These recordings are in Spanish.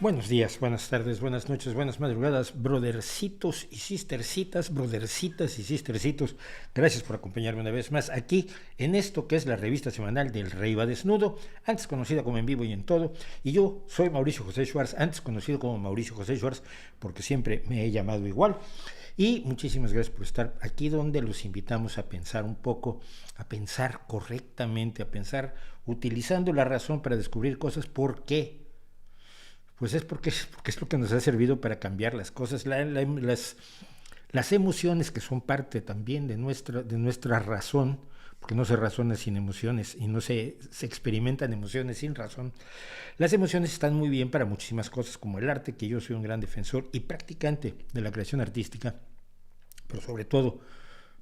Buenos días, buenas tardes, buenas noches, buenas madrugadas, brothercitos y sistercitas, brothercitas y sistercitos. Gracias por acompañarme una vez más aquí en esto que es la revista semanal del Rey va Desnudo, antes conocida como En Vivo y en Todo. Y yo soy Mauricio José Schwartz, antes conocido como Mauricio José Schwartz, porque siempre me he llamado igual. Y muchísimas gracias por estar aquí donde los invitamos a pensar un poco, a pensar correctamente, a pensar utilizando la razón para descubrir cosas. ¿Por qué? Pues porque es lo que nos ha servido para cambiar las cosas, las emociones que son parte también de nuestra razón, porque no se razona sin emociones y no se experimentan emociones sin razón. Las emociones están muy bien para muchísimas cosas, como el arte, que yo soy un gran defensor y practicante de la creación artística, pero sobre todo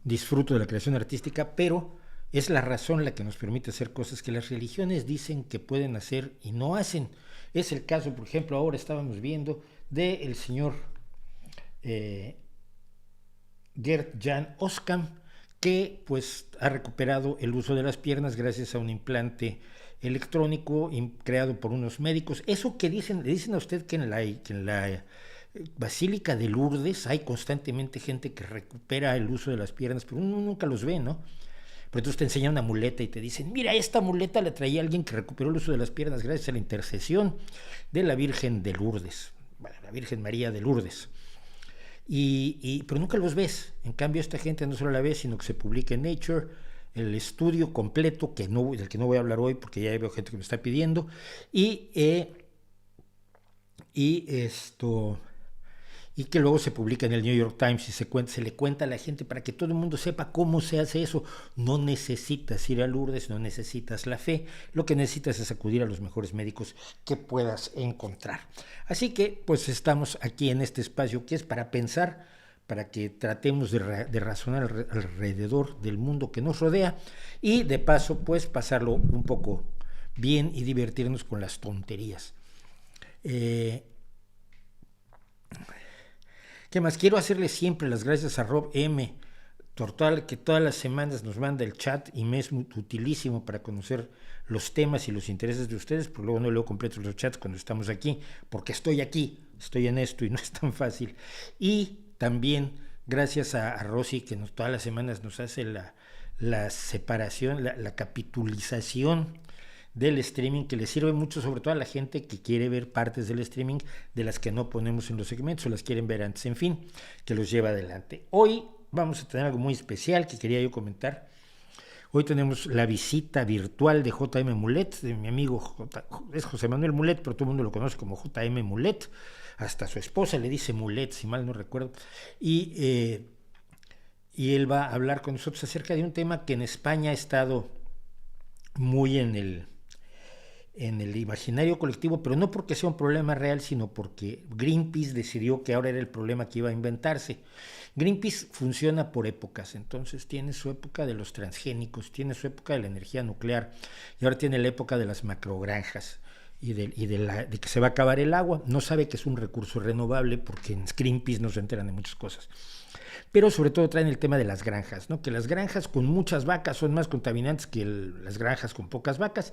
disfruto de la creación artística, pero es la razón la que nos permite hacer cosas que las religiones dicen que pueden hacer y no hacen. Es el caso, por ejemplo, ahora estábamos viendo del señor eh, Gert Jan Oskam, que pues ha recuperado el uso de las piernas gracias a un implante electrónico creado por unos médicos. Eso que dicen, le dicen a usted que en la Basílica de Lourdes hay constantemente gente que recupera el uso de las piernas, pero uno nunca los ve, ¿no? Pero entonces te enseñan una muleta y te dicen, mira, esta muleta la traía alguien que recuperó el uso de las piernas gracias a la intercesión de la Virgen de Lourdes, bueno, la Virgen María de Lourdes. Pero nunca los ves. En cambio, esta gente no solo la ve, sino que se publica en Nature el estudio completo, del que no voy a hablar hoy porque ya veo gente que me está pidiendo, y, y esto y que luego se publica en el New York Times y se le cuenta a la gente para que todo el mundo sepa cómo se hace eso. No necesitas ir a Lourdes, no necesitas la fe, lo que necesitas es acudir a los mejores médicos que puedas encontrar. Así que pues estamos aquí en este espacio que es para pensar, para que tratemos de razonar alrededor del mundo que nos rodea y de paso pues pasarlo un poco bien y divertirnos con las tonterías. ¿Qué más? Quiero hacerle siempre las gracias a Rob M. Tortal, que todas las semanas nos manda el chat y me es muy utilísimo para conocer los temas y los intereses de ustedes, porque luego no leo completos los chats cuando estamos aquí, porque estoy aquí, estoy en esto y no es tan fácil. Y también gracias a Rosy, que todas las semanas nos hace la separación, la capitulización del streaming, que le sirve mucho sobre todo a la gente que quiere ver partes del streaming de las que no ponemos en los segmentos o las quieren ver antes, en fin, que los lleva adelante. Hoy vamos a tener algo muy especial que quería yo comentar. Hoy tenemos la visita virtual de JM Mulet, de mi amigo es José Manuel Mulet, pero todo el mundo lo conoce como JM Mulet, hasta su esposa le dice Mulet, si mal no recuerdo, y él va a hablar con nosotros acerca de un tema que en España ha estado muy en el imaginario colectivo, pero no porque sea un problema real, sino porque Greenpeace decidió que ahora era el problema que iba a inventarse. Greenpeace funciona por épocas, entonces tiene su época de los transgénicos, tiene su época de la energía nuclear y ahora tiene la época de las macrogranjas de que se va a acabar el agua. No sabe que es un recurso renovable porque en Greenpeace no se enteran de muchas cosas. Pero sobre todo traen el tema de las granjas, ¿no? Que las granjas con muchas vacas son más contaminantes que las granjas con pocas vacas.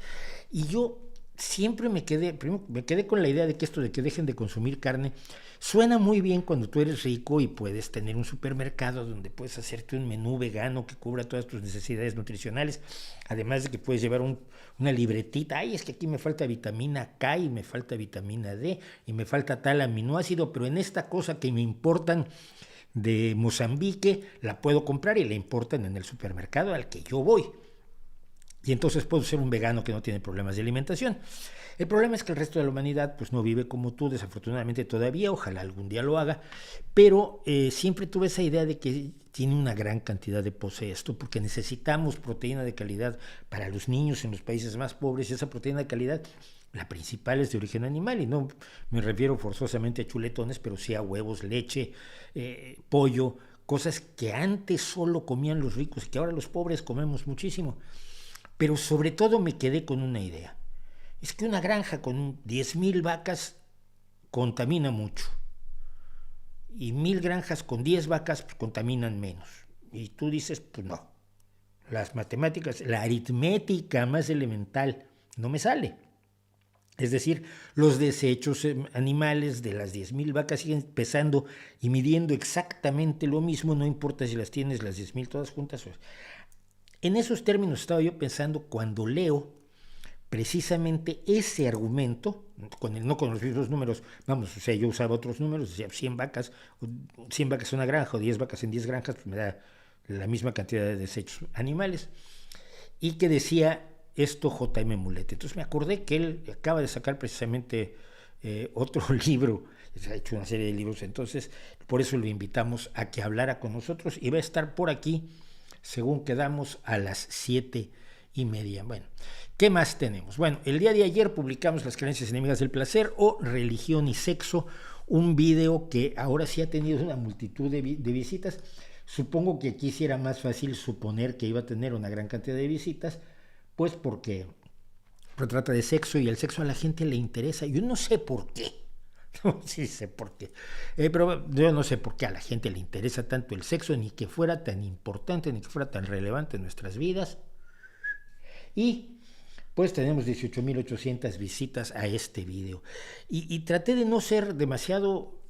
Y yo siempre primero me quedé con la idea de que esto de que dejen de consumir carne suena muy bien cuando tú eres rico y puedes tener un supermercado donde puedes hacerte un menú vegano que cubra todas tus necesidades nutricionales, además de que puedes llevar una libretita. Ay, es que aquí me falta vitamina K y me falta vitamina D y me falta tal aminoácido, pero en esta cosa que me importan de Mozambique la puedo comprar y la importan en el supermercado al que yo voy. Y entonces puedo ser un vegano que no tiene problemas de alimentación. El problema es que el resto de la humanidad pues no vive como tú, desafortunadamente todavía, ojalá algún día lo haga, pero siempre tuve esa idea de que tiene una gran cantidad de pose esto, porque necesitamos proteína de calidad para los niños en los países más pobres, y esa proteína de calidad, la principal, es de origen animal, y no me refiero forzosamente a chuletones, pero sí a huevos, leche, pollo, cosas que antes solo comían los ricos y que ahora los pobres comemos muchísimo. Pero sobre todo me quedé con una idea. Es que una granja con 10,000 vacas contamina mucho. Y 1,000 granjas con 10 vacas pues, contaminan menos. Y tú dices, pues no. Las matemáticas, la aritmética más elemental no me sale. Es decir, los desechos animales de las 10,000 vacas siguen pesando y midiendo exactamente lo mismo, no importa si las tienes las 10,000 todas juntas. En esos términos estaba yo pensando cuando leo precisamente ese argumento, no con los mismos números, vamos, o sea, yo usaba otros números, decía 100 vacas en una granja o 10 vacas en 10 granjas, pues me da la misma cantidad de desechos animales, y que decía esto J.M. Mulet. Entonces me acordé que él acaba de sacar precisamente otro libro, ha hecho una serie de libros, entonces por eso lo invitamos a que hablara con nosotros y va a estar por aquí, según quedamos, a las 7:30. Bueno, ¿qué más tenemos? Bueno, el día de ayer publicamos Las creencias enemigas del placer o Religión y Sexo, un video que ahora sí ha tenido una multitud de visitas. Supongo que aquí sí era más fácil suponer que iba a tener una gran cantidad de visitas, pues porque trata de sexo y el sexo a la gente le interesa. Yo no sé por qué. Sí sé por qué. Pero yo no sé por qué a la gente le interesa tanto el sexo, ni que fuera tan importante, ni que fuera tan relevante en nuestras vidas. Y pues tenemos 18,800 visitas a este video. Y traté de no ser demasiado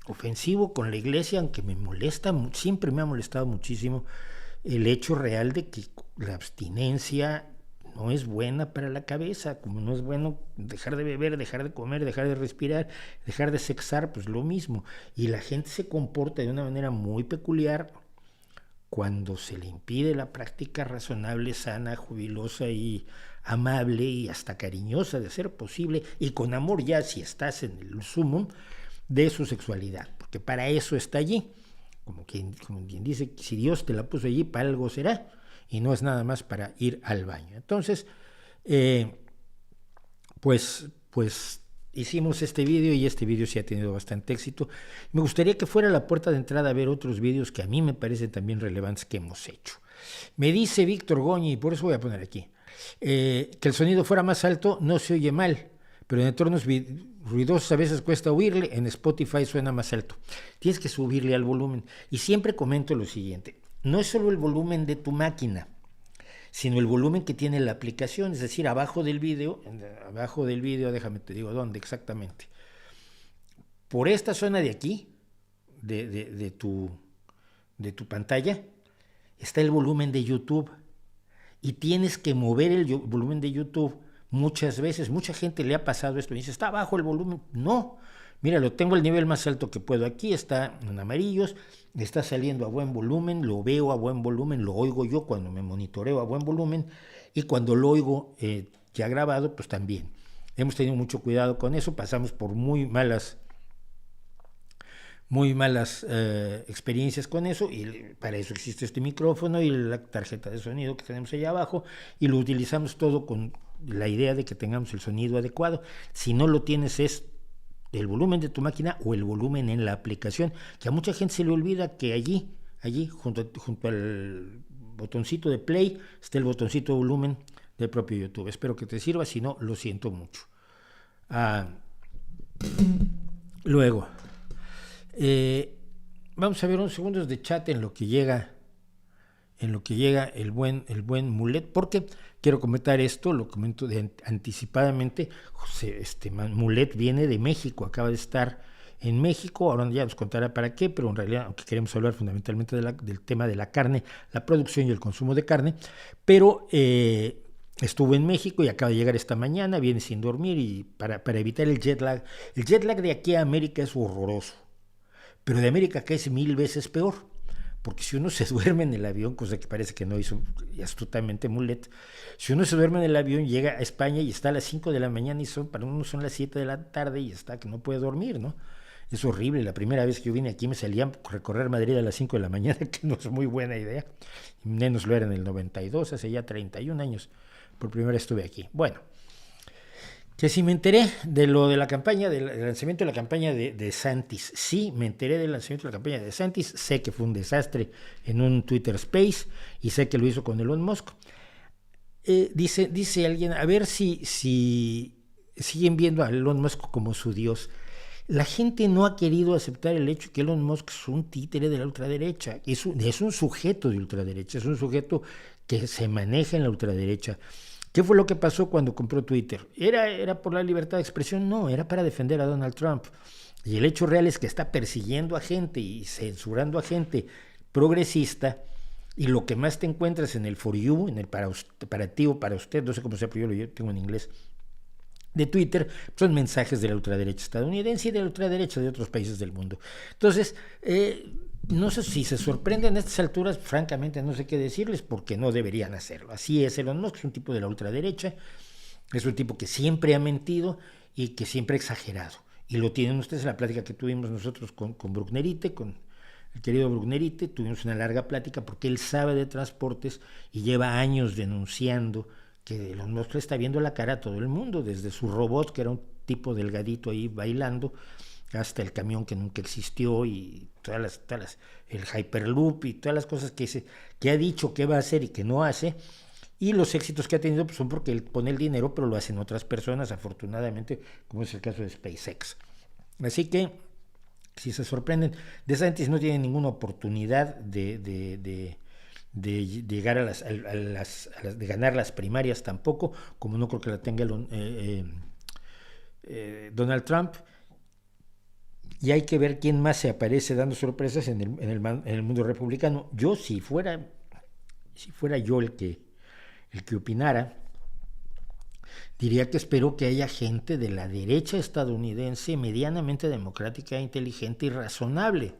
ofensivo con la iglesia, aunque me molesta, siempre me ha molestado muchísimo el hecho real de que la abstinencia no es buena para la cabeza, como no es bueno dejar de beber, dejar de comer, dejar de respirar, dejar de sexar, pues lo mismo. Y la gente se comporta de una manera muy peculiar cuando se le impide la práctica razonable, sana, jubilosa y amable y hasta cariñosa de ser posible, y con amor ya si estás en el sumum de su sexualidad, porque para eso está allí. Como quien dice, si Dios te la puso allí, para algo será, y no es nada más para ir al baño. Entonces, pues hicimos este video y este video sí ha tenido bastante éxito. Me gustaría que fuera la puerta de entrada a ver otros videos que a mí me parecen también relevantes que hemos hecho. Me dice Víctor Goñi, y por eso voy a poner aquí, que el sonido fuera más alto no se oye mal, pero en entornos ruidosos a veces cuesta oírle, en Spotify suena más alto. Tienes que subirle al volumen. Y siempre comento lo siguiente, no es solo el volumen de tu máquina, sino el volumen que tiene la aplicación, es decir, abajo del video, déjame te digo dónde exactamente. Por esta zona de aquí, de tu pantalla, está el volumen de YouTube. Y tienes que mover el volumen de YouTube muchas veces. Mucha gente le ha pasado esto y dice, está bajo el volumen. No, mira, lo tengo al nivel más alto que puedo aquí, está en amarillos, está saliendo a buen volumen, lo veo a buen volumen, lo oigo yo cuando me monitoreo a buen volumen, y cuando lo oigo ya grabado, pues también. Hemos tenido mucho cuidado con eso, pasamos por muy malas experiencias con eso, y para eso existe este micrófono y la tarjeta de sonido que tenemos allá abajo, y lo utilizamos todo con la idea de que tengamos el sonido adecuado. Si no lo tienes, es el volumen de tu máquina o el volumen en la aplicación, que a mucha gente se le olvida que allí junto al botoncito de play está el botoncito de volumen del propio YouTube. Espero que te sirva, si no, lo siento mucho. Luego vamos a ver unos segundos de chat en lo que llega el buen Mulet, porque quiero comentar esto, lo comento anticipadamente. Mulet viene de México, acaba de estar en México, ahora ya nos contará para qué, pero en realidad, aunque queremos hablar fundamentalmente del tema de la carne, la producción y el consumo de carne, pero estuvo en México y acaba de llegar esta mañana, viene sin dormir, y para evitar el jet lag de aquí a América es horroroso, pero de América acá es 1000 veces peor. Porque si uno se duerme en el avión, cosa que parece que no hizo astutamente Mulet, si uno se duerme en el avión, llega a España y está a las 5 de la mañana y para uno son las 7 de la tarde y está que no puede dormir, ¿no? Es horrible. La primera vez que yo vine aquí me salían a recorrer Madrid a las 5 de la mañana, que no es muy buena idea. Menos lo era en el 92, hace ya 31 años. Por primera vez estuve aquí. Bueno, que si me enteré de lo de la campaña, del lanzamiento de la campaña de DeSantis. Sí, me enteré del lanzamiento de la campaña de DeSantis. Sé que fue un desastre en un Twitter Space y sé que lo hizo con Elon Musk. Dice alguien, a ver si siguen viendo a Elon Musk como su dios. La gente no ha querido aceptar el hecho que Elon Musk es un títere de la ultraderecha. Es un sujeto de ultraderecha, es un sujeto que se maneja en la ultraderecha, ¿Qué fue lo que pasó cuando compró Twitter? ¿Era por la libertad de expresión? No, era para defender a Donald Trump. Y el hecho real es que está persiguiendo a gente y censurando a gente progresista, y lo que más te encuentras en el for you, en el para ti o para usted, no sé cómo sea, pero yo tengo en inglés, de Twitter, son mensajes de la ultraderecha estadounidense y de la ultraderecha de otros países del mundo. Entonces, no sé si se sorprenden a estas alturas, francamente no sé qué decirles, porque no deberían hacerlo. Así es, Elon Musk es un tipo de la ultraderecha, es un tipo que siempre ha mentido y que siempre ha exagerado. Y lo tienen ustedes en la plática que tuvimos nosotros con Brucknerite, con el querido Brucknerite, tuvimos una larga plática porque él sabe de transportes y lleva años denunciando que Elon Musk le está viendo la cara a todo el mundo, desde su robot, que era un tipo delgadito ahí bailando, hasta el camión que nunca existió y el Hyperloop y todas las cosas que ha dicho que va a hacer y que no hace. Y los éxitos que ha tenido pues, son porque él pone el dinero, pero lo hacen otras personas, afortunadamente, como es el caso de SpaceX. Así que, si se sorprenden, DeSantis no tiene ninguna oportunidad de llegar de ganar las primarias tampoco, como no creo que la tenga Donald Trump. Y hay que ver quién más se aparece dando sorpresas en el mundo republicano. Yo, si fuera yo el que opinara, diría que espero que haya gente de la derecha estadounidense medianamente democrática, inteligente y razonable.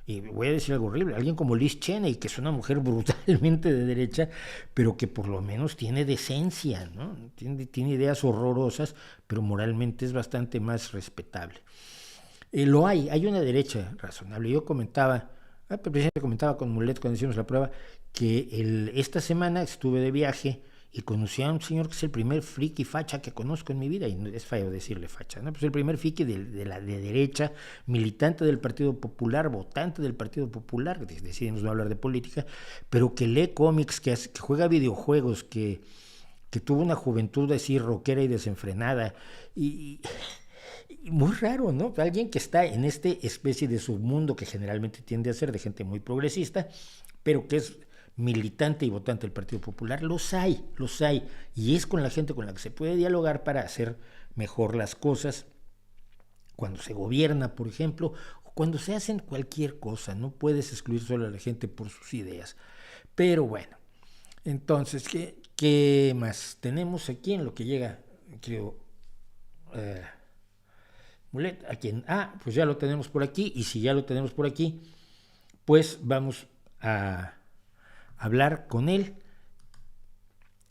Y voy a decir algo horrible, alguien como Liz Cheney, que es una mujer brutalmente de derecha, pero que por lo menos tiene decencia, ¿no? Tiene ideas horrorosas, pero moralmente es bastante más respetable. Hay una derecha razonable. Yo comentaba, precisamente comentaba con Mulet cuando hicimos la prueba, que esta semana estuve de viaje y conocí a un señor que es el primer friki facha que conozco en mi vida, y no es feo decirle facha, ¿no? Pues el primer friki de derecha, militante del Partido Popular, votante del Partido Popular, decidimos no hablar de política, pero que lee cómics, que juega videojuegos, que tuvo una juventud así rockera y desenfrenada, y muy raro, ¿no? Alguien que está en este especie de submundo que generalmente tiende a ser de gente muy progresista, pero que es militante y votante del Partido Popular, los hay, y es con la gente con la que se puede dialogar para hacer mejor las cosas cuando se gobierna, por ejemplo, o cuando se hacen cualquier cosa. No puedes excluir solo a la gente por sus ideas. Pero bueno, entonces, ¿qué más tenemos aquí en lo que llega, creo? Mulet, a quien, pues ya lo tenemos por aquí, y si ya lo tenemos por aquí, pues vamos a hablar con él.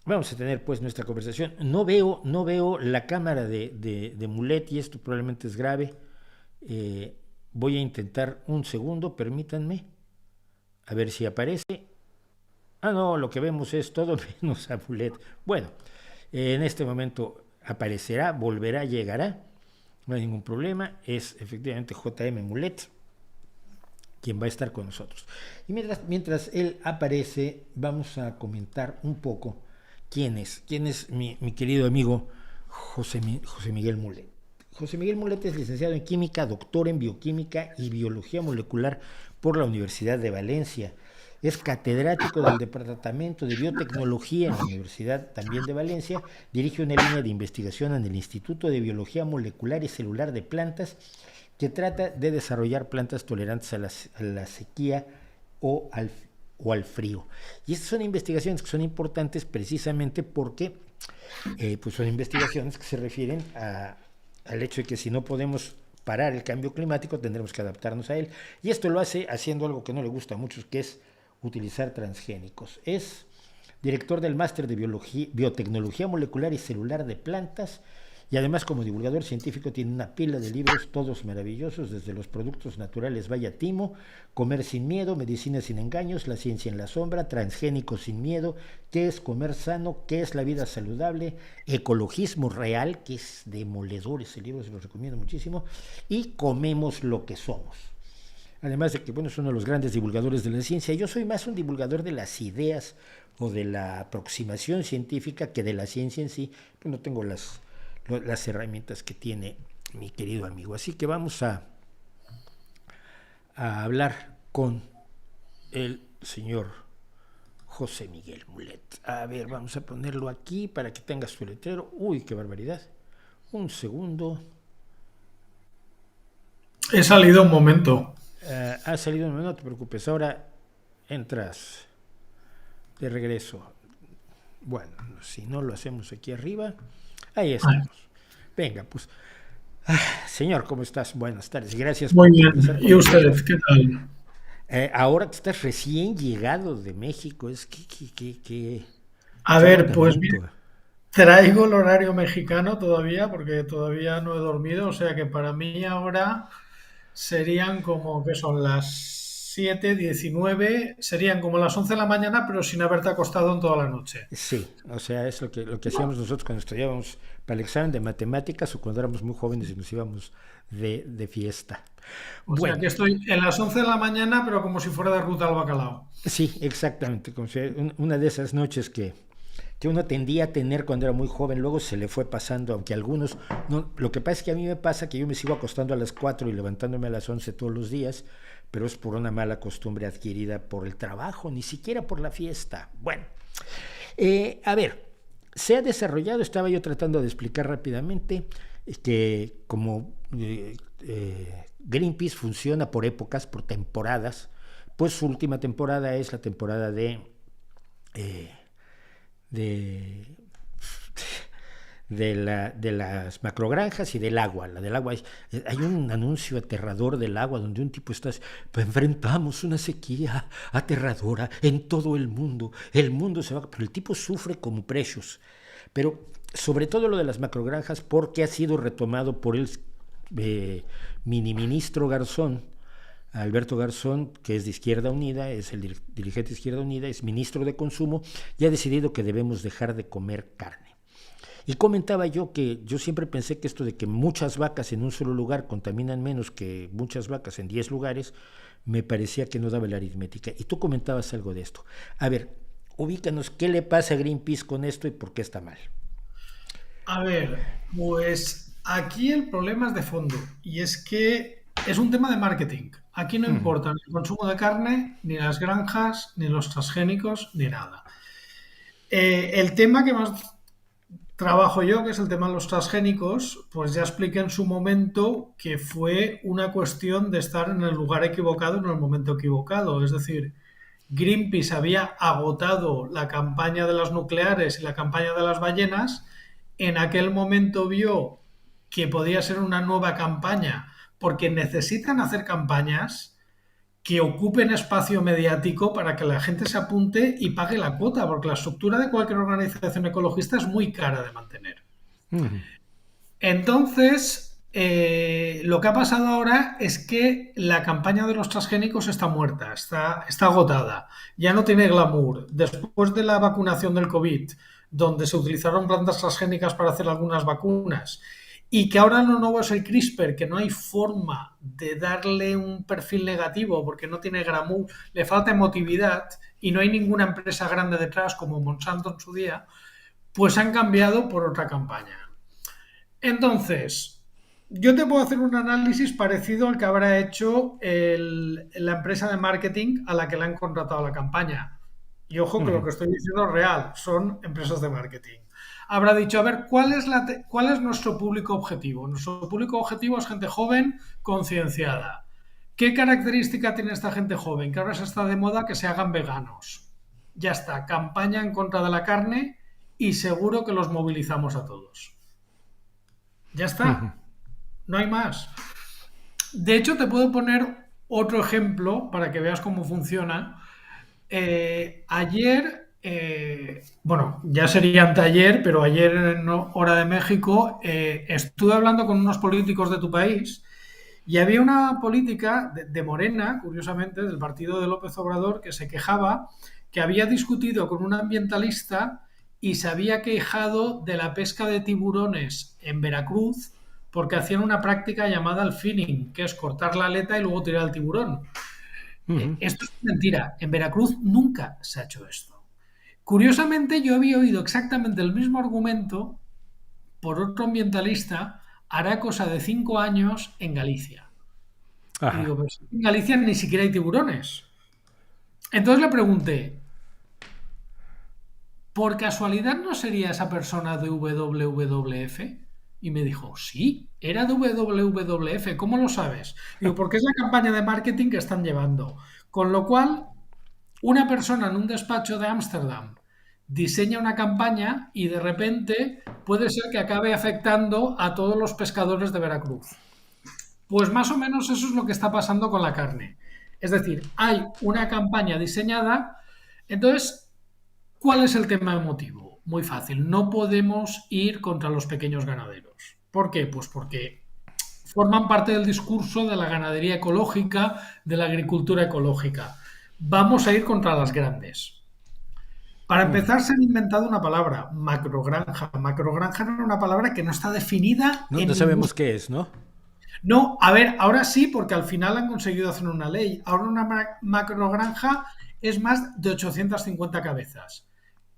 Vamos a tener pues nuestra conversación. No veo la cámara de Mulet, y esto probablemente es grave. Voy a intentar un segundo, permítanme, a ver si aparece. No, lo que vemos es todo menos a Mulet. Bueno, en este momento aparecerá, volverá, llegará. No hay ningún problema, es efectivamente JM Mulet quien va a estar con nosotros. Y mientras él aparece, vamos a comentar un poco quién es mi querido amigo José Miguel Mulet. José Miguel Mulet es licenciado en Química, doctor en Bioquímica y Biología Molecular por la Universidad de Valencia. Es catedrático del Departamento de Biotecnología en la Universidad también de Valencia. Dirige una línea de investigación en el Instituto de Biología Molecular y Celular de Plantas, que trata de desarrollar plantas tolerantes a la sequía o al frío. Y estas son investigaciones que son importantes precisamente porque pues son investigaciones que se refieren al hecho de que si no podemos parar el cambio climático, tendremos que adaptarnos a él. Y esto lo hace haciendo algo que no le gusta a muchos, que es utilizar transgénicos. Es director del máster de Biotecnología Molecular y Celular de Plantas, y además como divulgador científico tiene una pila de libros, todos maravillosos, desde Los productos naturales vaya timo, Comer sin miedo, Medicina sin engaños, La ciencia en la sombra, Transgénicos sin miedo, ¿Qué es comer sano?, ¿Qué es la vida saludable?, Ecologismo real, que es demoledor ese libro, se los recomiendo muchísimo, y Comemos lo que somos. Además de que, bueno, es uno de los grandes divulgadores de la ciencia. Yo soy más un divulgador de las ideas o de la aproximación científica que de la ciencia en sí, pero no tengo las herramientas que tiene mi querido amigo. Así que vamos a hablar con el señor José Miguel Mulet. A ver, vamos a ponerlo aquí para que tengas tu letrero. Uy, qué barbaridad. Un segundo. He salido un momento. Ha salido, no te preocupes. Ahora entras de regreso. Bueno, si no lo hacemos aquí arriba, ahí Vale. estamos. Venga, pues, señor, ¿cómo estás? Buenas tardes. Gracias Muy por bien. conversar ¿Y con usted? nosotros. ¿Qué tal? Ahora que estás recién llegado de México, es que A qué ver, pues bien, agotamiento. traigo el horario mexicano todavía porque todavía no he dormido, o sea que para mí ahora serían como que son las 7:19, serían como las 11 de la mañana, pero sin haberte acostado en toda la noche. Sí, o sea, es lo que hacíamos nosotros cuando estudiábamos para el examen de matemáticas o cuando éramos muy jóvenes y nos íbamos de fiesta. O sea Bueno, que estoy en las 11 de la mañana, pero como si fuera de ruta al bacalao. sí, exactamente. Como si una de esas noches que uno tendía a tener cuando era muy joven, luego se le fue pasando, aunque algunos... No, lo que pasa es que a mí me pasa que yo me sigo acostando a las 4 y levantándome a las 11 todos los días, pero es por una mala costumbre adquirida por el trabajo, ni siquiera por la fiesta. Bueno, a ver, se ha desarrollado, estaba yo tratando de explicar rápidamente, que como Greenpeace funciona por épocas, por temporadas, pues su última temporada es la temporada eh, de, de las macrogranjas y del agua. La del agua hay un anuncio aterrador del agua donde un tipo está, enfrentamos una sequía aterradora en todo el mundo. El mundo se va, pero el tipo sufre como precios. Pero sobre todo lo de las macrogranjas porque ha sido retomado por el mini ministro Garzón, Alberto Garzón, que es de Izquierda Unida, es el dirigente de Izquierda Unida, es ministro de Consumo y ha decidido que debemos dejar de comer carne. Y comentaba yo que yo siempre pensé que esto de que muchas vacas en un solo lugar contaminan menos que muchas vacas en 10 lugares, me parecía que no daba la aritmética. Y tú comentabas algo de esto. A ver, ubícanos, ¿qué le pasa a Greenpeace con esto y por qué está mal? A ver, pues aquí el problema es de fondo y es que es un tema de marketing. Aquí no importa ni el consumo de carne, ni las granjas, ni los transgénicos, ni nada. El tema que más trabajo yo, que es el tema de los transgénicos, pues ya expliqué en su momento que fue una cuestión de estar en el lugar equivocado en el momento equivocado. Es decir, Greenpeace había agotado la campaña de las nucleares y la campaña de las ballenas. En aquel momento vio que podía ser una nueva campaña porque necesitan hacer campañas que ocupen espacio mediático para que la gente se apunte y pague la cuota, porque la estructura de cualquier organización ecologista es muy cara de mantener. Uh Entonces, lo que ha pasado ahora es que la campaña de los transgénicos está muerta, está agotada, ya no tiene glamour. Después de la vacunación del COVID, donde se utilizaron plantas transgénicas para hacer algunas vacunas, y que ahora lo nuevo es el CRISPR, que no hay forma de darle un perfil negativo porque no tiene glamour, le falta emotividad y no hay ninguna empresa grande detrás como Monsanto en su día, pues han cambiado por otra campaña. Entonces, yo te puedo hacer un análisis parecido al que habrá hecho la empresa de marketing a la que le han contratado la campaña. Y ojo que lo -huh. que estoy diciendo es real, son empresas de marketing. Habrá dicho, a ver, ¿cuál es nuestro público objetivo? Nuestro público objetivo es gente joven, concienciada. ¿Qué característica tiene esta gente joven? Que ahora se está de moda que se hagan veganos. Ya está, campaña en contra de la carne y seguro que los movilizamos a todos. Ya está, no hay más. De hecho, te puedo poner otro ejemplo para que veas cómo funciona. Ayer, bueno, ya sería anteayer, pero ayer en hora de México, estuve hablando con unos políticos de tu país y había una política de Morena, curiosamente, del partido de López Obrador, que se quejaba que había discutido con un ambientalista y se había quejado de la pesca de tiburones en Veracruz porque hacían una práctica llamada el finning, que es cortar la aleta y luego tirar al tiburón. Esto es mentira. En Veracruz nunca se ha hecho esto. Curiosamente, yo había oído exactamente el mismo argumento por otro ambientalista hará cosa de 5 años en Galicia. Y Ajá. digo, pues en Galicia ni siquiera hay tiburones. Entonces le pregunté, ¿por casualidad no sería esa persona de WWF? Y me dijo, sí, era de WWF, ¿cómo lo sabes? Digo, porque es la campaña de marketing que están llevando. Con lo cual, una persona en un despacho de Ámsterdam diseña una campaña y de repente puede ser que acabe afectando a todos los pescadores de Veracruz. Pues más o menos eso es lo que está pasando con la carne. Es decir, hay una campaña diseñada, entonces, ¿cuál es el tema emotivo? Muy fácil, no podemos ir contra los pequeños ganaderos. ¿Por qué? Pues porque forman parte del discurso de la ganadería ecológica, de la agricultura ecológica. Vamos a ir contra las grandes. Para empezar, se han inventado una palabra, macrogranja. Macrogranja era una palabra que no está definida No, no en ningún... sabemos qué es, ¿no? No, a ver, ahora sí, porque al final han conseguido hacer una ley. Ahora una macrogranja es más de 850 cabezas.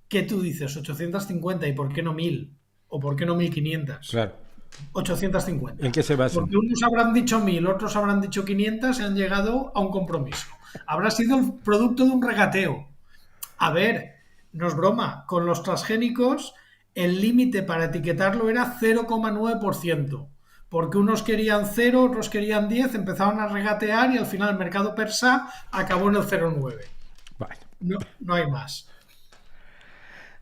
¿Qué tú dices? 850, ¿y por qué no 1000? ¿O por qué no 1500? Claro. ¿En 850. qué se basan? Porque unos habrán dicho 1000, otros habrán dicho 500 y han llegado a un compromiso. Habrá sido el producto de un regateo. A ver, no es broma, con los transgénicos el límite para etiquetarlo era 0,9%, porque unos querían 0, otros querían 10, empezaron a regatear y al final el mercado persa acabó en el 0,9. Bueno, No, no hay más.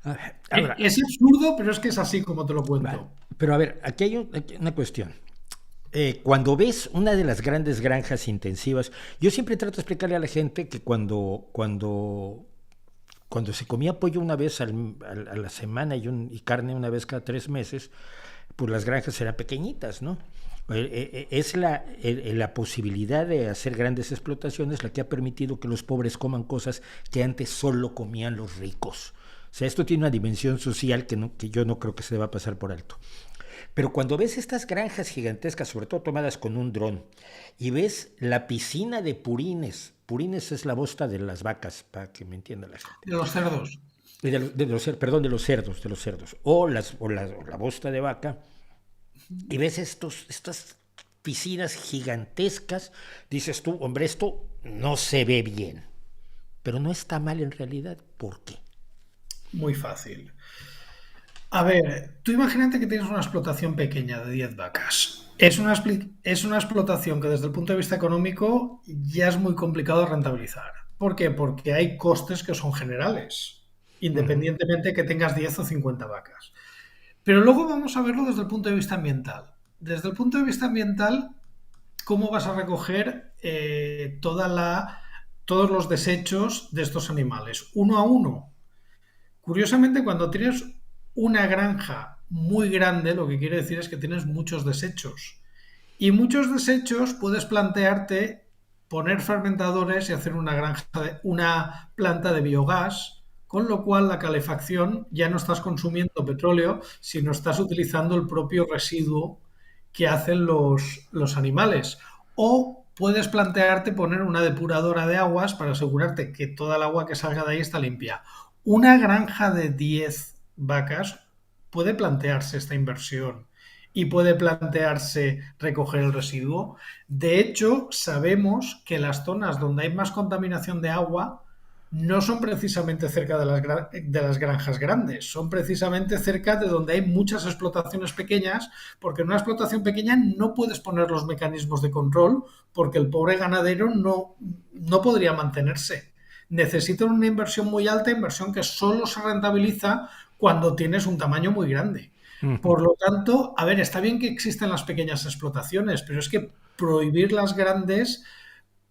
ahora, Es absurdo, pero es que es así como te lo vale. cuento. Pero a ver, aquí hay una cuestión. Cuando ves una de las grandes granjas intensivas, yo siempre trato de explicarle a la gente que cuando se comía pollo una vez a la semana y carne una vez cada 3 meses, pues las granjas eran pequeñitas, ¿no? Es la posibilidad de hacer grandes explotaciones la que ha permitido que los pobres coman cosas que antes solo comían los ricos. O sea, esto tiene una dimensión social que yo no creo que se deba pasar por alto. Pero cuando ves estas granjas gigantescas, sobre todo tomadas con un dron, y ves la piscina de purines, purines es la bosta de las vacas, para que me entienda la gente. De los cerdos. Perdón, de los cerdos, o la bosta de vaca, y ves estas piscinas gigantescas, dices tú, hombre, esto no se ve bien, pero no está mal en realidad. ¿Por qué? Muy fácil. A ver, tú imagínate que tienes una explotación pequeña de 10 vacas. Es una explotación que desde el punto de vista económico ya es muy complicado de rentabilizar. ¿Por qué? Porque hay costes que son generales, independientemente que tengas 10 o 50 vacas. Pero luego vamos a verlo desde el punto de vista ambiental. Desde el punto de vista ambiental, ¿cómo vas a recoger todos los desechos de estos animales? Uno a uno. Curiosamente, cuando tienes una granja muy grande, lo que quiere decir es que tienes muchos desechos. Y muchos desechos puedes plantearte poner fermentadores y hacer una planta de biogás, con lo cual la calefacción ya no estás consumiendo petróleo, sino estás utilizando el propio residuo que hacen los animales. O puedes plantearte poner una depuradora de aguas para asegurarte que toda el agua que salga de ahí está limpia. Una granja de 10 vacas puede plantearse esta inversión y puede plantearse recoger el residuo. De hecho, sabemos que las zonas donde hay más contaminación de agua no son precisamente cerca de las granjas grandes, son precisamente cerca de donde hay muchas explotaciones pequeñas, porque en una explotación pequeña no puedes poner los mecanismos de control porque el pobre ganadero no podría mantenerse. Necesitan una inversión muy alta, inversión que solo se rentabiliza cuando tienes un tamaño muy grande. Por lo tanto, a ver, está bien que existen las pequeñas explotaciones, pero es que prohibir las grandes,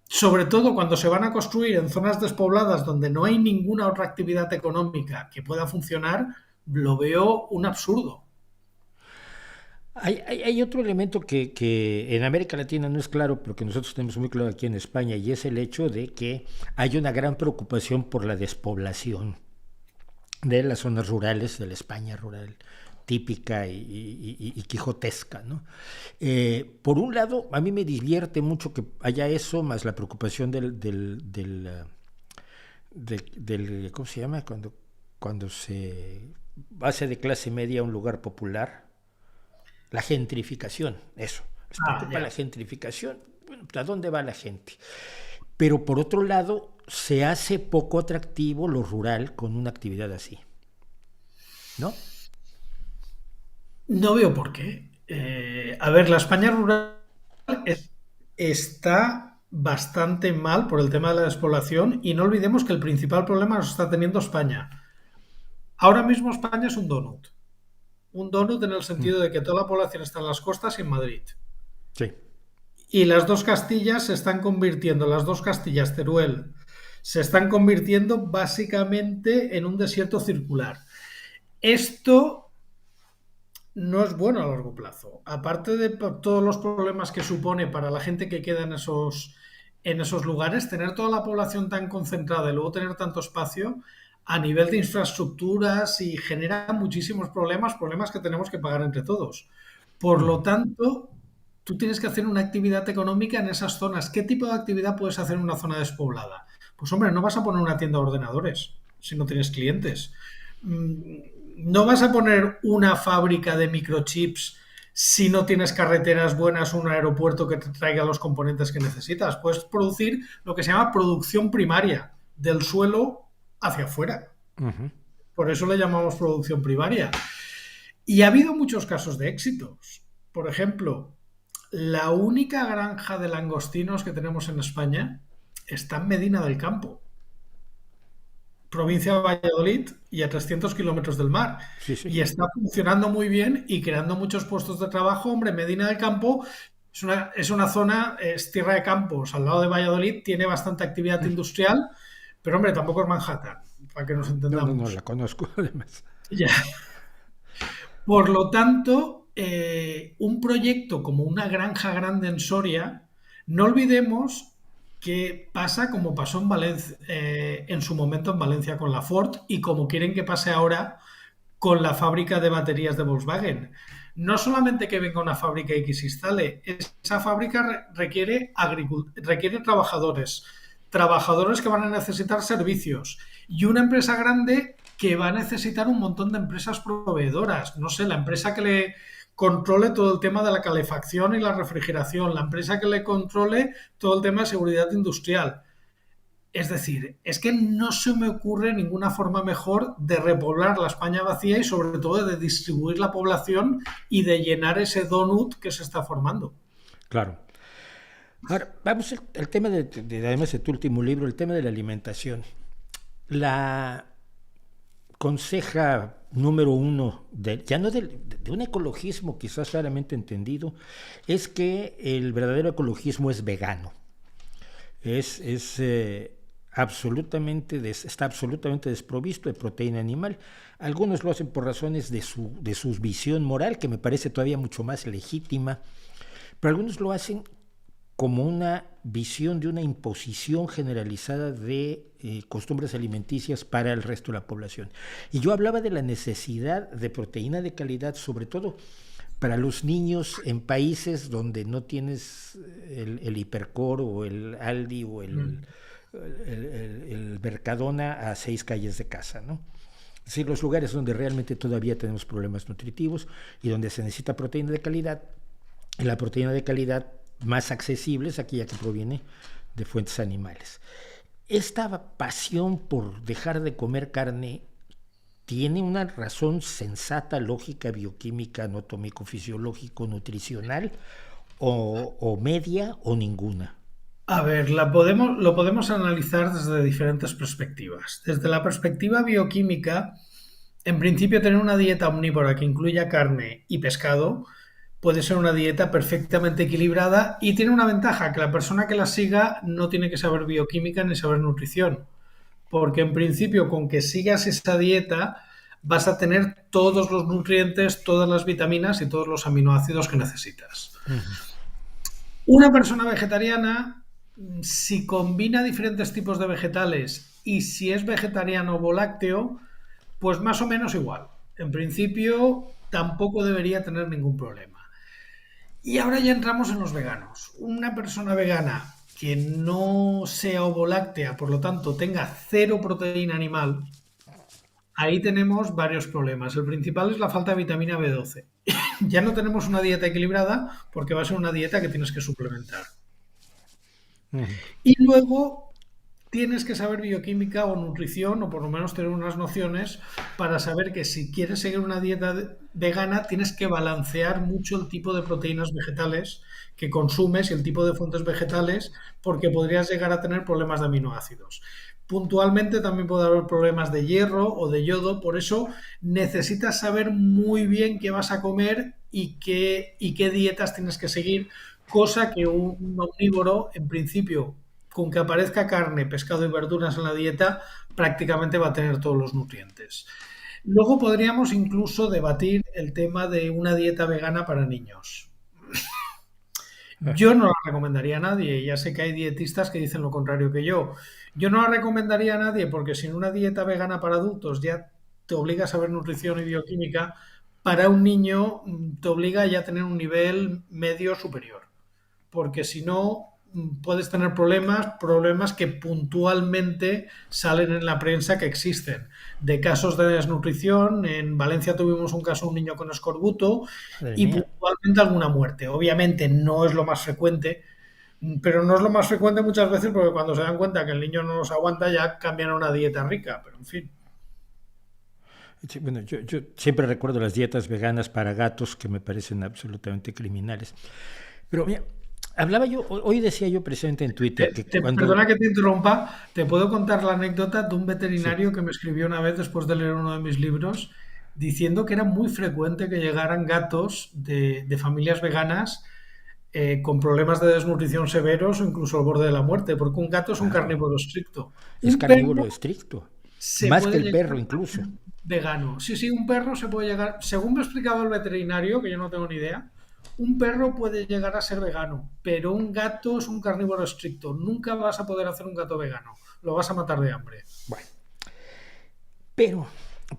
sobre todo cuando se van a construir en zonas despobladas donde no hay ninguna otra actividad económica que pueda funcionar, lo veo un absurdo. Hay otro elemento que en América Latina no es claro, pero que nosotros tenemos muy claro aquí en España, y es el hecho de que hay una gran preocupación por la despoblación de las zonas rurales, de la España rural típica y quijotesca, ¿no? Por un lado, a mí me divierte mucho que haya eso, más la preocupación del ¿cómo se llama? Cuando se hace de clase media un lugar popular, la gentrificación, eso. Les preocupa la gentrificación. Bueno, ¿a dónde va la gente? Pero por otro lado, se hace poco atractivo lo rural con una actividad así. ¿no? No veo por qué. A ver, la España rural está bastante mal por el tema de la despoblación y no olvidemos que el principal problema lo está teniendo España. Ahora mismo España es un donut. Un donut en el Mm, sentido de que toda la población está en las costas y en Madrid. sí. Y las dos Castillas se están convirtiendo, las dos Castillas, Teruel, se están convirtiendo básicamente en un desierto circular. Esto no es bueno a largo plazo. Aparte de todos los problemas que supone para la gente que queda en esos lugares, tener toda la población tan concentrada y luego tener tanto espacio a nivel de infraestructuras y genera muchísimos problemas, problemas que tenemos que pagar entre todos. Por Mm, lo tanto, tú tienes que hacer una actividad económica en esas zonas. ¿Qué tipo de actividad puedes hacer en una zona despoblada? Pues hombre, no vas a poner una tienda de ordenadores si no tienes clientes. No vas a poner una fábrica de microchips si no tienes carreteras buenas o un aeropuerto que te traiga los componentes que necesitas. Puedes producir lo que se llama producción primaria, del suelo hacia afuera. ujú. Por eso le llamamos producción primaria. Y ha habido muchos casos de éxitos. Por ejemplo, la única granja de langostinos que tenemos en España está en Medina del Campo, provincia de Valladolid y a 300 kilómetros del mar. Sí, sí. Y está funcionando muy bien y creando muchos puestos de trabajo. Hombre, Medina del Campo es una zona, es tierra de campos, al lado de Valladolid, tiene bastante actividad Mm. industrial, pero hombre, tampoco es Manhattan, para que nos No, no, no, la entendamos. conozco además. Ya. Por lo tanto, un proyecto como una granja grande en Soria, no olvidemos que pasa como pasó en Valencia, en su momento en Valencia con la Ford y como quieren que pase ahora con la fábrica de baterías de Volkswagen. No solamente que venga una fábrica y que se instale, esa fábrica requiere trabajadores, trabajadores que van a necesitar servicios y una empresa grande que va a necesitar un montón de empresas proveedoras. No sé, la empresa que le controle todo el tema de la calefacción y la refrigeración, la empresa que le controle todo el tema de seguridad industrial. Es decir, es que no se me ocurre ninguna forma mejor de repoblar la España vacía y sobre todo de distribuir la población y de llenar ese donut que se está formando. Claro. Ahora, vamos al tema además de tu último libro, el tema de la alimentación. La conseja número uno, ya no de un ecologismo quizás claramente entendido, es que el verdadero ecologismo es vegano. Es está absolutamente desprovisto de proteína animal. Algunos lo hacen por razones de su visión moral, que me parece todavía mucho más legítima, pero algunos lo hacen como una visión de una imposición generalizada de costumbres alimenticias para el resto de la población. Y yo hablaba de la necesidad de proteína de calidad, sobre todo para los niños en países donde no tienes el Hipercor o el Aldi o el Mercadona a 6 calles de casa, ¿no? Es decir, los lugares donde realmente todavía tenemos problemas nutritivos y donde se necesita proteína de calidad, y la proteína de calidad más accesible es aquella que proviene de fuentes animales. Esta pasión por dejar de comer carne tiene una razón sensata, lógica, bioquímica, anatómico, fisiológico, nutricional, o media o ninguna. A ver, lo podemos analizar desde diferentes perspectivas. Desde la perspectiva bioquímica, en principio tener una dieta omnívora que incluya carne y pescado puede ser una dieta perfectamente equilibrada y tiene una ventaja, que la persona que la siga no tiene que saber bioquímica ni saber nutrición, porque en principio con que sigas esa dieta vas a tener todos los nutrientes, todas las vitaminas y todos los aminoácidos que necesitas. Uh-huh. Una persona vegetariana, si combina diferentes tipos de vegetales y si es vegetariano o lácteo, pues más o menos igual. En principio tampoco debería tener ningún problema. Y ahora ya entramos en los veganos. Una persona vegana que no sea ovoláctea, por lo tanto tenga cero proteína animal, ahí tenemos varios problemas. El principal es la falta de vitamina B12. Ya no tenemos una dieta equilibrada porque va a ser una dieta que tienes que suplementar. Uh-huh. Y luego tienes que saber bioquímica o nutrición, o por lo menos tener unas nociones para saber que si quieres seguir una dieta vegana, tienes que balancear mucho el tipo de proteínas vegetales que consumes y el tipo de fuentes vegetales, porque podrías llegar a tener problemas de aminoácidos. Puntualmente también puede haber problemas de hierro o de yodo, por eso necesitas saber muy bien qué vas a comer y qué dietas tienes que seguir, cosa que un omnívoro, en principio, con que aparezca carne, pescado y verduras en la dieta, prácticamente va a tener todos los nutrientes. Luego podríamos incluso debatir el tema de una dieta vegana para niños. Yo no la recomendaría a nadie, ya sé que hay dietistas que dicen lo contrario que yo. Yo no la recomendaría a nadie porque sin una dieta vegana para adultos ya te obliga a saber nutrición y bioquímica, para un niño te obliga ya a tener un nivel medio superior, porque si no puedes tener problemas que puntualmente salen en la prensa que existen, de casos de desnutrición. En Valencia tuvimos un caso de un niño con escorbuto Madre y mía. puntualmente alguna muerte. Obviamente no es lo más frecuente, pero no es lo más frecuente muchas veces porque cuando se dan cuenta que el niño no los aguanta ya cambian a una dieta rica, pero en fin. Sí, bueno, yo siempre recuerdo las dietas veganas para gatos que me parecen absolutamente criminales. Pero mira, hablaba yo, hoy decía yo precisamente en Twitter que Perdona cuando... que te interrumpa, te puedo contar la anécdota de un Sí, veterinario que me escribió una vez después de leer uno de mis libros, diciendo que era muy frecuente que llegaran gatos de familias veganas con problemas de desnutrición severos o incluso al borde de la muerte, porque un gato es un claro, carnívoro estricto. es Un perro carnívoro estricto, se más que puede el llegar perro a incluso. ser vegano. Sí, sí, un perro se puede llegar, según me explicaba el veterinario, que yo no tengo ni idea, un perro puede llegar a ser vegano, pero un gato es un carnívoro estricto. Nunca vas a poder hacer un gato vegano. Lo vas a matar de hambre. Bueno, pero,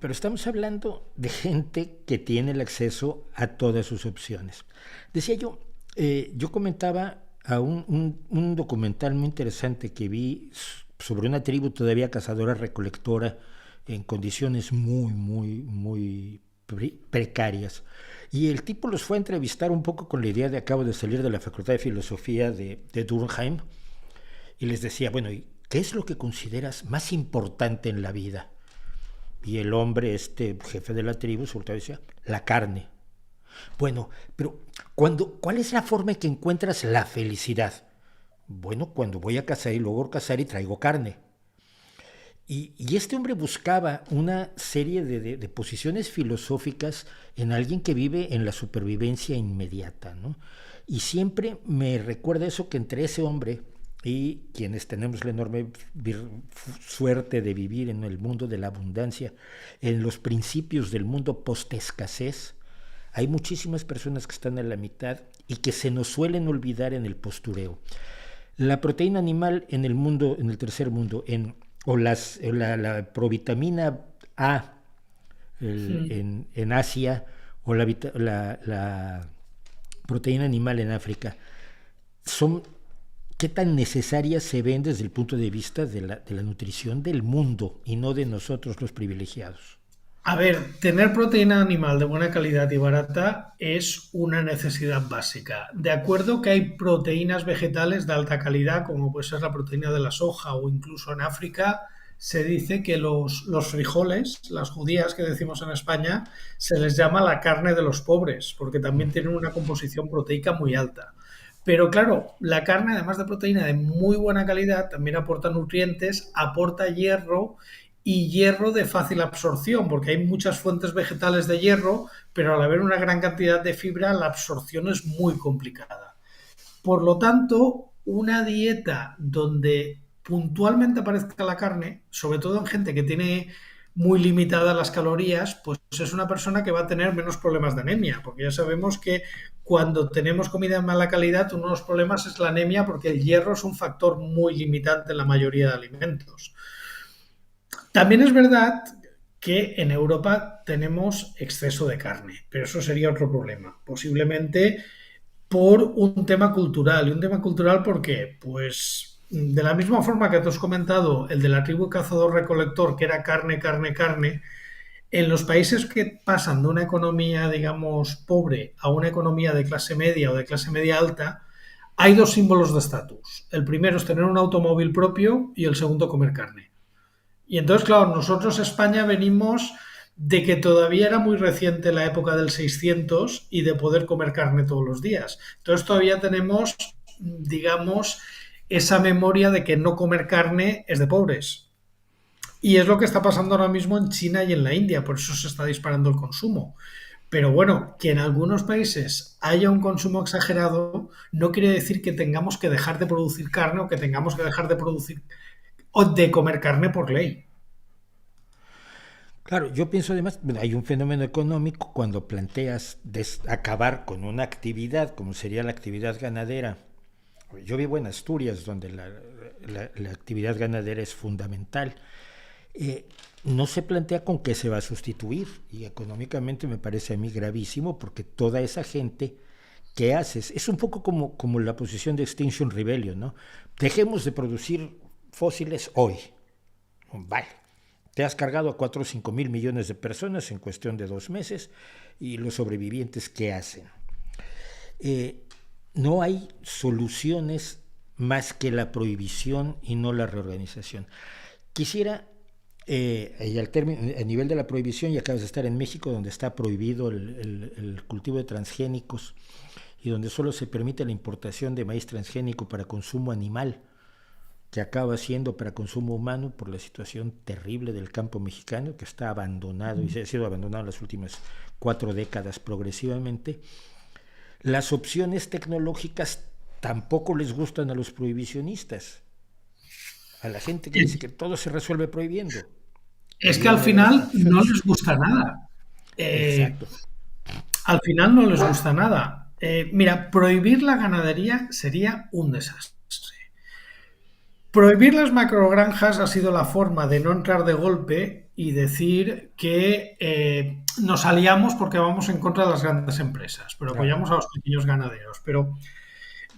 pero estamos hablando de gente que tiene el acceso a todas sus opciones. Decía yo, yo comentaba a un documental muy interesante que vi sobre una tribu todavía cazadora-recolectora en condiciones muy precarias. Y el tipo los fue a entrevistar un poco con la idea de acabo de salir de la Facultad de Filosofía de Durkheim y les decía, bueno, ¿y qué es lo que consideras más importante en la vida? Y el hombre, este jefe de la tribu, sobre todo decía, la carne. Bueno, pero ¿cuál es la forma en que encuentras la felicidad? Bueno, cuando voy a cazar y luego cazar y traigo carne. Y este hombre buscaba una serie de posiciones filosóficas en alguien que vive en la supervivencia inmediata, ¿no? Y siempre me recuerda eso que entre ese hombre y quienes tenemos la enorme suerte de vivir en el mundo de la abundancia, en los principios del mundo post-escasez, hay muchísimas personas que están a la mitad y que se nos suelen olvidar en el postureo. La proteína animal en el mundo, en el tercer mundo, la provitamina A en Asia o la proteína animal en África, son qué tan necesarias se ven desde el punto de vista de la nutrición del mundo y no de nosotros los privilegiados. A ver, tener proteína animal de buena calidad y barata es una necesidad básica. De acuerdo que hay proteínas vegetales de alta calidad, como puede ser la proteína de la soja o incluso en África, se dice que los frijoles, las judías que decimos en España, se les llama la carne de los pobres, porque también tienen una composición proteica muy alta. Pero claro, la carne, además de proteína de muy buena calidad, también aporta nutrientes, aporta hierro y hierro de fácil absorción, porque hay muchas fuentes vegetales de hierro, pero al haber una gran cantidad de fibra, la absorción es muy complicada. Por lo tanto, una dieta donde puntualmente aparezca la carne, sobre todo en gente que tiene muy limitadas las calorías, pues es una persona que va a tener menos problemas de anemia, porque ya sabemos que cuando tenemos comida de mala calidad, uno de los problemas es la anemia, porque el hierro es un factor muy limitante en la mayoría de alimentos. También es verdad que en Europa tenemos exceso de carne, pero eso sería otro problema. Posiblemente por un tema cultural. ¿Y un tema cultural por qué? Pues de la misma forma que tú has comentado, el de la tribu cazador-recolector, que era carne, carne, carne, en los países que pasan de una economía, digamos, pobre a una economía de clase media o de clase media alta, hay dos símbolos de estatus. El primero es tener un automóvil propio y el segundo comer carne. Y entonces, claro, nosotros España venimos de que todavía era muy reciente la época del 600 y de poder comer carne todos los días. Entonces todavía tenemos, digamos, esa memoria de que no comer carne es de pobres. Y es lo que está pasando ahora mismo en China y en la India, por eso se está disparando el consumo. Pero bueno, que en algunos países haya un consumo exagerado no quiere decir que tengamos que dejar de producir carne o que tengamos que dejar de producir o de comer carne por ley. Claro, yo pienso además, bueno, hay un fenómeno económico cuando planteas acabar con una actividad como sería la actividad ganadera. Yo vivo en Asturias, donde la actividad ganadera es fundamental. Eh, no se plantea con qué se va a sustituir y económicamente me parece a mí gravísimo porque toda esa gente, ¿qué haces? Es un poco como la posición de Extinction Rebellion, ¿no? Dejemos de producir fósiles hoy. Vale, te has cargado a 4 o 5 mil millones de personas en cuestión de 2 meses y los sobrevivientes, ¿qué hacen? Eh, no hay soluciones más que la prohibición y no la reorganización. Quisiera, y a nivel de la prohibición, y acabas de estar en México, donde está prohibido el cultivo de transgénicos y donde solo se permite la importación de maíz transgénico para consumo animal, que acaba siendo para consumo humano por la situación terrible del campo mexicano, que está abandonado y se ha sido abandonado en las últimas 4 décadas progresivamente. Las opciones tecnológicas tampoco les gustan a los prohibicionistas, a la gente que dice que todo se resuelve prohibiendo. Es que al Viene la final no situación. les gusta nada. Exacto. Al final no les gusta nada. Mira, prohibir la ganadería sería un desastre. Prohibir las macrogranjas ha sido la forma de no entrar de golpe y decir que nos aliamos porque vamos en contra de las grandes empresas, pero Claro. apoyamos a los pequeños ganaderos. Pero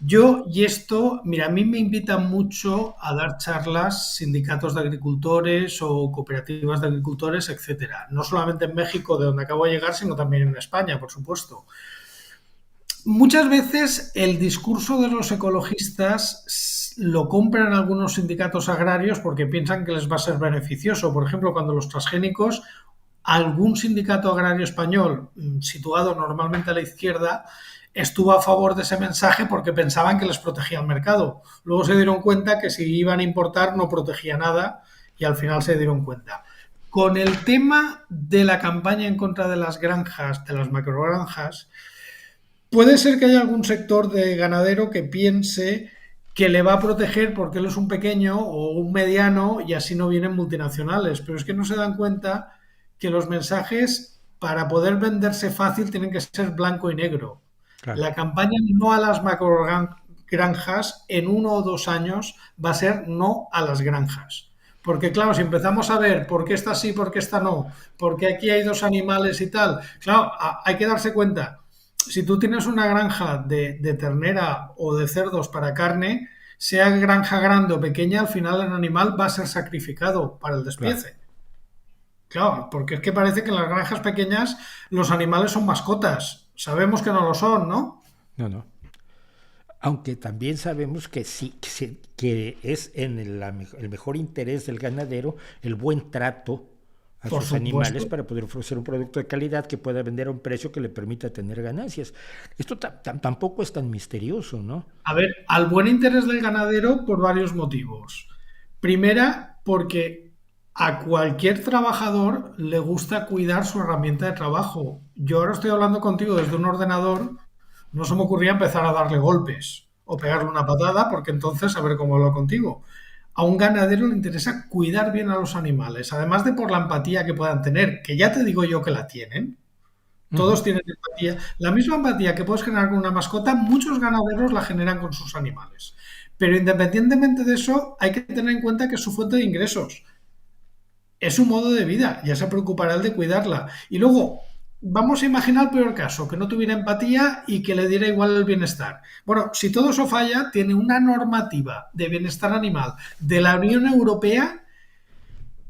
yo y esto, mira, a mí me invitan mucho a dar charlas sindicatos de agricultores o cooperativas de agricultores, etcétera. No solamente en México, de donde acabo de llegar, sino también en España, por supuesto. Muchas veces el discurso de los ecologistas lo compran algunos sindicatos agrarios porque piensan que les va a ser beneficioso. Por ejemplo, cuando los transgénicos, algún sindicato agrario español, situado normalmente a la izquierda, estuvo a favor de ese mensaje porque pensaban que les protegía el mercado. Luego se dieron cuenta que si iban a importar no protegía nada y al final se dieron cuenta. Con el tema de la campaña en contra de las granjas, de las macrogranjas, puede ser que haya algún sector de ganadero que piense que le va a proteger porque él es un pequeño o un mediano y así no vienen multinacionales, pero es que no se dan cuenta que los mensajes para poder venderse fácil tienen que ser blanco y negro. Claro. La campaña no a las macrogranjas en 1 o 2 años va a ser no a las granjas. Porque claro, si empezamos a ver por qué esta sí, por qué esta no, porque aquí hay dos animales y tal, claro, hay que darse cuenta si tú tienes una granja de ternera o de cerdos para carne, sea granja grande o pequeña, al final el animal va a ser sacrificado para el Claro. despiece. Claro, porque es que parece que en las granjas pequeñas los animales son mascotas. Sabemos que no lo son, ¿no? No, no. Aunque también sabemos que sí, que es en el mejor interés del ganadero el buen trato a Por sus animales supuesto. para poder ofrecer un producto de calidad que pueda vender a un precio que le permita tener ganancias. Esto tampoco es tan misterioso, ¿no? A ver, al buen interés del ganadero por varios motivos. Primera, porque a cualquier trabajador le gusta cuidar su herramienta de trabajo. Yo ahora estoy hablando contigo desde un ordenador, no se me ocurría empezar a darle golpes o pegarle una patada, porque entonces a ver cómo hablo contigo. A un ganadero le interesa cuidar bien a los animales, además de por la empatía que puedan tener, que ya te digo yo que la tienen. Uh -huh. Todos tienen empatía. La misma empatía que puedes generar con una mascota, muchos ganaderos la generan con sus animales. Pero independientemente de eso, hay que tener en cuenta que es su fuente de ingresos. Es su modo de vida. Ya se preocupará el de cuidarla. Y luego, vamos a imaginar el peor caso, que no tuviera empatía y que le diera igual el bienestar. Bueno, si todo eso falla, tiene una normativa de bienestar animal de la Unión Europea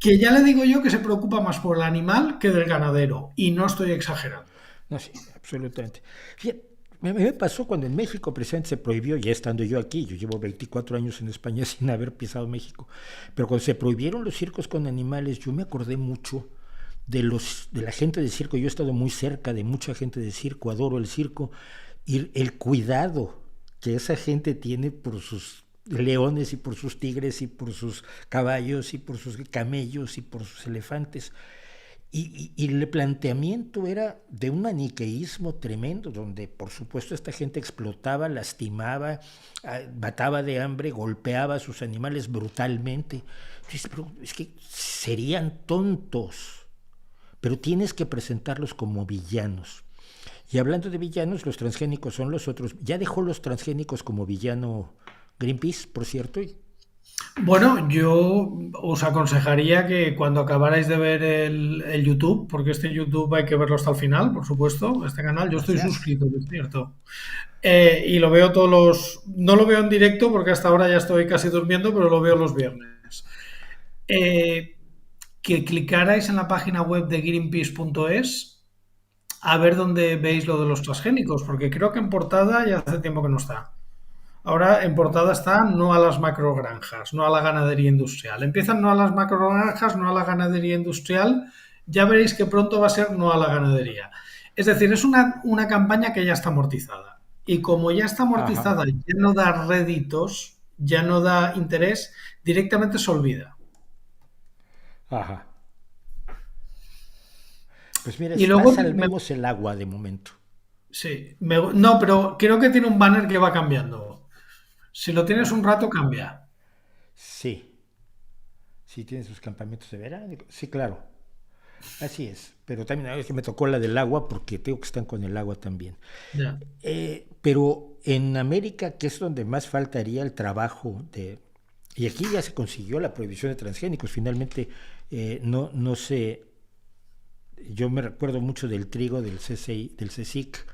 que ya le digo yo que se preocupa más por el animal que del ganadero. Y no estoy exagerando. No, sí, absolutamente. Fíjate, A mí me pasó cuando en México precisamente se prohibió, ya estando yo aquí, yo llevo 24 años en España sin haber pisado México, pero cuando se prohibieron los circos con animales, yo me acordé mucho de la gente de circo. Yo he estado muy cerca de mucha gente de circo, adoro el circo, y el cuidado que esa gente tiene por sus leones y por sus tigres y por sus caballos y por sus camellos y por sus elefantes. Y el planteamiento era de un maniqueísmo tremendo, donde por supuesto esta gente explotaba, lastimaba, mataba de hambre, golpeaba a sus animales brutalmente. Entonces, pero es que serían tontos, pero tienes que presentarlos como villanos. Y hablando de villanos, los transgénicos son los otros. Ya dejó los transgénicos como villano Greenpeace, por cierto. Bueno, yo os aconsejaría que cuando acabarais de ver el YouTube, porque este YouTube hay que verlo hasta el final, por supuesto, este canal, yo estoy Gracias. suscrito, es cierto. Y lo veo todos los... No lo veo en directo porque hasta ahora ya estoy casi durmiendo, pero lo veo los viernes. Eh, que clicarais en la página web de greenpeace.es a ver dónde veis lo de los transgénicos, porque creo que en portada ya hace tiempo que no está. Ahora en portada está no a las macrogranjas, no a la ganadería industrial. Empiezan no a las macrogranjas, no a la ganadería industrial. Ya veréis que pronto va a ser no a la ganadería. Es decir, es una campaña que ya está amortizada. Y como ya está Ajá, amortizada, ya no da réditos, ya no da interés, directamente se olvida. ajá. Pues mira, Y más luego, salvemos el agua de momento. sí, no, pero creo que tiene un banner que va cambiando. Si lo tienes un rato, cambia. Sí, sí tiene sus campamentos de verano. Sí, claro, así es. Pero también es que me tocó la del agua porque tengo que estar con el agua también. Ya. Pero en América, que es donde más faltaría el trabajo de... Y aquí ya se consiguió la prohibición de transgénicos. Finalmente, no sé, yo me recuerdo mucho del trigo del CCI, del CSIC,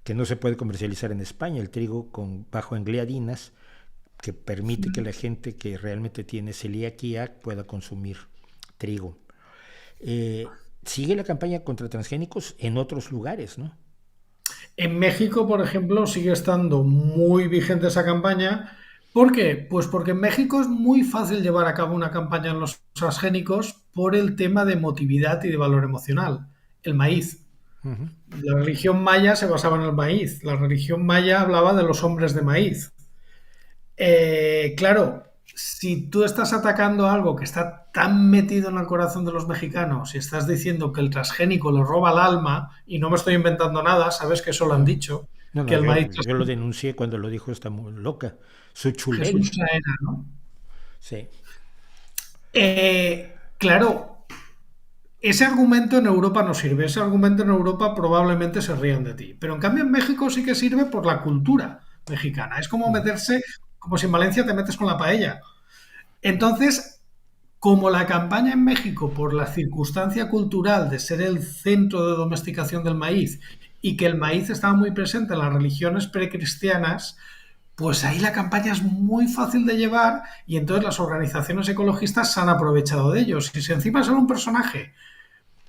que no se puede comercializar en España, el trigo con bajo en gliadinas, que permite que la gente que realmente tiene celiaquía pueda consumir trigo. Sigue la campaña contra transgénicos en otros lugares, ¿no? En México, por ejemplo, sigue estando muy vigente esa campaña. ¿Por qué? Pues porque en México es muy fácil llevar a cabo una campaña en los transgénicos por el tema de emotividad y de valor emocional, el maíz. Uh -huh. La religión maya se basaba en el maíz. La religión maya hablaba de los hombres de maíz. Claro, si tú estás atacando algo que está tan metido en el corazón de los mexicanos y estás diciendo que el transgénico le roba el alma, y no me estoy inventando nada, sabes que eso lo han dicho, No, que no, el maíz yo lo denuncié cuando lo dijo esta loca, su Jesús chulel. Saena, ¿no? Sí. Claro, ese argumento en Europa no sirve, ese argumento en Europa probablemente se rían de ti, pero en cambio en México sí que sirve por la cultura mexicana. Es como Uh -huh. meterse, como si en Valencia te metes con la paella. Entonces, como la campaña en México, por la circunstancia cultural de ser el centro de domesticación del maíz y que el maíz estaba muy presente en las religiones precristianas, pues ahí la campaña es muy fácil de llevar y entonces las organizaciones ecologistas se han aprovechado de ellos. Y si encima sale un personaje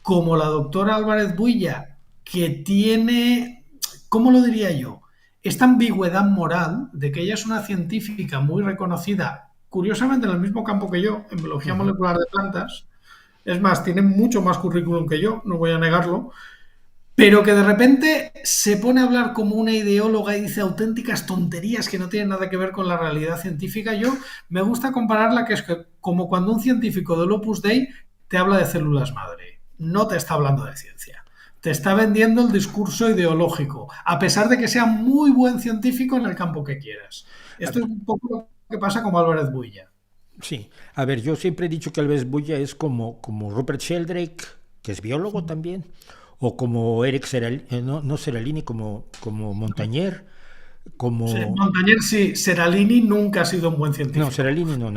como la doctora Álvarez Builla, que tiene, ¿cómo lo diría yo? Esta ambigüedad moral de que ella es una científica muy reconocida, curiosamente en el mismo campo que yo, en Uh biología -huh. molecular de plantas, es más, tiene mucho más currículum que yo, no voy a negarlo, pero que de repente se pone a hablar como una ideóloga y dice auténticas tonterías que no tienen nada que ver con la realidad científica. Yo me gusta compararla que es que, como cuando un científico del Opus Dei te habla de células madre, no te está hablando de ciencia. Te está vendiendo el discurso ideológico, a pesar de que sea muy buen científico en el campo que quieras. Esto es un poco lo que pasa con Álvarez Builla. Sí, a ver, yo siempre he dicho que Alves Bulla es como Rupert Sheldrake, que es biólogo también, o como Eric Seralini, no Seralini, como Montañer, como... Montañer sí, Seralini nunca ha sido un buen No, científico. Seralini no,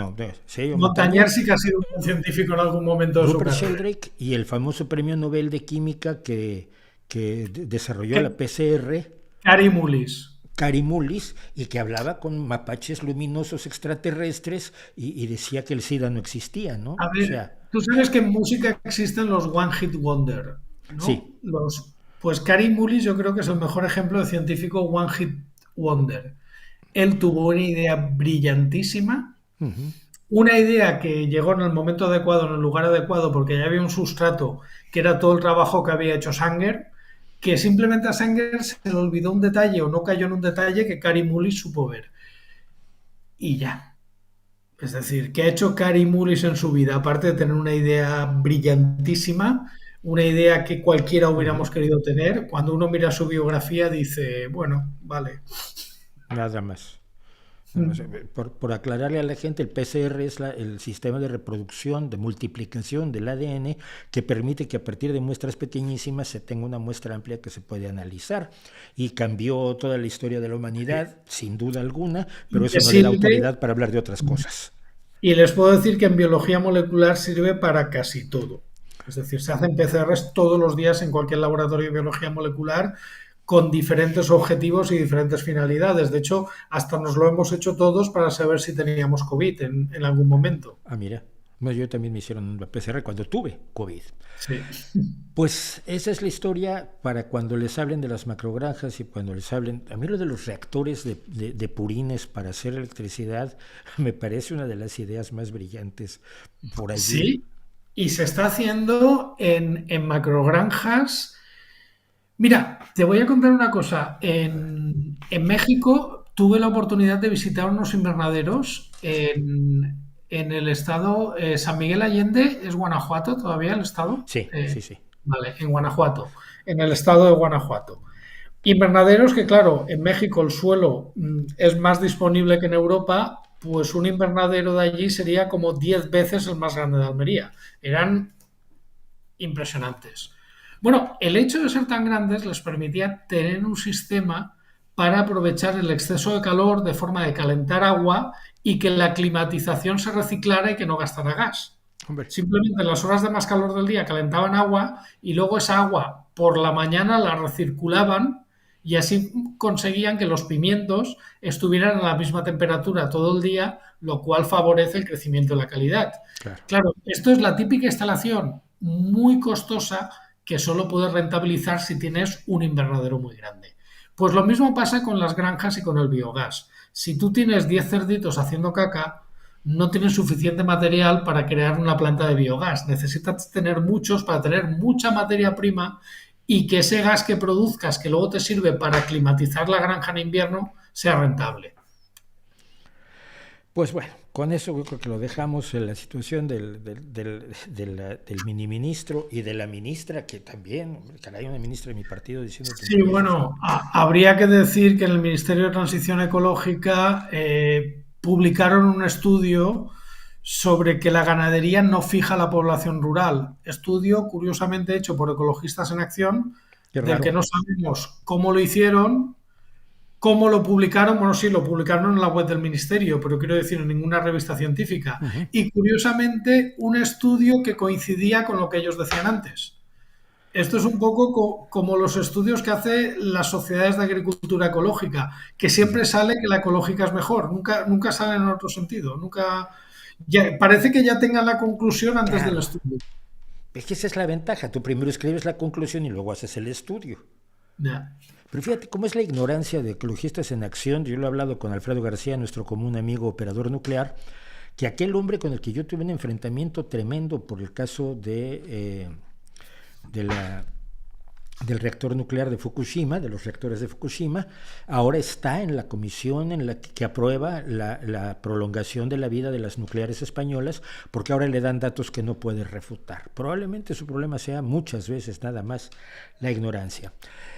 sí, Montañer Montañer, sí que ha sido un buen científico en algún momento de su Rupert carrera. Sheldrake y el famoso premio Nobel de Química que desarrolló la PCR, Cary Mullis. Carimulis, y que hablaba con mapaches luminosos extraterrestres y decía que el SIDA no existía, ¿no? A O ver, sea, tú sabes que en música existen los One Hit Wonder, ¿no? sí, Los... Pues Kary Mullis yo creo que es el mejor ejemplo de científico One Hit Wonder. Él tuvo una idea brillantísima, Ujú. una idea que llegó en el momento adecuado, en el lugar adecuado, porque ya había un sustrato que era todo el trabajo que había hecho Sanger, que simplemente a Sanger se le olvidó un detalle o no cayó en un detalle que Kary Mullis supo ver. Y ya. Es decir, ¿qué ha hecho Kary Mullis en su vida? Aparte de tener una idea brillantísima, una idea que cualquiera Ujú. hubiéramos querido tener, cuando uno mira su biografía dice, bueno, vale. Nada más. Nada más. Mm. Por aclararle a la gente, el PCR es el sistema de reproducción, de multiplicación del ADN que permite que a partir de muestras pequeñísimas se tenga una muestra amplia que se puede analizar. Y cambió toda la historia de la humanidad, sin duda alguna, pero Y eso que no le da sirve, autoridad para hablar de otras cosas. y les puedo decir que en biología molecular sirve para casi todo. Es decir, se hacen PCRs todos los días en cualquier laboratorio de biología molecular con diferentes objetivos y diferentes finalidades. De hecho, hasta nos lo hemos hecho todos para saber si teníamos COVID en algún momento. Ah, mira. No, yo también me hicieron una PCR cuando tuve COVID. Sí. Pues esa es la historia para cuando les hablen de las macrogranjas y cuando les hablen. A mí lo de los reactores de purines para hacer electricidad me parece una de las ideas más brillantes por allí. Sí, y se está haciendo en macrogranjas. Mira, te voy a contar una cosa. En México tuve la oportunidad de visitar unos invernaderos en el estado San Miguel Allende, ¿es Guanajuato todavía el estado? Sí, sí, sí. Vale, en Guanajuato, en el estado de Guanajuato. Invernaderos que, claro, en México el suelo es más disponible que en Europa, pues un invernadero de allí sería como 10 veces el más grande de Almería. Eran impresionantes. Bueno, el hecho de ser tan grandes les permitía tener un sistema para aprovechar el exceso de calor de forma de calentar agua y que la climatización se reciclara y que no gastara gas. Hombre, Simplemente en las horas de más calor del día calentaban agua y luego esa agua por la mañana la recirculaban y así conseguían que los pimientos estuvieran a la misma temperatura todo el día, lo cual favorece el crecimiento de la calidad. claro. Claro, esto es la típica instalación muy costosa que solo puedes rentabilizar si tienes un invernadero muy grande. Pues lo mismo pasa con las granjas y con el biogás. Si tú tienes 10 cerditos haciendo caca, no tienes suficiente material para crear una planta de biogás. Necesitas tener muchos para tener mucha materia prima y que ese gas que produzcas, que luego te sirve para climatizar la granja en invierno, sea rentable. Pues bueno, con eso yo creo que lo dejamos en la situación del mini ministro y de la ministra, que también, hombre, caray, una ministra de mi partido diciendo Sí, tonterías. bueno, habría que decir que en el Ministerio de Transición Ecológica publicaron un estudio sobre que la ganadería no fija la población rural. Estudio curiosamente hecho por Ecologistas en Acción, Qué del que raro. no sabemos cómo lo hicieron, cómo lo publicaron. Bueno, sí, lo publicaron en la web del Ministerio, pero quiero decir en ninguna revista científica. Ujú. Y curiosamente un estudio que coincidía con lo que ellos decían antes. Esto es un poco como los estudios que hace las sociedades de agricultura ecológica, que siempre sale que la ecológica es mejor, nunca sale en otro sentido, nunca parece que ya tengan la conclusión antes del Claro. estudio. Es que esa es la ventaja. Tú primero escribes la conclusión y luego haces el estudio. Ya. Pero fíjate cómo es la ignorancia de ecologistas en acción. Yo lo he hablado con Alfredo García, nuestro común amigo operador nuclear, que aquel hombre con el que yo tuve un enfrentamiento tremendo por el caso de la del reactor nuclear de Fukushima, de los reactores de Fukushima, ahora está en la comisión en la que aprueba la prolongación de la vida de las nucleares españolas, porque ahora le dan datos que no puede refutar. Probablemente su problema sea muchas veces nada más la ignorancia.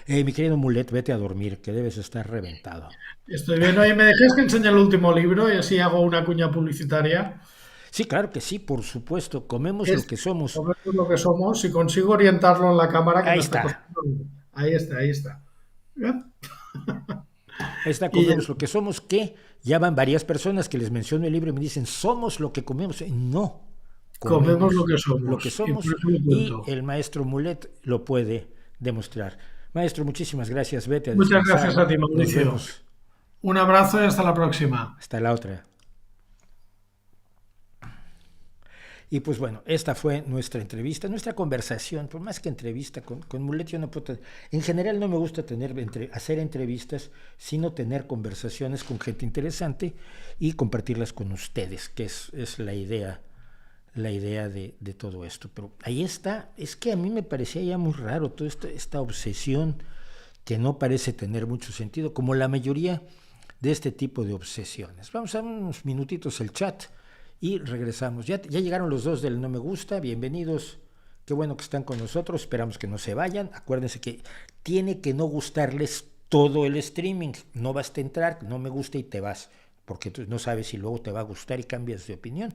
Mi querido Mulet, vete a dormir, que debes estar reventado. Estoy bien. Oye, ¿me dejas que enseñe el último libro y así hago una cuña publicitaria? Sí, claro que sí, por supuesto, comemos lo Es que somos. sobre lo que somos. Si consigo orientarlo en la cámara, que Ahí me está está, costando. Ahí está, ahí está. ¿Ya? ahí está, Y ya comemos lo que somos, que ya van varias personas que les menciono el libro y me dicen, somos lo que comemos. No, comemos lo comemos que lo que somos. Y por somos eso lo y cuento. el maestro Mulet lo puede demostrar. Maestro, muchísimas gracias, vete a Muchas gracias descansar, a ti, nos Mauricio. vemos, Un abrazo y hasta la próxima. hasta la otra. Y pues bueno, esta fue nuestra entrevista, nuestra conversación, por más que entrevista con Mulet, yo no puedo en general no me gusta hacer entrevistas, sino tener conversaciones con gente interesante y compartirlas con ustedes, que es la idea de todo esto. Pero ahí está, es que a mí me parecía ya muy raro toda esta obsesión que no parece tener mucho sentido, como la mayoría de este tipo de obsesiones. Vamos a unos minutitos el chat y regresamos. Ya llegaron los dos del no me gusta, bienvenidos, qué bueno que están con nosotros, esperamos que no se vayan. Acuérdense que tiene que no gustarles todo el streaming, no basta entrar, no me gusta y te vas, porque tú no sabes si luego te va a gustar y cambias de opinión.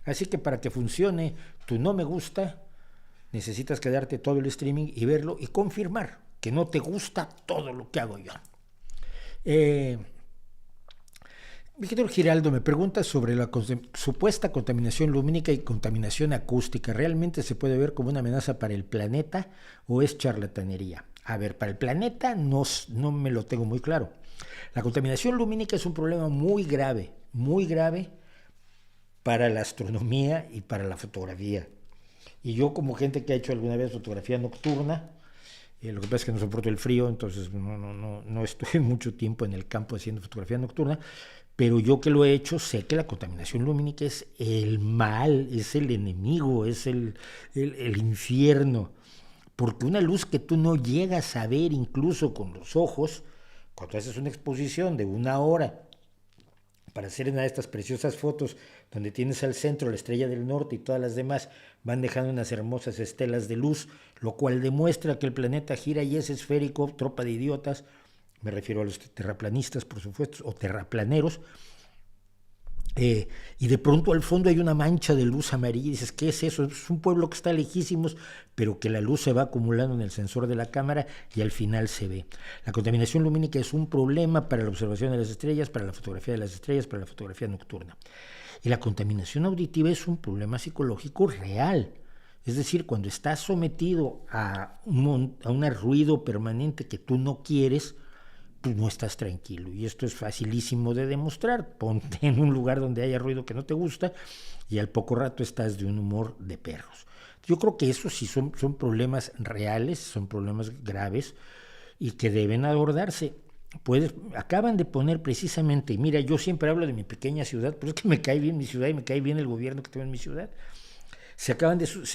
Así que para que funcione tu no me gusta, necesitas quedarte todo el streaming y verlo y confirmar que no te gusta todo lo que hago yo. Víctor Giraldo me pregunta sobre la supuesta contaminación lumínica y contaminación acústica. ¿Realmente se puede ver como una amenaza para el planeta o es charlatanería? A ver, para el planeta no me lo tengo muy claro. La contaminación lumínica es un problema muy grave para la astronomía y para la fotografía. Y yo, como gente que ha hecho alguna vez fotografía nocturna, lo que pasa es que no soporto el frío, entonces no estoy mucho tiempo en el campo haciendo fotografía nocturna, pero yo que lo he hecho sé que la contaminación lumínica es el mal, es el enemigo, es el infierno, porque una luz que tú no llegas a ver incluso con los ojos, cuando haces una exposición de 1 hora para hacer una de estas preciosas fotos donde tienes al centro la estrella del norte y todas las demás van dejando unas hermosas estelas de luz, lo cual demuestra que el planeta gira y es esférico, tropa de idiotas, me refiero a los terraplanistas, por supuesto, o terraplaneros, y de pronto al fondo hay una mancha de luz amarilla y dices, ¿qué es eso? Es un pueblo que está lejísimos, pero que la luz se va acumulando en el sensor de la cámara y al final se ve. La contaminación lumínica es un problema para la observación de las estrellas, para la fotografía de las estrellas, para la fotografía nocturna. Y la contaminación auditiva es un problema psicológico real. Es decir, cuando estás sometido a un ruido permanente que tú no quieres, tú no estás tranquilo. Y esto es facilísimo de demostrar. Ponte en un lugar donde haya ruido que no te gusta y al poco rato estás de un humor de perros. Yo creo que eso sí son problemas reales, son problemas graves y que deben abordarse. Acaban de poner precisamente, mira, yo siempre hablo de mi pequeña ciudad, pero es que me cae bien mi ciudad y me cae bien el gobierno que tengo en mi ciudad. Se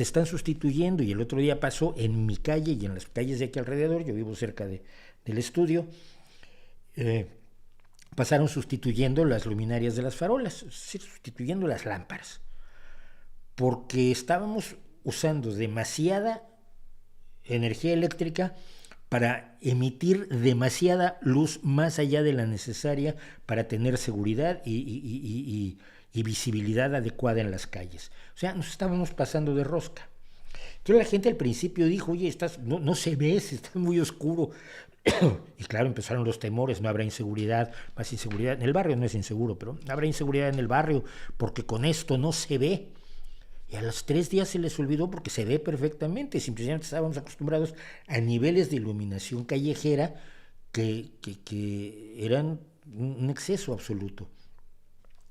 están sustituyendo y el otro día pasó en mi calle y en las calles de aquí alrededor, yo vivo cerca del estudio, pasaron sustituyendo las luminarias de las farolas, sustituyendo las lámparas, porque estábamos usando demasiada energía eléctrica para emitir demasiada luz más allá de la necesaria para tener seguridad y visibilidad adecuada en las calles. O sea, nos estábamos pasando de rosca. Entonces la gente al principio dijo, oye, no se ve, está muy oscuro. Y claro, empezaron los temores, no habrá inseguridad, más inseguridad. En el barrio no es inseguro, pero habrá inseguridad en el barrio porque con esto no se ve. Y a los 3 días se les olvidó porque se ve perfectamente. Simplemente estábamos acostumbrados a niveles de iluminación callejera que eran un exceso absoluto.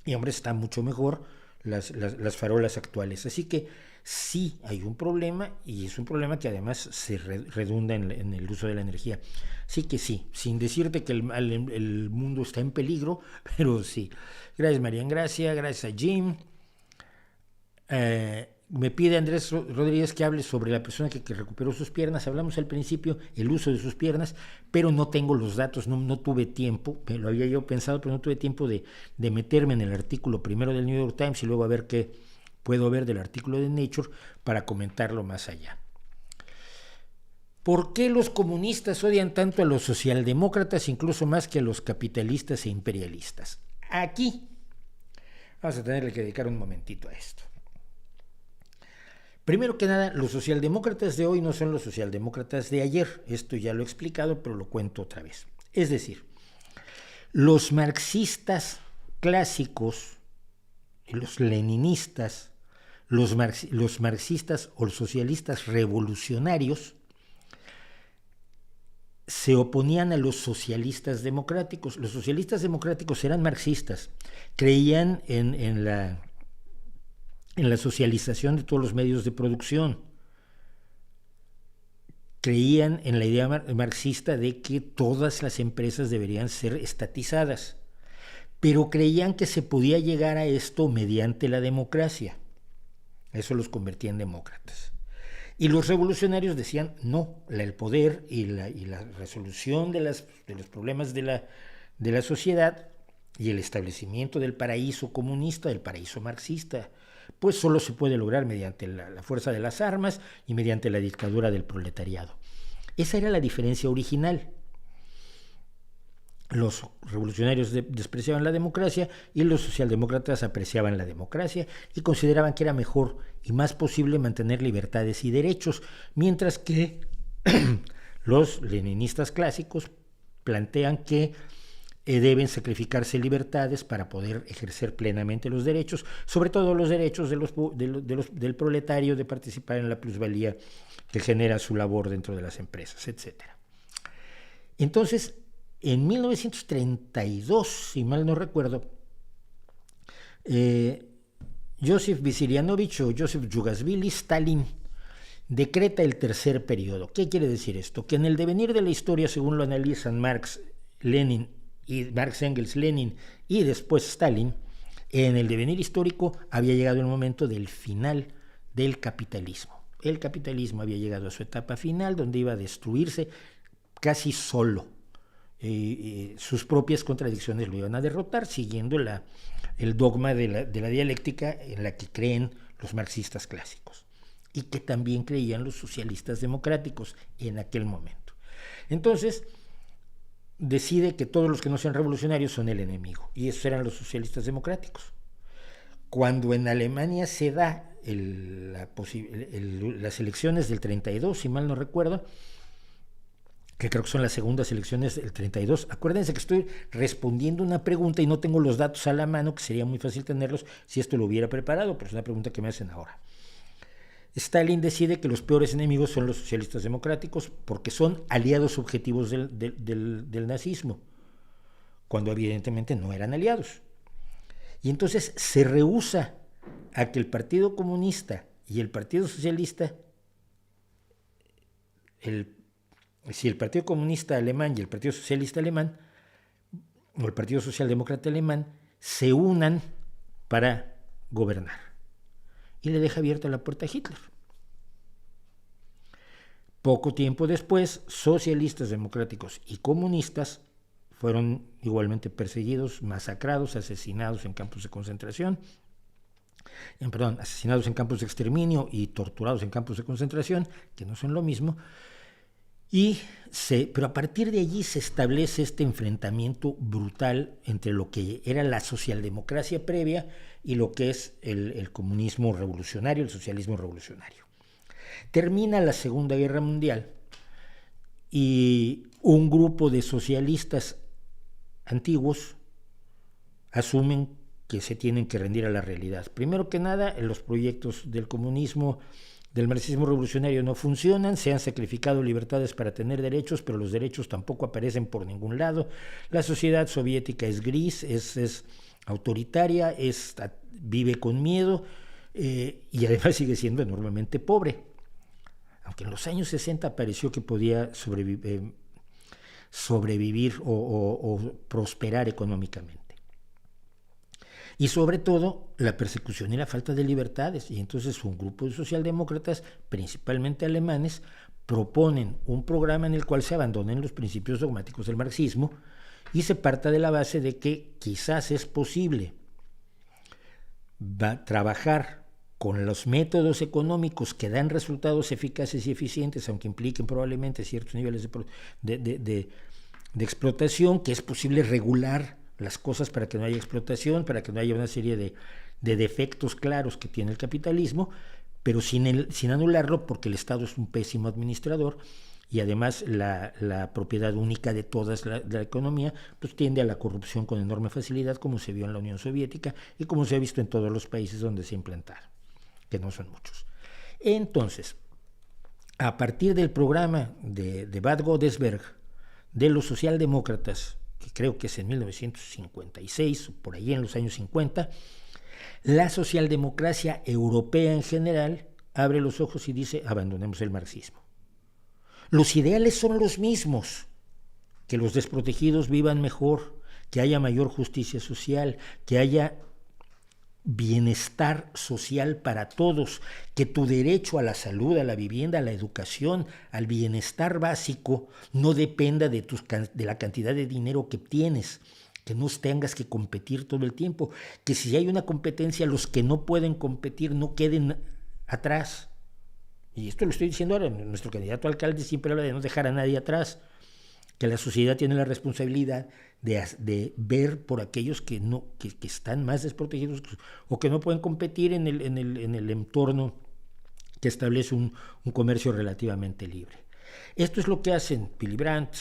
Y hombre, están mucho mejor las farolas actuales. Así que sí hay un problema y es un problema que además se redunda en el uso de la energía. Así que sí, sin decirte que el mundo está en peligro, pero sí. Gracias María Gracia, gracias a Jim. Me pide Andrés Rodríguez que hable sobre la persona que recuperó sus piernas. Hablamos al principio el uso de sus piernas, pero no tengo los datos, no tuve tiempo, lo había yo pensado, pero no tuve tiempo de meterme en el artículo primero del New York Times y luego a ver qué puedo ver del artículo de Nature para comentarlo más allá. ¿Por qué los comunistas odian tanto a los socialdemócratas, incluso más que a los capitalistas e imperialistas? Aquí vamos a tenerle que dedicar un momentito a esto. Primero que nada, los socialdemócratas de hoy no son los socialdemócratas de ayer. Esto ya lo he explicado, pero lo cuento otra vez. Es decir, los marxistas clásicos, los leninistas, los marxistas o los socialistas revolucionarios se oponían a los socialistas democráticos. Los socialistas democráticos eran marxistas, creían en la en la socialización de todos los medios de producción. Creían en la idea marxista de que todas las empresas deberían ser estatizadas, pero creían que se podía llegar a esto mediante la democracia. Eso los convertía en demócratas. Y los revolucionarios decían, no, el poder y la resolución de los problemas de la sociedad y el establecimiento del paraíso comunista, del paraíso marxista, pues solo se puede lograr mediante la fuerza de las armas y mediante la dictadura del proletariado. Esa era la diferencia original. Los revolucionarios despreciaban la democracia y los socialdemócratas apreciaban la democracia y consideraban que era mejor y más posible mantener libertades y derechos, mientras que los leninistas clásicos plantean que deben sacrificarse libertades para poder ejercer plenamente los derechos, sobre todo los derechos del proletario de participar en la plusvalía que genera su labor dentro de las empresas, etc. Entonces, en 1932, si mal no recuerdo, Joseph Vissarionovich o Joseph Yugasvili Stalin decreta el tercer periodo. ¿Qué quiere decir esto? Que en el devenir de la historia, según lo analizan Marx, Engels, Lenin y después Stalin, en el devenir histórico había llegado el momento del final del capitalismo. El capitalismo había llegado a su etapa final, donde iba a destruirse casi solo. Sus propias contradicciones lo iban a derrotar, siguiendo el dogma de la dialéctica en la que creen los marxistas clásicos y que también creían los socialistas democráticos en aquel momento. Entonces, decide que todos los que no sean revolucionarios son el enemigo, y esos eran los socialistas democráticos. Cuando en Alemania se da las elecciones del 32, si mal no recuerdo, que creo que son las segundas elecciones del 32, acuérdense que estoy respondiendo una pregunta y no tengo los datos a la mano, que sería muy fácil tenerlos si esto lo hubiera preparado, pero es una pregunta que me hacen ahora. Stalin decide que los peores enemigos son los socialistas democráticos porque son aliados objetivos del nazismo, cuando evidentemente no eran aliados. Y entonces se rehúsa a que el Partido Comunista y el Partido Socialista, el Partido Comunista Alemán y el Partido Socialista Alemán, o el Partido Socialdemócrata Alemán, se unan para gobernar. Y le deja abierta la puerta a Hitler. Poco tiempo después, socialistas democráticos y comunistas fueron igualmente perseguidos, masacrados, asesinados en campos de concentración, asesinados en campos de exterminio y torturados en campos de concentración, que no son lo mismo. Pero a partir de allí se establece este enfrentamiento brutal entre lo que era la socialdemocracia previa y lo que es el comunismo revolucionario, el socialismo revolucionario. Termina la Segunda Guerra Mundial y un grupo de socialistas antiguos asumen que se tienen que rendir a la realidad. Primero que nada, los proyectos del comunismo, del marxismo revolucionario no funcionan, se han sacrificado libertades para tener derechos, pero los derechos tampoco aparecen por ningún lado. La sociedad soviética es gris, es autoritaria, vive con miedo y además sigue siendo enormemente pobre. Aunque en los años 60 pareció que podía sobrevivir o prosperar económicamente. Y sobre todo la persecución y la falta de libertades. Y entonces un grupo de socialdemócratas, principalmente alemanes, proponen un programa en el cual se abandonen los principios dogmáticos del marxismo y se parta de la base de que quizás es posible trabajar con los métodos económicos que dan resultados eficaces y eficientes, aunque impliquen probablemente ciertos niveles de explotación, que es posible regular las cosas para que no haya explotación, para que no haya una serie de defectos claros que tiene el capitalismo, pero sin anularlo, porque el Estado es un pésimo administrador y además la propiedad única de toda la economía pues tiende a la corrupción con enorme facilidad, como se vio en la Unión Soviética y como se ha visto en todos los países donde se implantaron, que no son muchos. Entonces, a partir del programa de Bad Godesberg, de los socialdemócratas, que creo que es en 1956, por ahí en los años 50, La socialdemocracia europea en general abre los ojos y dice, abandonemos el marxismo. Los ideales son los mismos, que los desprotegidos vivan mejor, que haya mayor justicia social, que haya bienestar social para todos, que tu derecho a la salud, a la vivienda, a la educación, al bienestar básico no dependa de la cantidad de dinero que tienes, que no tengas que competir todo el tiempo, que si hay una competencia, los que no pueden competir no queden atrás. Y esto lo estoy diciendo ahora, nuestro candidato a alcalde siempre habla de no dejar a nadie atrás, que la sociedad tiene la responsabilidad de ver por aquellos que están más desprotegidos o que no pueden competir en el entorno que establece un comercio relativamente libre. Esto es lo que hacen Willy Brandt,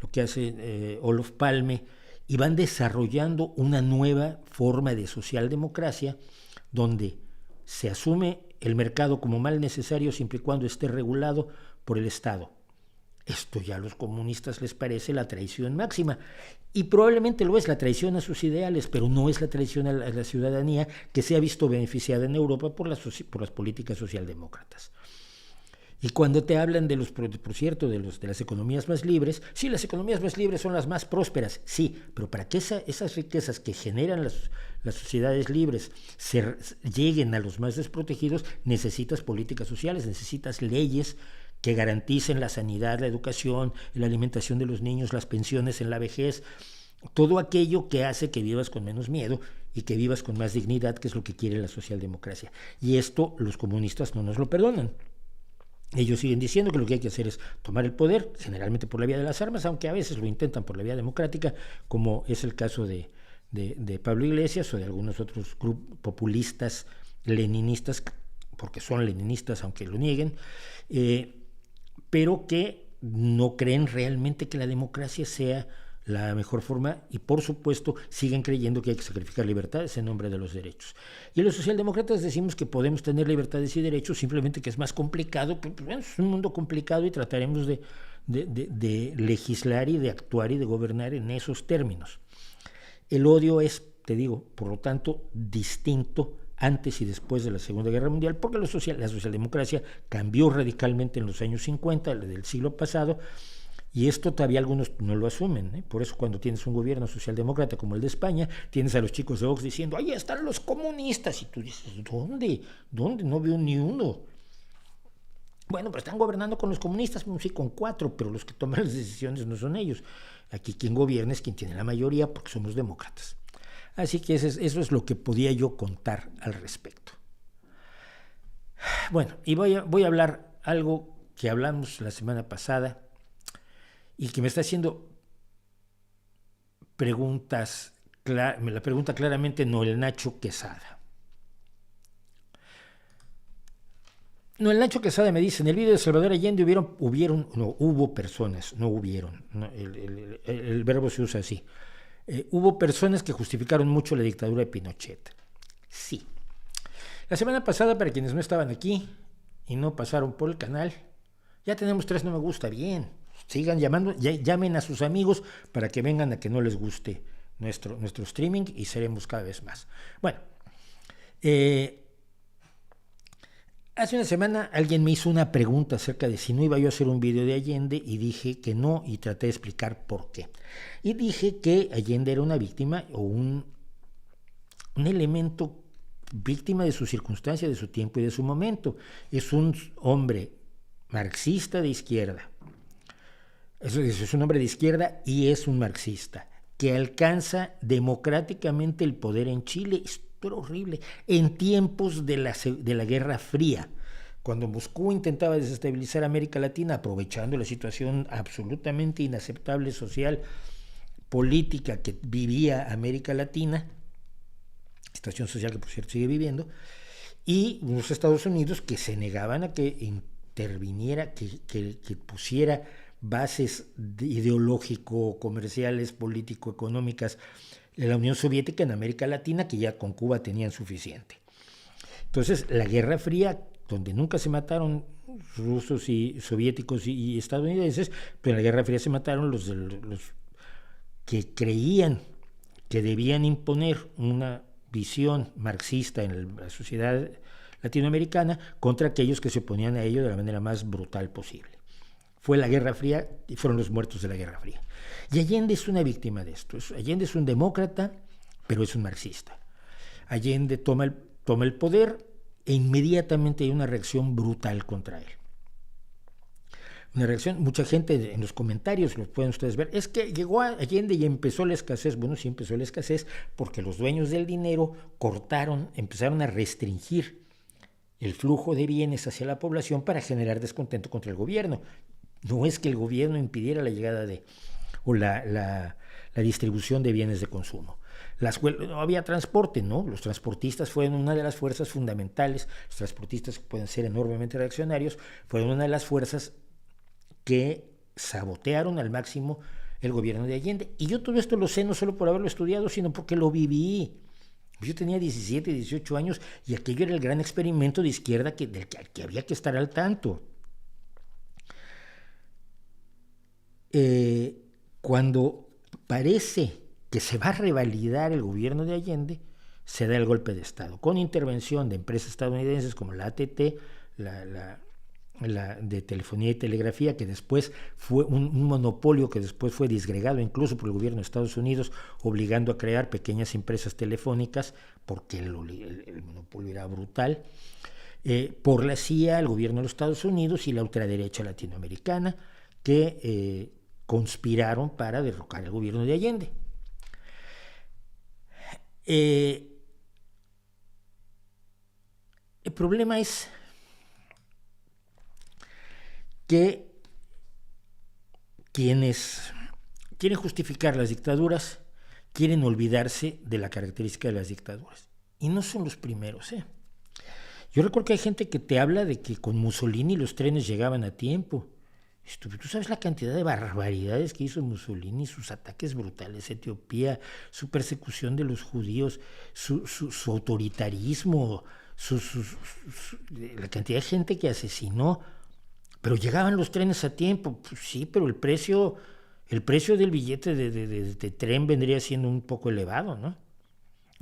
lo que hace Olof Palme, y van desarrollando una nueva forma de socialdemocracia donde se asume el mercado como mal necesario siempre y cuando esté regulado por el Estado. Esto ya a los comunistas les parece la traición máxima, y probablemente lo es, la traición a sus ideales, pero no es la traición a la ciudadanía que se ha visto beneficiada en Europa por las políticas socialdemócratas. Y cuando te hablan de por cierto, de las economías más libres, sí, las economías más libres son las más prósperas, sí, pero para que esas riquezas que generan las sociedades libres lleguen a los más desprotegidos, necesitas políticas sociales, necesitas leyes que garanticen la sanidad, la educación, la alimentación de los niños, las pensiones en la vejez, todo aquello que hace que vivas con menos miedo y que vivas con más dignidad, que es lo que quiere la socialdemocracia. Y esto los comunistas no nos lo perdonan. Ellos siguen diciendo que lo que hay que hacer es tomar el poder, generalmente por la vía de las armas, aunque a veces lo intentan por la vía democrática, como es el caso de Pablo Iglesias o de algunos otros grupos populistas, leninistas, porque son leninistas aunque lo nieguen, pero que no creen realmente que la democracia sea la mejor forma, y por supuesto siguen creyendo que hay que sacrificar libertades en nombre de los derechos. Y los socialdemócratas decimos que podemos tener libertades y derechos, simplemente que es más complicado, pues bueno, es un mundo complicado y trataremos de legislar y de actuar y de gobernar en esos términos. El odio es, te digo, por lo tanto, distinto antes y después de la Segunda Guerra Mundial, porque la socialdemocracia cambió radicalmente en los años 50 del siglo pasado, y esto todavía algunos no lo asumen, ¿eh? Por eso cuando tienes un gobierno socialdemócrata como el de España, tienes a los chicos de Vox diciendo, ahí están los comunistas, y tú dices, ¿dónde? No veo ni uno. Bueno, pero están gobernando con los comunistas, sí, con 4, pero los que toman las decisiones no son ellos. Aquí quien gobierna es quien tiene la mayoría, porque somos demócratas. Así que eso es lo que podía yo contar al respecto. Bueno, y voy a hablar algo que hablamos la semana pasada y que me está haciendo preguntas, me la pregunta claramente Noel Nacho Quesada. Noel Nacho Quesada me dice, en el video de Salvador Allende hubo personas, no hubieron, no, el verbo se usa así, hubo personas que justificaron mucho la dictadura de Pinochet. Sí. La semana pasada, para quienes no estaban aquí y no pasaron por el canal, ya tenemos 3 no me gusta, bien. Sigan llamando, llamen a sus amigos para que vengan a que no les guste nuestro streaming y seremos cada vez más. Bueno, hace una semana alguien me hizo una pregunta acerca de si no iba yo a hacer un video de Allende y dije que no y traté de explicar por qué. Y dije que Allende era una víctima o un elemento víctima de su circunstancia, de su tiempo y de su momento. Es un hombre marxista de izquierda. Es un hombre de izquierda y es un marxista que alcanza democráticamente el poder en Chile. Esto era horrible. En tiempos de la Guerra Fría, cuando Moscú intentaba desestabilizar América Latina, aprovechando la situación absolutamente inaceptable social, política que vivía América Latina, situación social que por cierto sigue viviendo, y los Estados Unidos que se negaban a que interviniera, que pusiera bases ideológico, comerciales, político, económicas de la Unión Soviética en América Latina, que ya con Cuba tenían suficiente. Entonces, la Guerra Fría, donde nunca se mataron rusos y soviéticos y estadounidenses, pero en la Guerra Fría se mataron los que creían que debían imponer una visión marxista en la sociedad latinoamericana contra aquellos que se oponían a ello de la manera más brutal posible. Fue la Guerra Fría y fueron los muertos de la Guerra Fría. Y Allende es una víctima de esto. Allende es un demócrata, pero es un marxista. Allende toma el poder e inmediatamente hay una reacción brutal contra él. Una reacción, mucha gente en los comentarios, lo pueden ustedes ver, es que llegó a Allende y empezó la escasez. Bueno, sí empezó la escasez porque los dueños del dinero empezaron a restringir el flujo de bienes hacia la población para generar descontento contra el gobierno. No es que el gobierno impidiera la llegada o la distribución de bienes de consumo. No había transporte, ¿no? Los transportistas fueron una de las fuerzas fundamentales. Los transportistas pueden ser enormemente reaccionarios, fueron una de las fuerzas que sabotearon al máximo el gobierno de Allende. Y yo todo esto lo sé no solo por haberlo estudiado, sino porque lo viví. Yo tenía 17, 18 años y aquello era el gran experimento de izquierda del que había que estar al tanto. Cuando parece que se va a revalidar el gobierno de Allende, se da el golpe de Estado, con intervención de empresas estadounidenses como la AT&T, la de telefonía y telegrafía, que después fue un monopolio que después fue disgregado incluso por el gobierno de Estados Unidos, obligando a crear pequeñas empresas telefónicas, porque el monopolio era brutal, por la CIA, el gobierno de los Estados Unidos y la ultraderecha latinoamericana, que conspiraron para derrocar el gobierno de Allende. El problema es que quienes quieren justificar las dictaduras quieren olvidarse de la característica de las dictaduras. Y no son los primeros, ¿eh? Yo recuerdo que hay gente que te habla de que con Mussolini los trenes llegaban a tiempo. ¿Tú sabes la cantidad de barbaridades que hizo Mussolini, sus ataques brutales a Etiopía, su persecución de los judíos, su autoritarismo, la cantidad de gente que asesinó? Pero llegaban los trenes a tiempo. Pues sí, pero el precio del billete de tren vendría siendo un poco elevado, ¿no?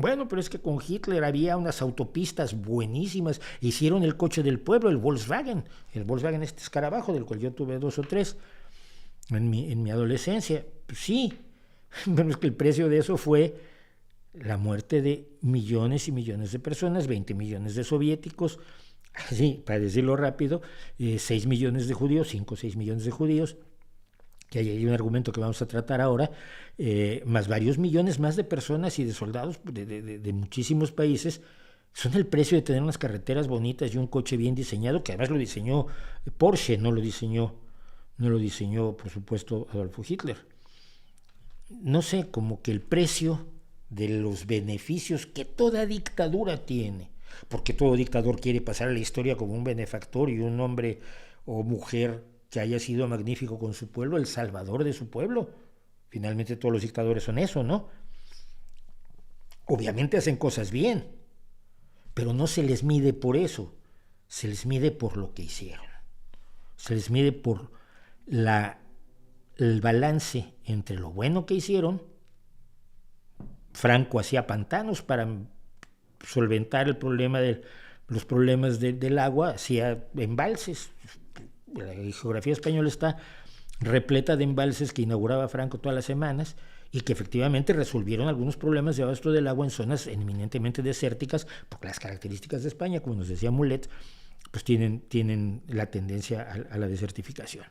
Bueno, pero es que con Hitler había unas autopistas buenísimas. Hicieron el coche del pueblo, el Volkswagen este escarabajo, del cual yo tuve 2 o 3 en mi adolescencia. Pues sí, pero es que el precio de eso fue la muerte de millones y millones de personas, 20 millones de soviéticos, así, para decirlo rápido, 6 millones de judíos, 5 o 6 millones de judíos, que hay un argumento que vamos a tratar ahora, más varios millones más de personas y de soldados de muchísimos países. Son el precio de tener unas carreteras bonitas y un coche bien diseñado, que además lo diseñó Porsche, no lo diseñó, por supuesto, Adolfo Hitler. No sé, como que el precio de los beneficios que toda dictadura tiene, porque todo dictador quiere pasar a la historia como un benefactor y un hombre o mujer que haya sido magnífico con su pueblo, el salvador de su pueblo. Finalmente todos los dictadores son eso, ¿no? Obviamente hacen cosas bien, pero no se les mide por eso, se les mide por lo que hicieron. Se les mide por el balance entre lo bueno que hicieron. Franco hacía pantanos para solventar los problemas del agua, hacía embalses. La geografía española está repleta de embalses que inauguraba Franco todas las semanas y que efectivamente resolvieron algunos problemas de abasto del agua en zonas eminentemente desérticas, porque las características de España, como nos decía Mulet, pues tienen la tendencia a la desertificación.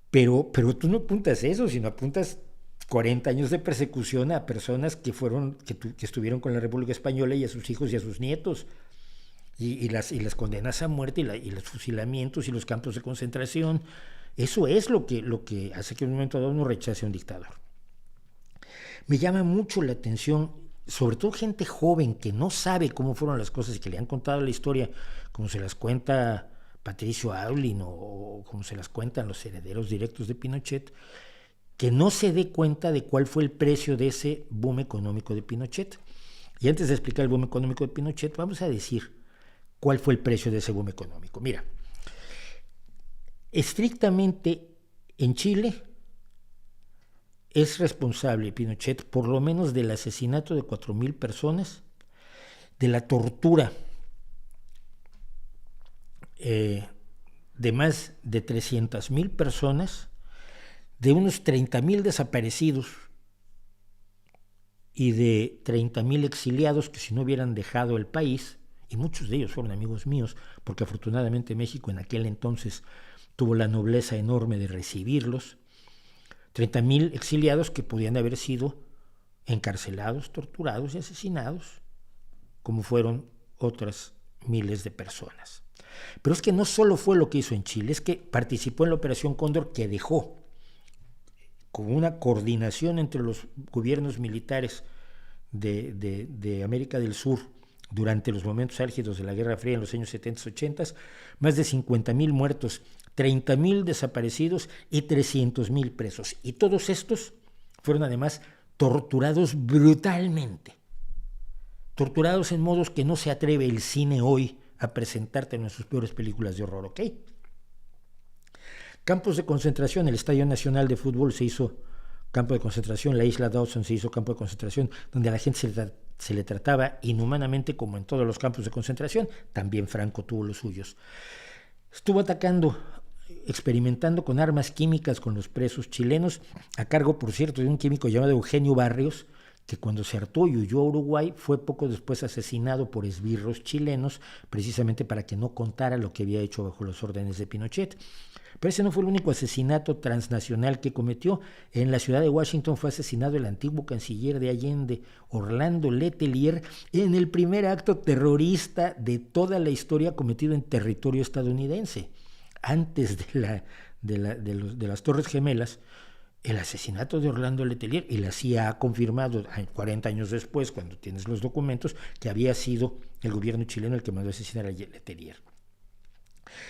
Pero tú no apuntas eso, sino apuntas 40 años de persecución a personas que estuvieron con la República Española y a sus hijos y a sus nietos. Y las condenas a muerte y los fusilamientos y los campos de concentración. Eso es lo que hace que en un momento dado uno rechace a un dictador. Me llama mucho la atención, sobre todo gente joven que no sabe cómo fueron las cosas y que le han contado la historia como se las cuenta Patricio Aylwin o como se las cuentan los herederos directos de Pinochet, que no se dé cuenta de cuál fue el precio de ese boom económico de Pinochet. Y antes de explicar el boom económico de Pinochet, vamos a decir cuál fue el precio de ese boom económico. Mira, estrictamente en Chile, es responsable Pinochet por lo menos del asesinato de 4,000 personas, de la tortura de más de 300,000 personas, de unos 30,000 desaparecidos y de 30,000 exiliados que si no hubieran dejado el país, y muchos de ellos fueron amigos míos, porque afortunadamente México en aquel entonces tuvo la nobleza enorme de recibirlos, 30,000 exiliados que podían haber sido encarcelados, torturados y asesinados, como fueron otras miles de personas. Pero es que no solo fue lo que hizo en Chile, es que participó en la Operación Cóndor, que dejó con una coordinación entre los gobiernos militares de América del Sur durante los momentos álgidos de la Guerra Fría en los años 70, 80, más de 50,000 muertos, 30,000 desaparecidos y 300,000 presos. Y todos estos fueron además torturados brutalmente, torturados en modos que no se atreve el cine hoy a presentarte en sus peores películas de horror, ¿ok? Campos de concentración, el Estadio Nacional de Fútbol se hizo campo de concentración, la isla Dawson se hizo campo de concentración, donde a la gente se le trataba inhumanamente como en todos los campos de concentración. También Franco tuvo los suyos. Estuvo atacando, experimentando con armas químicas con los presos chilenos, a cargo, por cierto, de un químico llamado Eugenio Barrios, que cuando se hartó y huyó a Uruguay fue poco después asesinado por esbirros chilenos, precisamente para que no contara lo que había hecho bajo las órdenes de Pinochet. Pero ese no fue el único asesinato transnacional que cometió. En la ciudad de Washington fue asesinado el antiguo canciller de Allende, Orlando Letelier, en el primer acto terrorista de toda la historia cometido en territorio estadounidense. Antes de las Torres Gemelas, el asesinato de Orlando Letelier, y la CIA ha confirmado 40 años después, cuando tienes los documentos, que había sido el gobierno chileno el que mandó a asesinar a Letelier.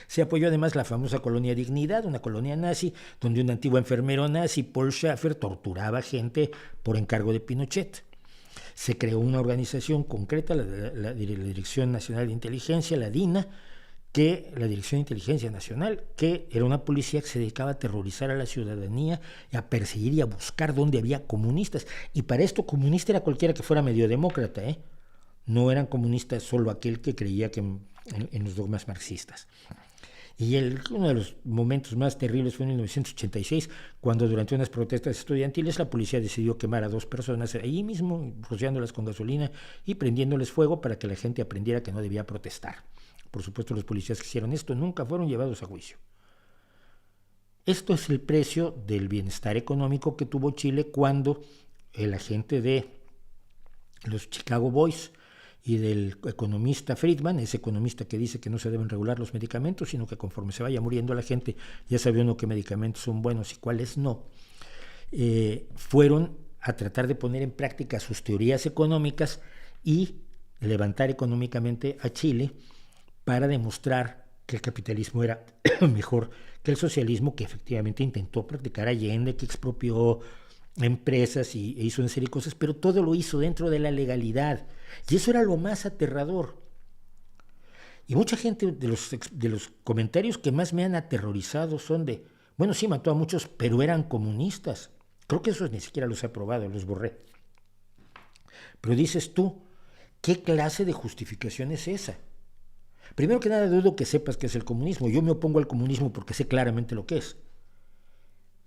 Se apoyó además la famosa colonia Dignidad, una colonia nazi, donde un antiguo enfermero nazi, Paul Schaffer, torturaba gente por encargo de Pinochet. Se creó una organización concreta, la Dirección Nacional de Inteligencia, la DINA, la Dirección de Inteligencia Nacional, que era una policía que se dedicaba a aterrorizar a la ciudadanía, a perseguir y a buscar dónde había comunistas. Y para esto comunista era cualquiera que fuera medio demócrata, ¿eh? No eran comunistas solo aquel que creía que en los dogmas marxistas. Y uno de los momentos más terribles fue en 1986, cuando durante unas protestas estudiantiles la policía decidió quemar a 2 personas ahí mismo, rociándolas con gasolina y prendiéndoles fuego para que la gente aprendiera que no debía protestar. Por supuesto, los policías que hicieron esto nunca fueron llevados a juicio. Esto es el precio del bienestar económico que tuvo Chile cuando el agente de los Chicago Boys y del economista Friedman, ese economista que dice que no se deben regular los medicamentos, sino que conforme se vaya muriendo la gente, ya sabe uno qué medicamentos son buenos y cuáles no, fueron a tratar de poner en práctica sus teorías económicas y levantar económicamente a Chile para demostrar que el capitalismo era mejor que el socialismo, que efectivamente intentó practicar Allende, que expropió empresas e hizo una serie de cosas, pero todo lo hizo dentro de la legalidad. Y eso era lo más aterrador. Y mucha gente de los comentarios que más me han aterrorizado son de, bueno, sí mató a muchos, pero eran comunistas. Creo que esos ni siquiera los he aprobado, los borré. Pero dices tú, ¿qué clase de justificación es esa? Primero que nada, dudo que sepas qué es el comunismo. Yo me opongo al comunismo porque sé claramente lo que es.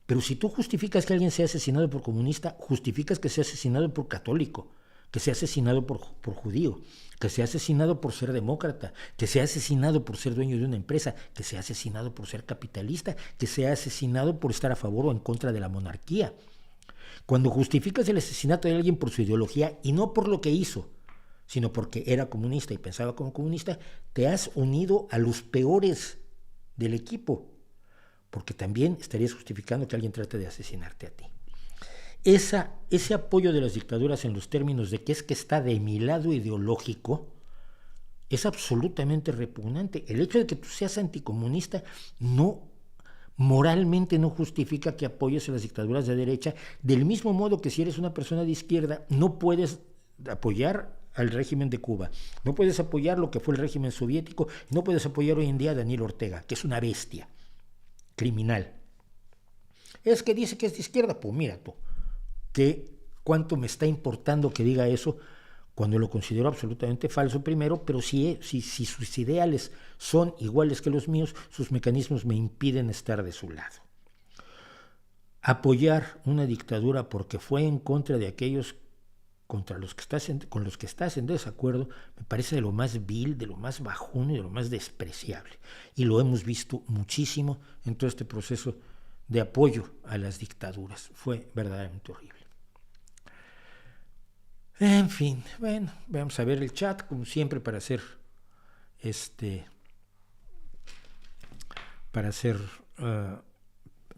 Pero si tú justificas que alguien sea asesinado por comunista, justificas que sea asesinado por católico, que sea asesinado por judío, que sea asesinado por ser demócrata, que sea asesinado por ser dueño de una empresa, que sea asesinado por ser capitalista, que sea asesinado por estar a favor o en contra de la monarquía. Cuando justificas el asesinato de alguien por su ideología y no por lo que hizo, sino porque era comunista y pensaba como comunista, te has unido a los peores del equipo, porque también estarías justificando que alguien trate de asesinarte a ti. Ese apoyo de las dictaduras en los términos de que es que está de mi lado ideológico es absolutamente repugnante. El hecho de que tú seas anticomunista moralmente no justifica que apoyes a las dictaduras de derecha, del mismo modo que si eres una persona de izquierda no puedes apoyar al régimen de Cuba, no puedes apoyar lo que fue el régimen soviético, no puedes apoyar hoy en día a Daniel Ortega, que es una bestia criminal. Es que dice que es de izquierda, pues mira tú, cuánto me está importando que diga eso cuando lo considero absolutamente falso primero, pero si sus ideales son iguales que los míos, sus mecanismos me impiden estar de su lado. Apoyar una dictadura porque fue en contra de aquellos con los que estás en desacuerdo, me parece de lo más vil, de lo más bajón y de lo más despreciable. Y lo hemos visto muchísimo en todo este proceso de apoyo a las dictaduras. Fue verdaderamente horrible. En fin, bueno, vamos a ver el chat, como siempre, para hacer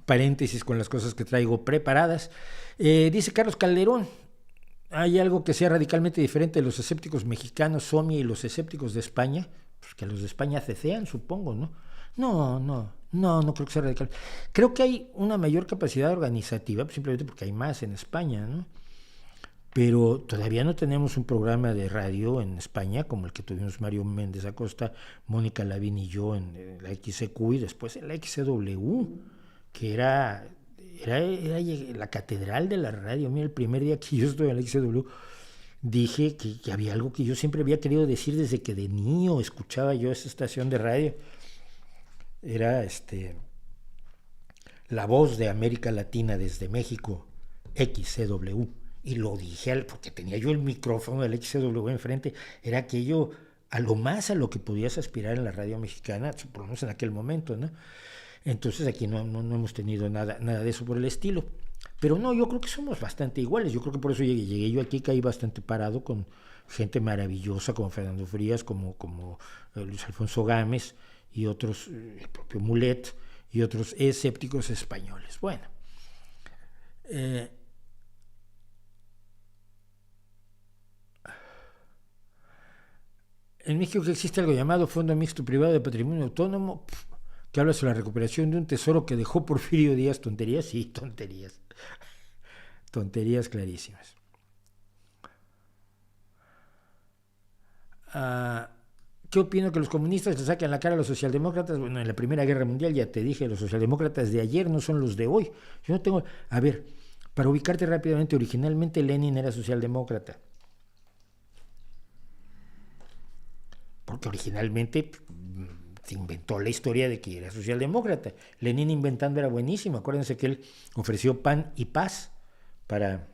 paréntesis con las cosas que traigo preparadas. Dice Carlos Calderón: ¿hay algo que sea radicalmente diferente de los escépticos mexicanos, Somia, y los escépticos de España? Pues que los de España cecean, supongo, ¿no? No creo que sea radical. Creo que hay una mayor capacidad organizativa, simplemente porque hay más en España, ¿no? Pero todavía no tenemos un programa de radio en España como el que tuvimos Mario Méndez Acosta, Mónica Lavín y yo en la XCQ y después en la XCW, que era la catedral de la radio. Mira, el primer día que yo estuve en la XCW dije que había algo que yo siempre había querido decir desde que de niño escuchaba yo esa estación de radio. Era la voz de América Latina desde México, XCW. Y lo dije porque tenía yo el micrófono del XCW enfrente. Era aquello a lo que podías aspirar en la radio mexicana, por lo menos en aquel momento, ¿no? Entonces aquí no hemos tenido nada de eso por el estilo. Pero no, yo creo que somos bastante iguales. Yo creo que por eso llegué yo aquí, caí bastante parado con gente maravillosa como Fernando Frías, como Luis Alfonso Gámez y otros, el propio Mulet y otros escépticos españoles. Bueno, en México existe algo llamado Fondo Mixto Privado de Patrimonio Autónomo, que habla sobre la recuperación de un tesoro que dejó Porfirio Díaz. ¿Tonterías? Sí, tonterías. Tonterías clarísimas. ¿Qué opino que los comunistas le saquen la cara a los socialdemócratas? Bueno, en la Primera Guerra Mundial ya te dije, los socialdemócratas de ayer no son los de hoy. Yo no tengo... A ver, para ubicarte rápidamente, originalmente Lenin era socialdemócrata. Porque originalmente se inventó la historia de que era socialdemócrata. Lenin inventando era buenísimo. Acuérdense que él ofreció pan y paz para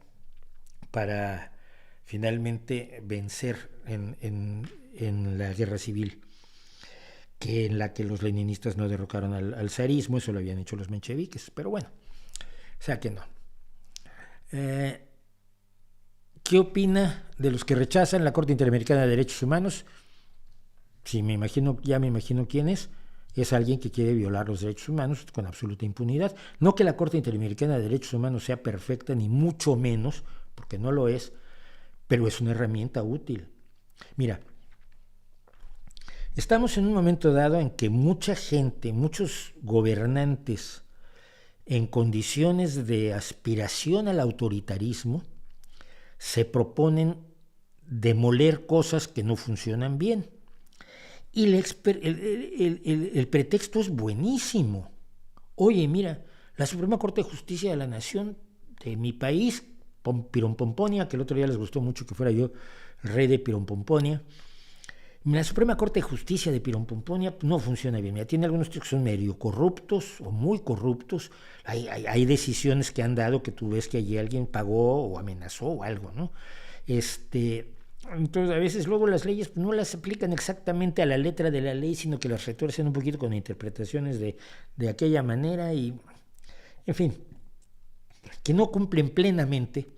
finalmente vencer en la guerra civil, en la que los leninistas no derrocaron al zarismo. Eso lo habían hecho los mencheviques, pero bueno, o sea que no. ¿Qué opina de los que rechazan la Corte Interamericana de Derechos Humanos? Sí, ya me imagino quién es. Es alguien que quiere violar los derechos humanos con absoluta impunidad. No que la Corte Interamericana de Derechos Humanos sea perfecta, ni mucho menos, porque no lo es, pero es una herramienta útil. Mira, estamos en un momento dado en que mucha gente, muchos gobernantes en condiciones de aspiración al autoritarismo, se proponen demoler cosas que no funcionan bien. Y el pretexto es buenísimo. Oye, mira, la Suprema Corte de Justicia de la Nación de mi país, Pirón-Pomponia, que el otro día les gustó mucho que fuera yo el rey de Pirón-Pomponia. La Suprema Corte de Justicia de Pirón-Pomponia no funciona bien. Mira, tiene algunos que son medio corruptos o muy corruptos. Hay decisiones que han dado que tú ves que allí alguien pagó o amenazó o algo, ¿no? Entonces a veces luego las leyes no las aplican exactamente a la letra de la ley, sino que las retuercen un poquito con interpretaciones de aquella manera y, en fin, que no cumplen plenamente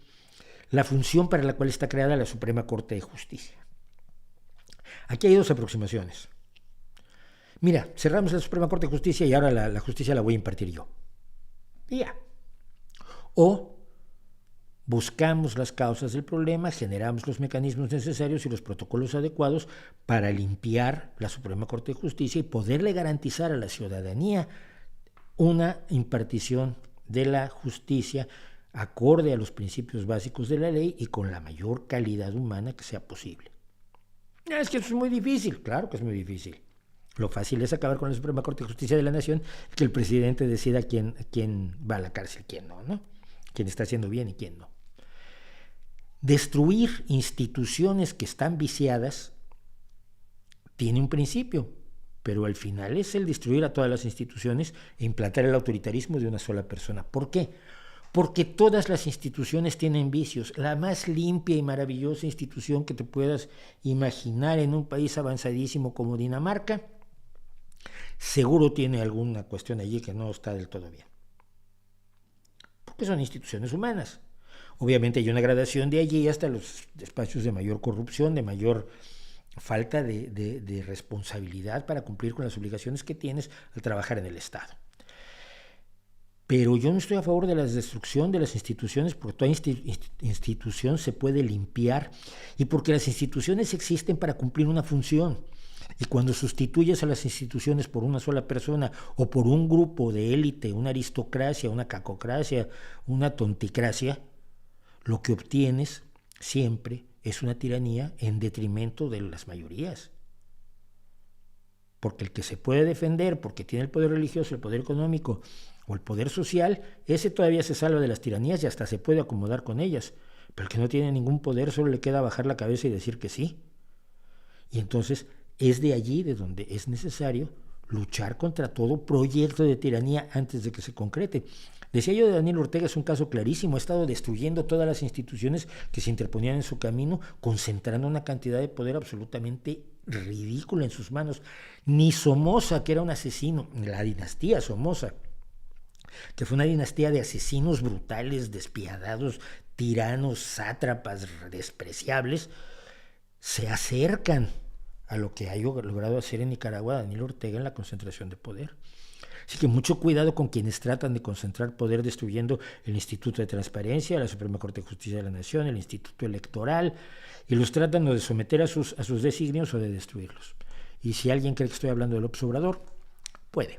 la función para la cual está creada la Suprema Corte de Justicia. Aquí hay dos aproximaciones. Mira, cerramos la Suprema Corte de Justicia y ahora la justicia la voy a impartir yo. Y ya. O buscamos las causas del problema, generamos los mecanismos necesarios y los protocolos adecuados para limpiar la Suprema Corte de Justicia y poderle garantizar a la ciudadanía una impartición de la justicia acorde a los principios básicos de la ley y con la mayor calidad humana que sea posible. Es que eso es muy difícil, claro que es muy difícil. Lo fácil es acabar con la Suprema Corte de Justicia de la Nación, que el presidente decida quién va a la cárcel, quién no, ¿no? Quién está haciendo bien y quién no. Destruir instituciones que están viciadas tiene un principio, pero al final es el destruir a todas las instituciones e implantar el autoritarismo de una sola persona. ¿Por qué? Porque todas las instituciones tienen vicios. La más limpia y maravillosa institución que te puedas imaginar en un país avanzadísimo como Dinamarca, seguro tiene alguna cuestión allí que no está del todo bien. Porque son instituciones humanas. Obviamente hay una gradación de allí hasta los espacios de mayor corrupción, de mayor falta de responsabilidad para cumplir con las obligaciones que tienes al trabajar en el Estado. Pero yo no estoy a favor de la destrucción de las instituciones, porque toda institución se puede limpiar y porque las instituciones existen para cumplir una función. Y cuando sustituyes a las instituciones por una sola persona o por un grupo de élite, una aristocracia, una cacocracia, una tonticracia, lo que obtienes siempre es una tiranía en detrimento de las mayorías. Porque el que se puede defender, porque tiene el poder religioso, el poder económico o el poder social, ese todavía se salva de las tiranías y hasta se puede acomodar con ellas. Pero el que no tiene ningún poder solo le queda bajar la cabeza y decir que sí. Y entonces es de allí de donde es necesario luchar contra todo proyecto de tiranía antes de que se concrete. Decía yo de Daniel Ortega, es un caso clarísimo, ha estado destruyendo todas las instituciones que se interponían en su camino, concentrando una cantidad de poder absolutamente ridícula en sus manos. Ni Somoza, que era un asesino, la dinastía Somoza, que fue una dinastía de asesinos brutales, despiadados, tiranos, sátrapas, despreciables, se acercan a lo que ha logrado hacer en Nicaragua Daniel Ortega en la concentración de poder. Así que mucho cuidado con quienes tratan de concentrar poder destruyendo el Instituto de Transparencia, la Suprema Corte de Justicia de la Nación, el Instituto Electoral, y los tratan de someter a sus designios o de destruirlos. Y si alguien cree que estoy hablando de López Obrador, puede.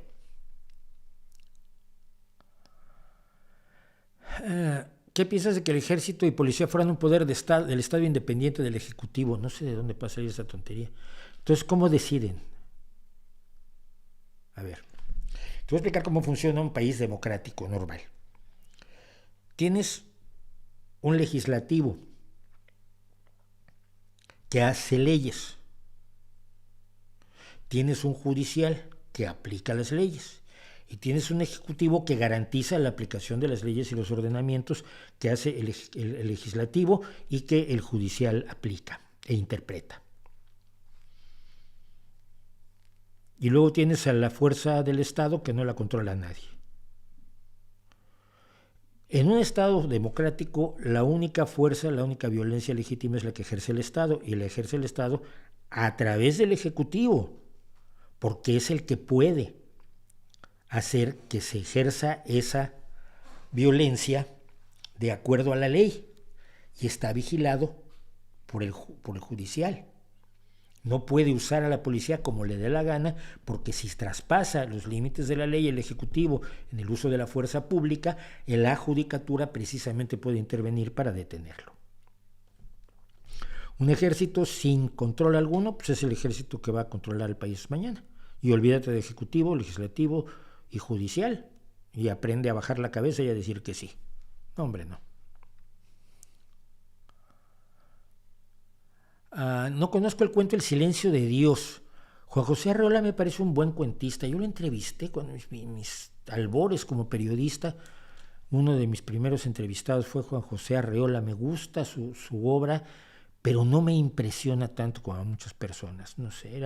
¿Qué piensas de que el ejército y policía fueran un poder del Estado independiente del Ejecutivo? No sé de dónde pasa esa tontería. Entonces, ¿cómo deciden? A ver, te voy a explicar cómo funciona un país democrático normal. Tienes un legislativo que hace leyes. Tienes un judicial que aplica las leyes. Y tienes un ejecutivo que garantiza la aplicación de las leyes y los ordenamientos que hace el legislativo y que el judicial aplica e interpreta. Y luego tienes a la fuerza del Estado que no la controla nadie. En un Estado democrático, la única fuerza, la única violencia legítima es la que ejerce el Estado, y la ejerce el Estado a través del Ejecutivo, porque es el que puede hacer que se ejerza esa violencia de acuerdo a la ley y está vigilado por el judicial. No puede usar a la policía como le dé la gana, porque si traspasa los límites de la ley el Ejecutivo en el uso de la fuerza pública, la judicatura precisamente puede intervenir para detenerlo. Un ejército sin control alguno, pues es el ejército que va a controlar el país mañana. Y olvídate de ejecutivo, legislativo y judicial, y aprende a bajar la cabeza y a decir que sí. No, hombre, no. No conozco el cuento El silencio de Dios. Juan José Arreola me parece un buen cuentista. Yo lo entrevisté cuando mis albores como periodista. Uno de mis primeros entrevistados fue Juan José Arreola. Me gusta su obra, pero no me impresiona tanto como a muchas personas. No sé,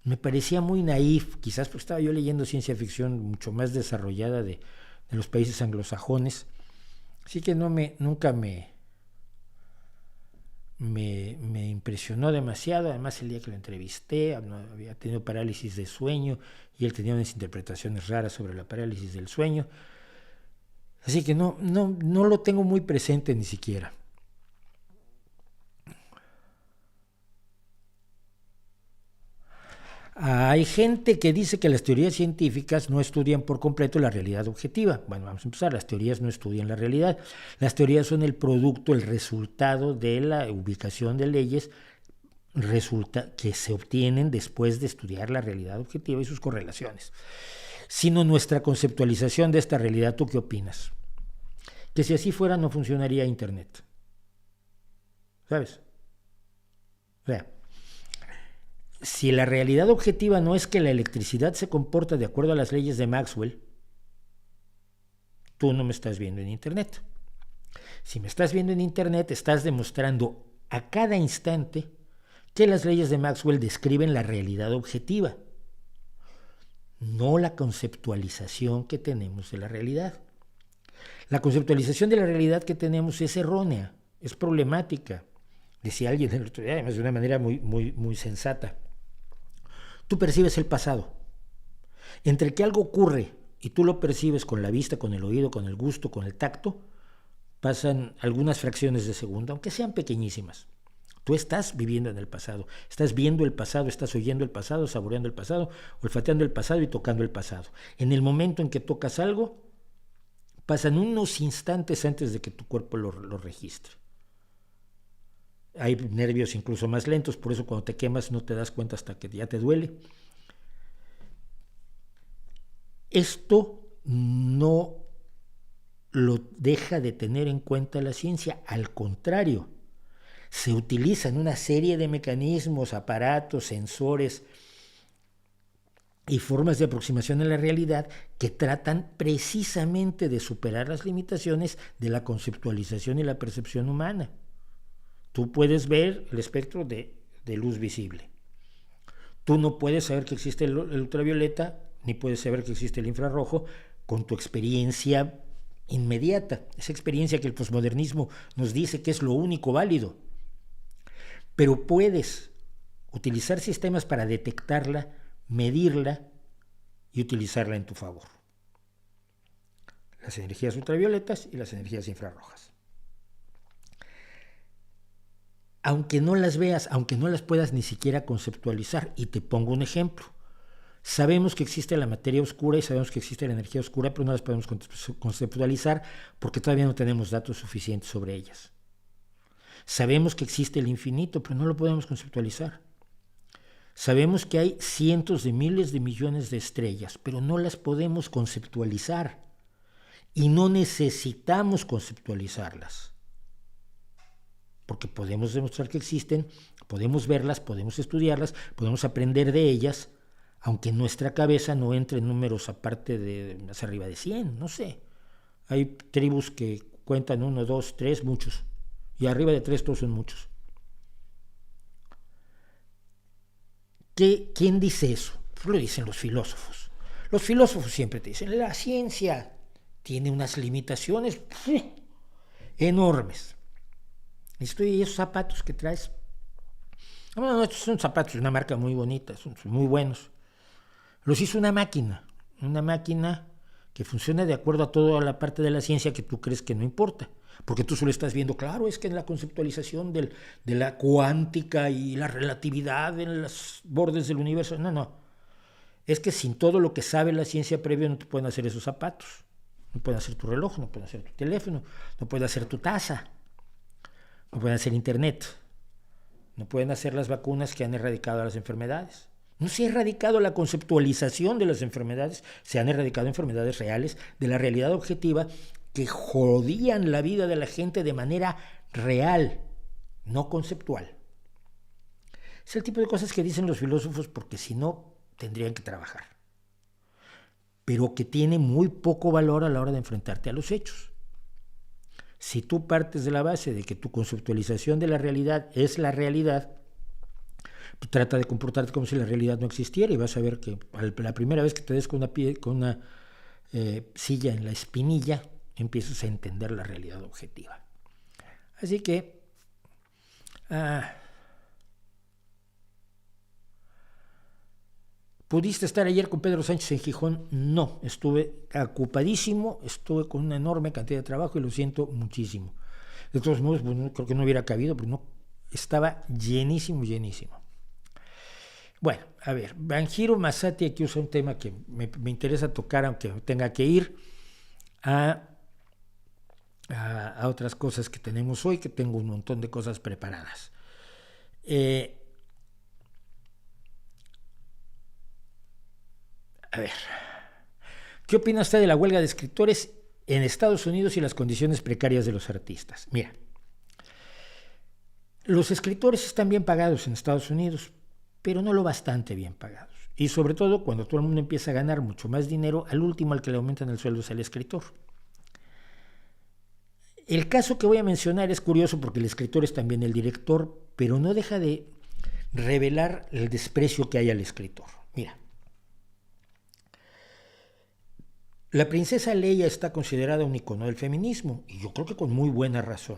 me parecía muy naif, quizás porque estaba yo leyendo ciencia ficción mucho más desarrollada de los países anglosajones. Así que nunca me impresionó demasiado. Además, el día que lo entrevisté había tenido parálisis de sueño y él tenía unas interpretaciones raras sobre la parálisis del sueño. Así que no lo tengo muy presente ni siquiera. Hay gente que dice que las teorías científicas no estudian por completo la realidad objetiva. Bueno, vamos a empezar. Las teorías no estudian la realidad. Las teorías son el producto, el resultado de la ubicación de leyes que se obtienen después de estudiar la realidad objetiva y sus correlaciones. Sino nuestra conceptualización de esta realidad. ¿Tú qué opinas? Que si así fuera no funcionaría Internet. ¿sabes? O sea, si la realidad objetiva no es que la electricidad se comporta de acuerdo a las leyes de Maxwell, tú no me estás viendo en Internet. Si me estás viendo en Internet, estás demostrando a cada instante que las leyes de Maxwell describen la realidad objetiva, no la conceptualización que tenemos de la realidad. La conceptualización de la realidad que tenemos es errónea, es problemática. Decía alguien el otro día, además de una manera muy sensata. Tú percibes el pasado. Entre que algo ocurre y tú lo percibes con la vista, con el oído, con el gusto, con el tacto, pasan algunas fracciones de segundo, aunque sean pequeñísimas. Tú estás viviendo en el pasado, estás viendo el pasado, estás oyendo el pasado, saboreando el pasado, olfateando el pasado y tocando el pasado. En el momento en que tocas algo, pasan unos instantes antes de que tu cuerpo lo registre. Hay nervios incluso más lentos, por eso cuando te quemas no te das cuenta hasta que ya te duele. Esto no lo deja de tener en cuenta la ciencia, al contrario, se utilizan una serie de mecanismos, aparatos, sensores y formas de aproximación a la realidad que tratan precisamente de superar las limitaciones de la conceptualización y la percepción humana. Tú puedes ver el espectro de luz visible. Tú no puedes saber que existe el ultravioleta, ni puedes saber que existe el infrarrojo con tu experiencia inmediata, esa experiencia que el posmodernismo nos dice que es lo único válido. Pero puedes utilizar sistemas para detectarla, medirla y utilizarla en tu favor. Las energías ultravioletas y las energías infrarrojas. Aunque no las veas, aunque no las puedas ni siquiera conceptualizar, y te pongo un ejemplo. Sabemos que existe la materia oscura y sabemos que existe la energía oscura, pero no las podemos conceptualizar porque todavía no tenemos datos suficientes sobre ellas. Sabemos que existe el infinito, pero no lo podemos conceptualizar. Sabemos que hay cientos de miles de millones de estrellas, pero no las podemos conceptualizar. Y no necesitamos conceptualizarlas. Porque podemos demostrar que existen, podemos verlas, podemos estudiarlas, podemos aprender de ellas, aunque en nuestra cabeza no entren números aparte de más arriba de 100, no sé. Hay tribus que cuentan 1, 2, 3, muchos. Y arriba de 3 todos son muchos. ¿Quién dice eso? Pues lo dicen los filósofos. Los filósofos siempre te dicen, la ciencia tiene unas limitaciones enormes. Y esos zapatos que traes, bueno, estos son zapatos de una marca muy bonita, son muy buenos. Los hizo una máquina que funciona de acuerdo a toda la parte de la ciencia que tú crees que no importa. Porque tú solo estás viendo, claro, es que en la conceptualización de la cuántica y la relatividad en los bordes del universo, no. Es que sin todo lo que sabe la ciencia previa no te pueden hacer esos zapatos. No pueden hacer tu reloj, no pueden hacer tu teléfono, no pueden hacer tu taza, no pueden hacer internet, no pueden hacer las vacunas que han erradicado las enfermedades. No se ha erradicado la conceptualización de las enfermedades, se han erradicado enfermedades reales de la realidad objetiva que jodían la vida de la gente de manera real, no conceptual. Es el tipo de cosas que dicen los filósofos porque si no, tendrían que trabajar. Pero que tiene muy poco valor a la hora de enfrentarte a los hechos. Si tú partes de la base de que tu conceptualización de la realidad es la realidad, pues trata de comportarte como si la realidad no existiera y vas a ver que la primera vez que te des con una silla en la espinilla, empiezas a entender la realidad objetiva. Así que ¿pudiste estar ayer con Pedro Sánchez en Gijón? No, estuve ocupadísimo, estuve con una enorme cantidad de trabajo y lo siento muchísimo. De todos modos, pues, creo que no hubiera cabido, pero no, estaba llenísimo. Bueno, a ver, Banjiro Massati aquí usa un tema que me interesa tocar, aunque tenga que ir a otras cosas que tenemos hoy, que tengo un montón de cosas preparadas. A ver, ¿qué opina usted de la huelga de escritores en Estados Unidos y las condiciones precarias de los artistas? Mira, Los escritores están bien pagados en Estados Unidos, pero no lo bastante bien pagados. Y sobre todo cuando todo el mundo empieza a ganar mucho más dinero, al último al que le aumentan el sueldo es al escritor. El caso que voy a mencionar es curioso porque el escritor es también el director, pero no deja de revelar el desprecio que hay al escritor. Mira, la princesa Leia está considerada un icono del feminismo, y yo creo que con muy buena razón.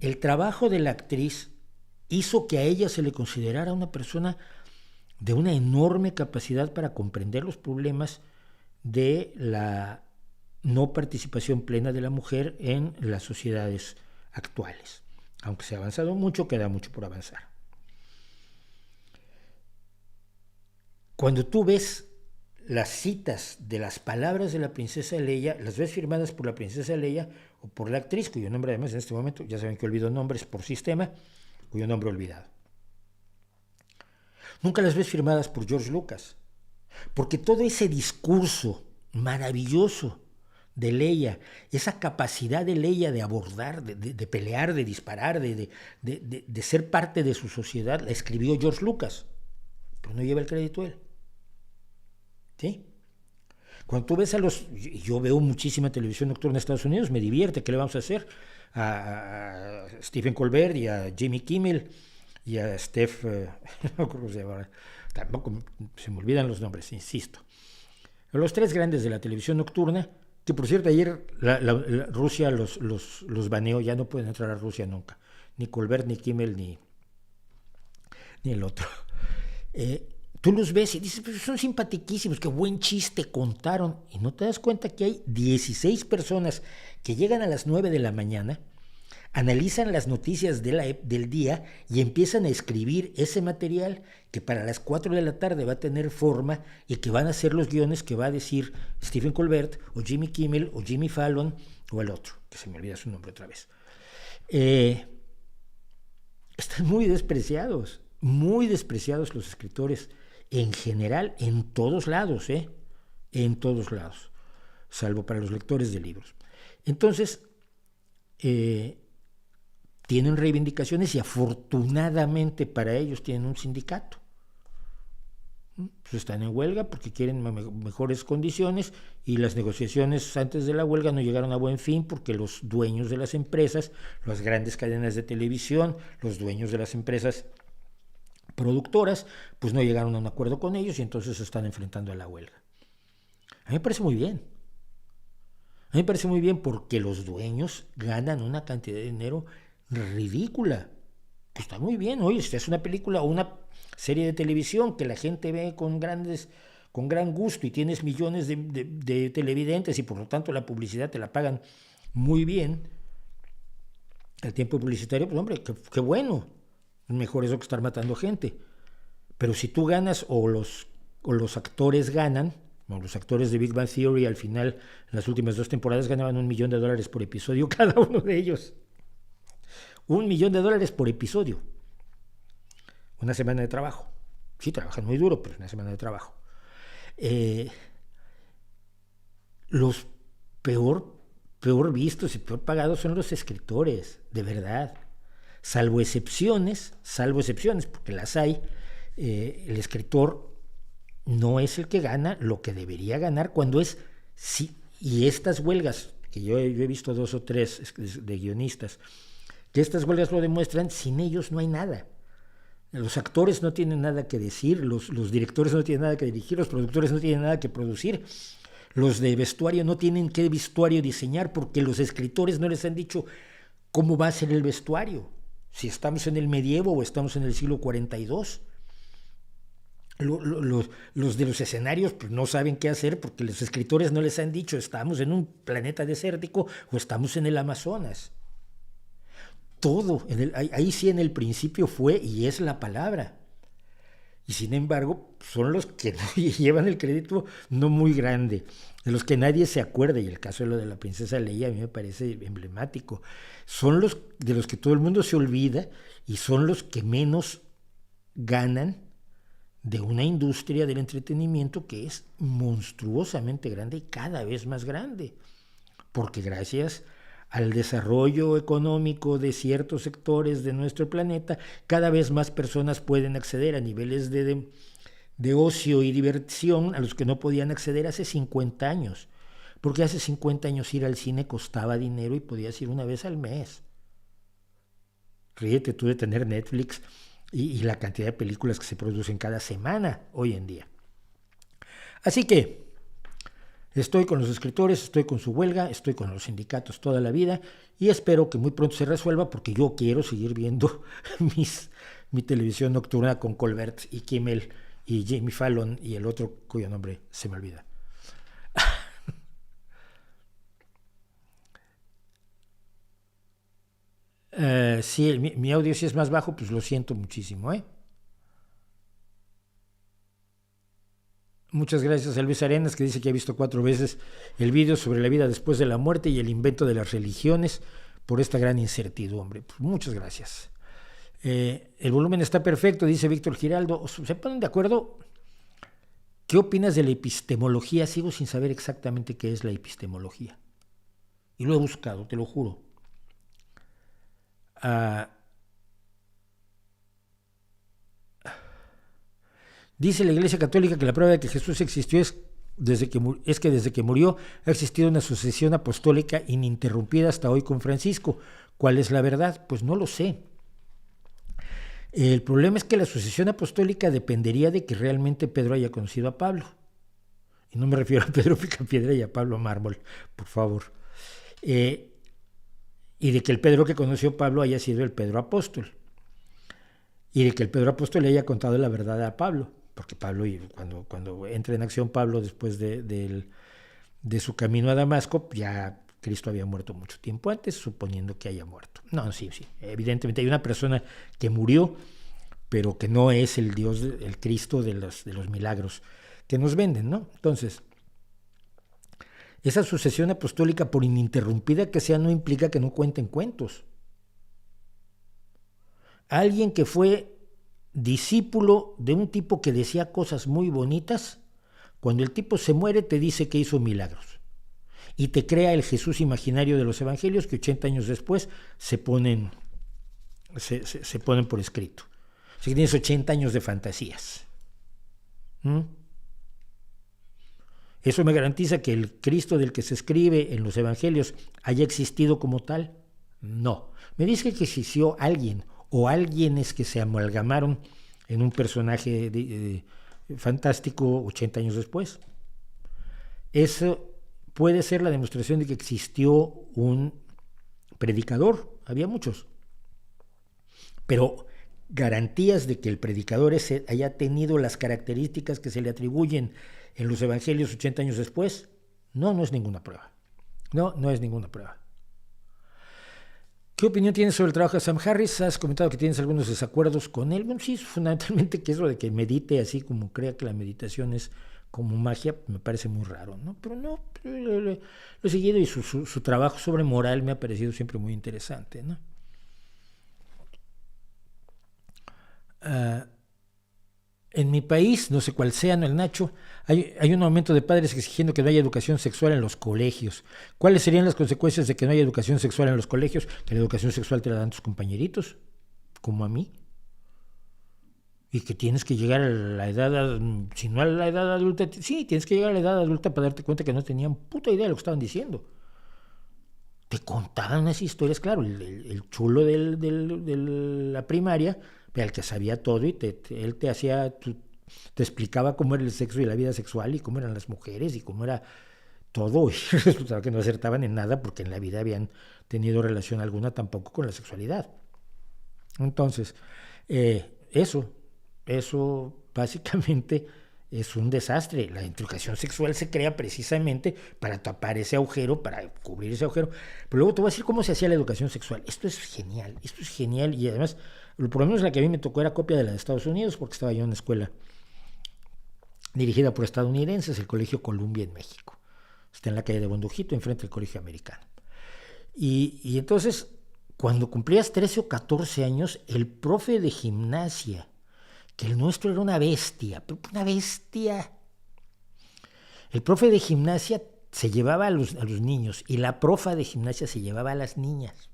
El trabajo de la actriz hizo que a ella se le considerara una persona de una enorme capacidad para comprender los problemas de la no participación plena de la mujer en las sociedades actuales. Aunque se ha avanzado mucho, queda mucho por avanzar. Cuando tú ves las citas de las palabras de la princesa Leia, las ves firmadas por la princesa Leia o por la actriz, cuyo nombre además en este momento, ya saben que olvido nombres por sistema, cuyo nombre he olvidado. Nunca las ves firmadas por George Lucas, porque todo ese discurso maravilloso de Leia, esa capacidad de Leia de abordar, de pelear, de disparar, de ser parte de su sociedad, la escribió George Lucas, pero no lleva el crédito él. ¿Sí? Cuando tú ves a los... Yo veo muchísima televisión nocturna en Estados Unidos, me divierte, ¿qué le vamos a hacer? A Stephen Colbert y a Jimmy Kimmel y a Steph... no creo que se llama, tampoco se me olvidan los nombres, insisto. Los tres grandes de la televisión nocturna, que por cierto ayer la Rusia los baneó, ya no pueden entrar a Rusia nunca, ni Colbert, ni Kimmel, ni el otro. Tú los ves y dices, pero son simpatiquísimos, qué buen chiste contaron. Y no te das cuenta que hay 16 personas que llegan a las 9 de la mañana, analizan las noticias del día y empiezan a escribir ese material que para las 4 de la tarde va a tener forma y que van a ser los guiones que va a decir Stephen Colbert o Jimmy Kimmel o Jimmy Fallon o el otro, que se me olvida su nombre otra vez. Están muy despreciados los escritores en general, en todos lados, en todos lados, salvo para los lectores de libros. Entonces, tienen reivindicaciones y afortunadamente para ellos tienen un sindicato. Pues están en huelga porque quieren mejores condiciones y las negociaciones antes de la huelga no llegaron a buen fin porque los dueños de las empresas, las grandes cadenas de televisión, los dueños de las empresas productoras, pues no llegaron a un acuerdo con ellos y entonces se están enfrentando a la huelga. A mí me parece muy bien. A mí me parece muy bien porque los dueños ganan una cantidad de dinero ridícula. Pues está muy bien. Oye, si es una película o una serie de televisión que la gente ve con gran gusto y tienes millones de televidentes y por lo tanto la publicidad te la pagan muy bien, el tiempo publicitario, pues hombre, qué bueno. Mejor eso que estar matando gente. Pero si tú ganas o los actores ganan, o los actores de Big Bang Theory al final, en las últimas 2 temporadas ganaban $1 millón por episodio cada uno de ellos. $1 millón por episodio. Una semana de trabajo. Sí, trabajan muy duro, pero es una semana de trabajo. Los peor vistos y peor pagados son los escritores, de verdad. Salvo excepciones, porque las hay, el escritor no es el que gana lo que debería ganar cuando es... Sí, y estas huelgas, que yo he visto 2 o 3 de guionistas, que estas huelgas lo demuestran, sin ellos no hay nada. Los actores no tienen nada que decir, los directores no tienen nada que dirigir, los productores no tienen nada que producir, los de vestuario no tienen qué vestuario diseñar porque los escritores no les han dicho cómo va a ser el vestuario. Si estamos en el medievo o estamos en el siglo 42. Los de los escenarios pues, no saben qué hacer porque los escritores no les han dicho estamos en un planeta desértico o estamos en el Amazonas. Todo, ahí sí en el principio fue y es la palabra. Y sin embargo, son los que no llevan el crédito no muy grande, de los que nadie se acuerda, y el caso de lo de la princesa Leia a mí me parece emblemático. Son los de los que todo el mundo se olvida y son los que menos ganan de una industria del entretenimiento que es monstruosamente grande y cada vez más grande, porque gracias al desarrollo económico de ciertos sectores de nuestro planeta, cada vez más personas pueden acceder a niveles de ocio y diversión a los que no podían acceder hace 50 años. Porque hace 50 años ir al cine costaba dinero y podías ir una vez al mes. Ríete tú de tener Netflix y la cantidad de películas que se producen cada semana hoy en día. Así que estoy con los escritores, estoy con su huelga, estoy con los sindicatos toda la vida y espero que muy pronto se resuelva porque yo quiero seguir viendo mi televisión nocturna con Colbert y Kimmel y Jimmy Fallon y el otro cuyo nombre se me olvida. Sí, mi audio sí es más bajo, pues lo siento muchísimo, ¿eh? Muchas gracias a Luis Arenas, que dice que ha visto 4 veces el vídeo sobre la vida después de la muerte y el invento de las religiones por esta gran incertidumbre. Pues muchas gracias. El volumen está perfecto, dice Víctor Giraldo. ¿Se ponen de acuerdo? ¿Qué opinas de la epistemología? Sigo sin saber exactamente qué es la epistemología. Y lo he buscado, te lo juro. Dice la Iglesia Católica que la prueba de que Jesús existió es que desde que murió ha existido una sucesión apostólica ininterrumpida hasta hoy con Francisco. ¿Cuál es la verdad? Pues no lo sé. El problema es que la sucesión apostólica dependería de que realmente Pedro haya conocido a Pablo. Y no me refiero a Pedro Picapiedra y a Pablo Mármol, por favor. Y de que el Pedro que conoció a Pablo haya sido el Pedro apóstol. Y de que el Pedro apóstol le haya contado la verdad a Pablo. Porque Pablo, cuando entra en acción Pablo después de su camino a Damasco, ya Cristo había muerto mucho tiempo antes, suponiendo que haya muerto. No, sí, evidentemente hay una persona que murió, pero que no es el Dios, el Cristo de los milagros que nos venden, ¿no? Entonces, esa sucesión apostólica, por ininterrumpida que sea, no implica que no cuenten cuentos. Alguien que fue discípulo de un tipo que decía cosas muy bonitas, cuando el tipo se muere te dice que hizo milagros y te crea el Jesús imaginario de los evangelios que 80 años después se ponen por escrito. Así que tienes 80 años de fantasías. ¿Eso me garantiza que el Cristo del que se escribe en los evangelios haya existido como tal? No. Me dice que existió alguien o alguienes que se amalgamaron en un personaje fantástico 80 años después. Eso puede ser la demostración de que existió un predicador, había muchos, pero garantías de que el predicador ese haya tenido las características que se le atribuyen en los evangelios 80 años después, no es ninguna prueba. No es ninguna prueba. ¿Qué opinión tienes sobre el trabajo de Sam Harris? Has comentado que tienes algunos desacuerdos con él. Bueno, sí, fundamentalmente que eso de que medite así como crea que la meditación es como magia, me parece muy raro, ¿no? Pero no, lo he seguido y su trabajo sobre moral me ha parecido siempre muy interesante, ¿no? En mi país, no sé cuál sea, ¿no? El Nacho, hay un aumento de padres exigiendo que no haya educación sexual en los colegios. ¿Cuáles serían las consecuencias de que no haya educación sexual en los colegios? Que la educación sexual te la dan tus compañeritos, como a mí. Y que tienes que llegar a la edad, si no a la edad adulta, sí, tienes que llegar a la edad adulta para darte cuenta que no tenían puta idea de lo que estaban diciendo. Te contaban unas historias, claro, el chulo de la primaria, el que sabía todo y él te hacía, te explicaba cómo era el sexo y la vida sexual y cómo eran las mujeres y cómo era todo, y resultaba que no acertaban en nada porque en la vida habían tenido relación alguna tampoco con la sexualidad. Entonces, eso básicamente es un desastre. La educación sexual se crea precisamente para tapar ese agujero, para cubrir ese agujero. Pero luego te voy a decir cómo se hacía la educación sexual. Esto es genial y además, por lo menos la que a mí me tocó era copia de la de Estados Unidos, porque estaba yo en una escuela dirigida por estadounidenses, el Colegio Columbia en México. Está en la calle de Bondujito, enfrente del Colegio Americano. Y entonces, cuando cumplías 13 o 14 años, el profe de gimnasia, que el nuestro era una bestia, el profe de gimnasia se llevaba a los niños y la profa de gimnasia se llevaba a las niñas.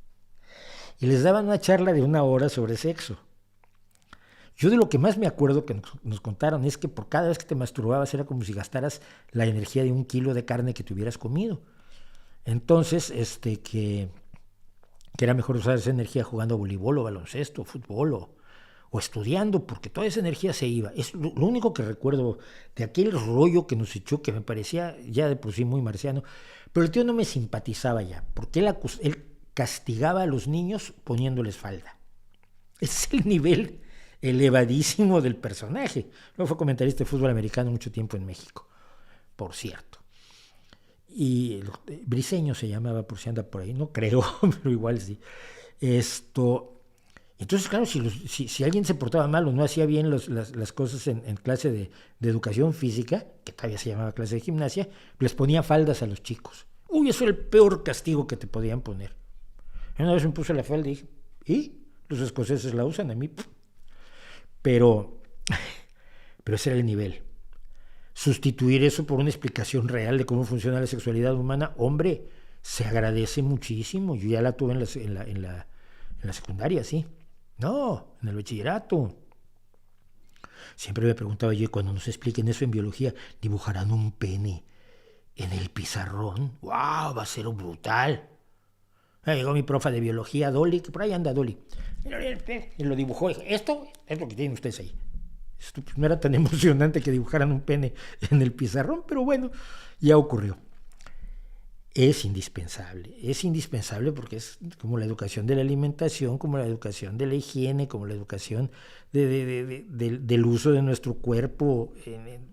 Y les daban una charla de 1 hora sobre sexo. Yo de lo que más me acuerdo que nos contaron es que por cada vez que te masturbabas era como si gastaras la energía de 1 kilo de carne que te hubieras comido. Entonces, que era mejor usar esa energía jugando voleibol o baloncesto, fútbol o estudiando, porque toda esa energía se iba. Es lo único que recuerdo de aquel rollo que nos echó, que me parecía ya de por sí muy marciano. Pero el tío no me simpatizaba ya, porque él castigaba a los niños poniéndoles falda. Es el nivel elevadísimo del personaje. Luego fue comentarista de fútbol americano mucho tiempo en México, por cierto. Y Briseño se llamaba, por si anda por ahí, no creo, pero igual sí. Entonces, claro, si alguien se portaba mal o no hacía bien las cosas en clase de educación física, que todavía se llamaba clase de gimnasia, les ponía faldas a los chicos. Uy, eso era el peor castigo que te podían poner. Una vez me puse la falda y dije, ¿y? Los escoceses la usan, a mí. Pero ese era el nivel. Sustituir eso por una explicación real de cómo funciona la sexualidad humana, hombre, se agradece muchísimo. Yo ya la tuve en la secundaria, sí. No, en el bachillerato. Siempre me preguntaba yo, cuando nos expliquen eso en biología, ¿dibujarán un pene en el pizarrón? ¡Wow! Va a ser brutal. Llegó mi profa de biología, Dolly, que por ahí anda Dolly. Y lo dibujó. Esto es lo que tienen ustedes ahí. Esto pues no era tan emocionante que dibujaran un pene en el pizarrón, pero bueno, ya ocurrió. Es indispensable porque es como la educación de la alimentación, como la educación de la higiene, como la educación del uso de nuestro cuerpo en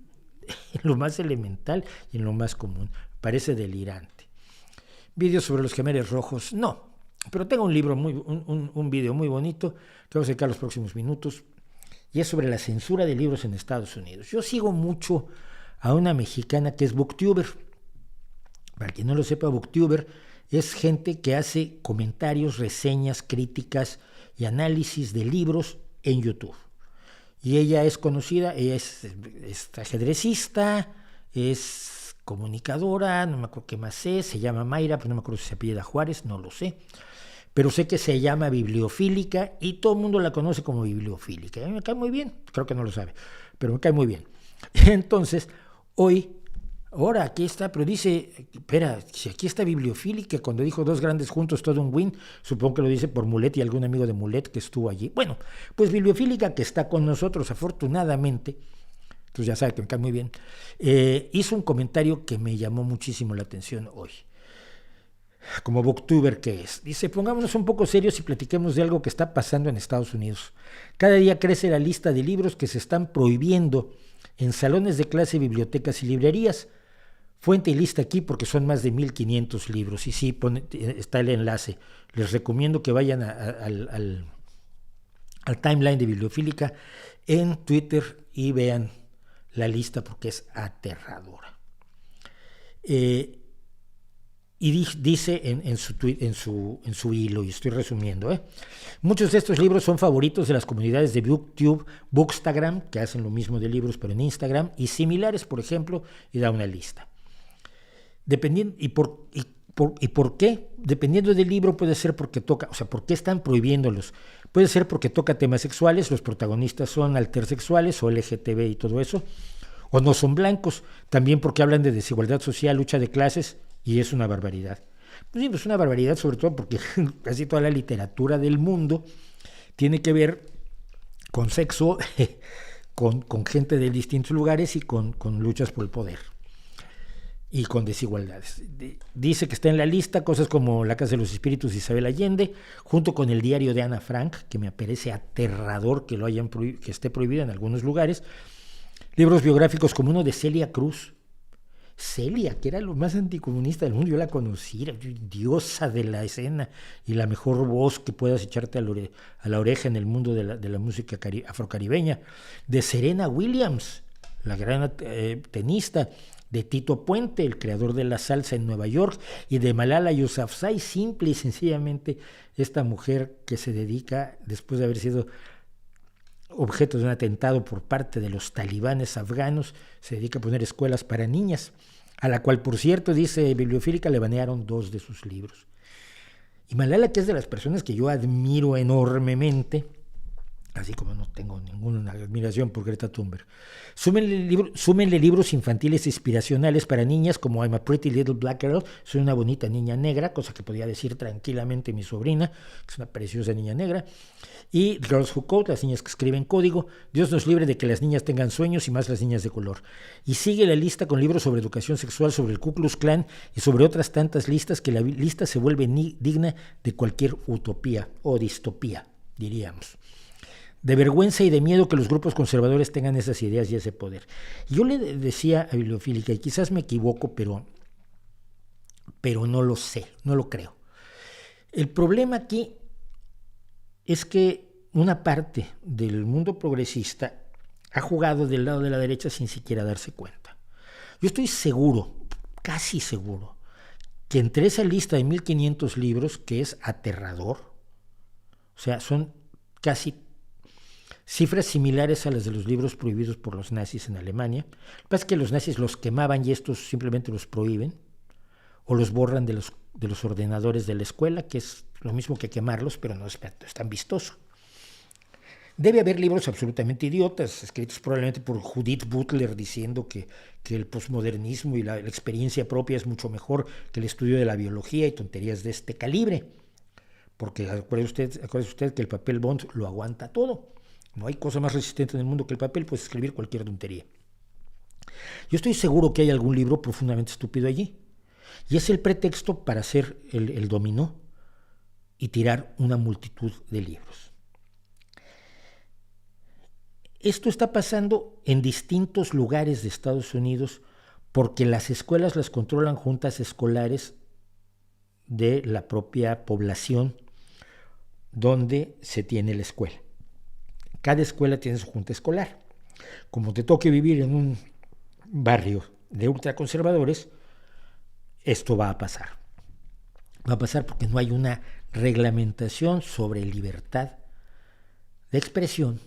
lo más elemental y en lo más común. Parece delirante. Vídeos sobre los Khmeres rojos, no, pero tengo un libro, un video muy bonito que vamos a dedicar los próximos minutos, y es sobre la censura de libros en Estados Unidos. Yo sigo mucho a una mexicana que es booktuber. Para quien no lo sepa, booktuber es gente que hace comentarios, reseñas, críticas y análisis de libros en YouTube. Y ella es conocida, ella es ajedrecista, es comunicadora, no me acuerdo qué más es, se llama Mayra, pero no me acuerdo si se apellida Juárez, no lo sé. Pero sé que se llama bibliofílica y todo el mundo la conoce como bibliofílica. A mí me cae muy bien, creo que no lo sabe, pero me cae muy bien. Entonces, ahora aquí está, pero dice, espera, si aquí está bibliofílica, cuando dijo 2 grandes juntos, todo un win, supongo que lo dice por Mulet y algún amigo de Mulet que estuvo allí. Bueno, pues bibliofílica, que está con nosotros afortunadamente, entonces ya sabe que me cae muy bien, hizo un comentario que me llamó muchísimo la atención hoy. Como booktuber que es. Dice, pongámonos un poco serios y platiquemos de algo que está pasando en Estados Unidos. Cada día crece la lista de libros que se están prohibiendo en salones de clase, bibliotecas y librerías. Fuente y lista aquí porque son más de 1,500 libros. Y sí, está el enlace. Les recomiendo que vayan al timeline de Bibliofílica en Twitter y vean la lista porque es aterradora. Y dice en su hilo, y estoy resumiendo, muchos de estos libros son favoritos de las comunidades de BookTube, Bookstagram, que hacen lo mismo de libros pero en Instagram, y similares, por ejemplo, y da una lista. ¿Y por qué? Dependiendo del libro puede ser porque toca, o sea, ¿por qué están prohibiéndolos? Puede ser porque toca temas sexuales, los protagonistas son altersexuales o LGTB y todo eso, o no son blancos, también porque hablan de desigualdad social, lucha de clases, y es una barbaridad. Pues sí, es una barbaridad sobre todo porque casi toda la literatura del mundo tiene que ver con sexo, con gente de distintos lugares y con luchas por el poder y con desigualdades. Dice que está en la lista cosas como La Casa de los Espíritus de Isabel Allende, junto con el diario de Ana Frank, que me parece aterrador que que esté prohibido en algunos lugares, libros biográficos como uno de Celia Cruz. Celia, que era lo más anticomunista del mundo, yo la conocí, era diosa de la escena y la mejor voz que puedas echarte a la oreja en el mundo de la música afrocaribeña, de Serena Williams, la gran tenista, de Tito Puente, el creador de la salsa en Nueva York, y de Malala Yousafzai, simple y sencillamente esta mujer que se dedica, después de haber sido objeto de un atentado por parte de los talibanes afganos, se dedica a poner escuelas para niñas. a la cual, por cierto, dice Bibliofílica, le banearon 2 de sus libros. Y Malala, que es de las personas que yo admiro enormemente, así como no tengo ninguna admiración por Greta Thunberg, súmenle libros infantiles inspiracionales para niñas como I'm a Pretty Little Black Girl, soy una bonita niña negra, cosa que podía decir tranquilamente mi sobrina, que es una preciosa niña negra, y Girls Who Code, las niñas que escriben código, Dios nos libre de que las niñas tengan sueños y más las niñas de color. Y sigue la lista con libros sobre educación sexual, sobre el Ku Klux Klan y sobre otras tantas listas que la lista se vuelve digna de cualquier utopía o distopía, diríamos. De vergüenza y de miedo que los grupos conservadores tengan esas ideas y ese poder. Yo le decía a Bibliofílica, y quizás me equivoco, pero no lo sé, no lo creo. El problema aquí es que una parte del mundo progresista ha jugado del lado de la derecha sin siquiera darse cuenta. Yo estoy seguro, casi seguro, que entre esa lista de 1500 libros, que es aterrador, o sea, son casi cifras similares a las de los libros prohibidos por los nazis en Alemania. Lo que pasa es que los nazis los quemaban y estos simplemente los prohíben o los borran de los ordenadores de la escuela, que es lo mismo que quemarlos, pero no es tan vistoso. Debe haber libros absolutamente idiotas, escritos probablemente por Judith Butler, diciendo que el posmodernismo y la experiencia propia es mucho mejor que el estudio de la biología y tonterías de este calibre. Porque acuérdese usted que el papel Bond lo aguanta todo. No hay cosa más resistente en el mundo que el papel, pues escribir cualquier tontería. Yo estoy seguro que hay algún libro profundamente estúpido allí. Y es el pretexto para hacer el dominó y tirar una multitud de libros. Esto está pasando en distintos lugares de Estados Unidos porque las escuelas las controlan juntas escolares de la propia población donde se tiene la escuela. Cada escuela tiene su junta escolar. Como te toque vivir en un barrio de ultraconservadores, esto va a pasar. Va a pasar porque no hay una reglamentación sobre libertad de expresión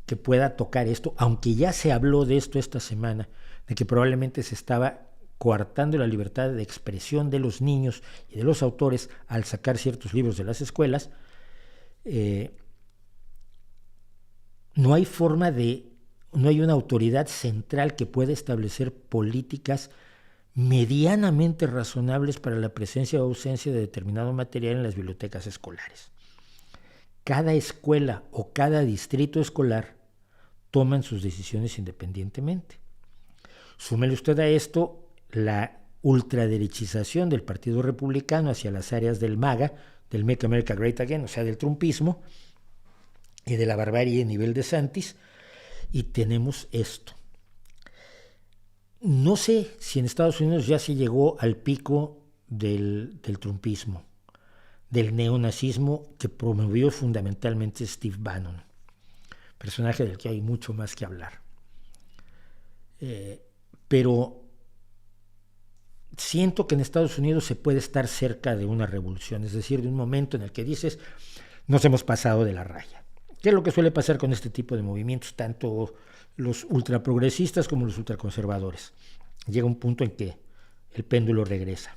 que pueda tocar esto, aunque ya se habló de esto esta semana, de que probablemente se estaba coartando la libertad de expresión de los niños y de los autores al sacar ciertos libros de las escuelas. No hay una autoridad central que pueda establecer políticas medianamente razonables para la presencia o ausencia de determinado material en las bibliotecas escolares. Cada escuela o cada distrito escolar toman sus decisiones independientemente. Súmele usted a esto la ultraderechización del Partido Republicano hacia las áreas del MAGA, del Make America Great Again, o sea, del trumpismo, y de la barbarie a nivel de Santis, y tenemos esto. No sé si en Estados Unidos ya se llegó al pico del trumpismo, del neonazismo que promovió fundamentalmente Steve Bannon, personaje del que hay mucho más que hablar. Pero siento que en Estados Unidos se puede estar cerca de una revolución, es decir, de un momento en el que dices, nos hemos pasado de la raya. ¿Qué es lo que suele pasar con este tipo de movimientos, tanto los ultraprogresistas como los ultraconservadores? Llega un punto en que el péndulo regresa.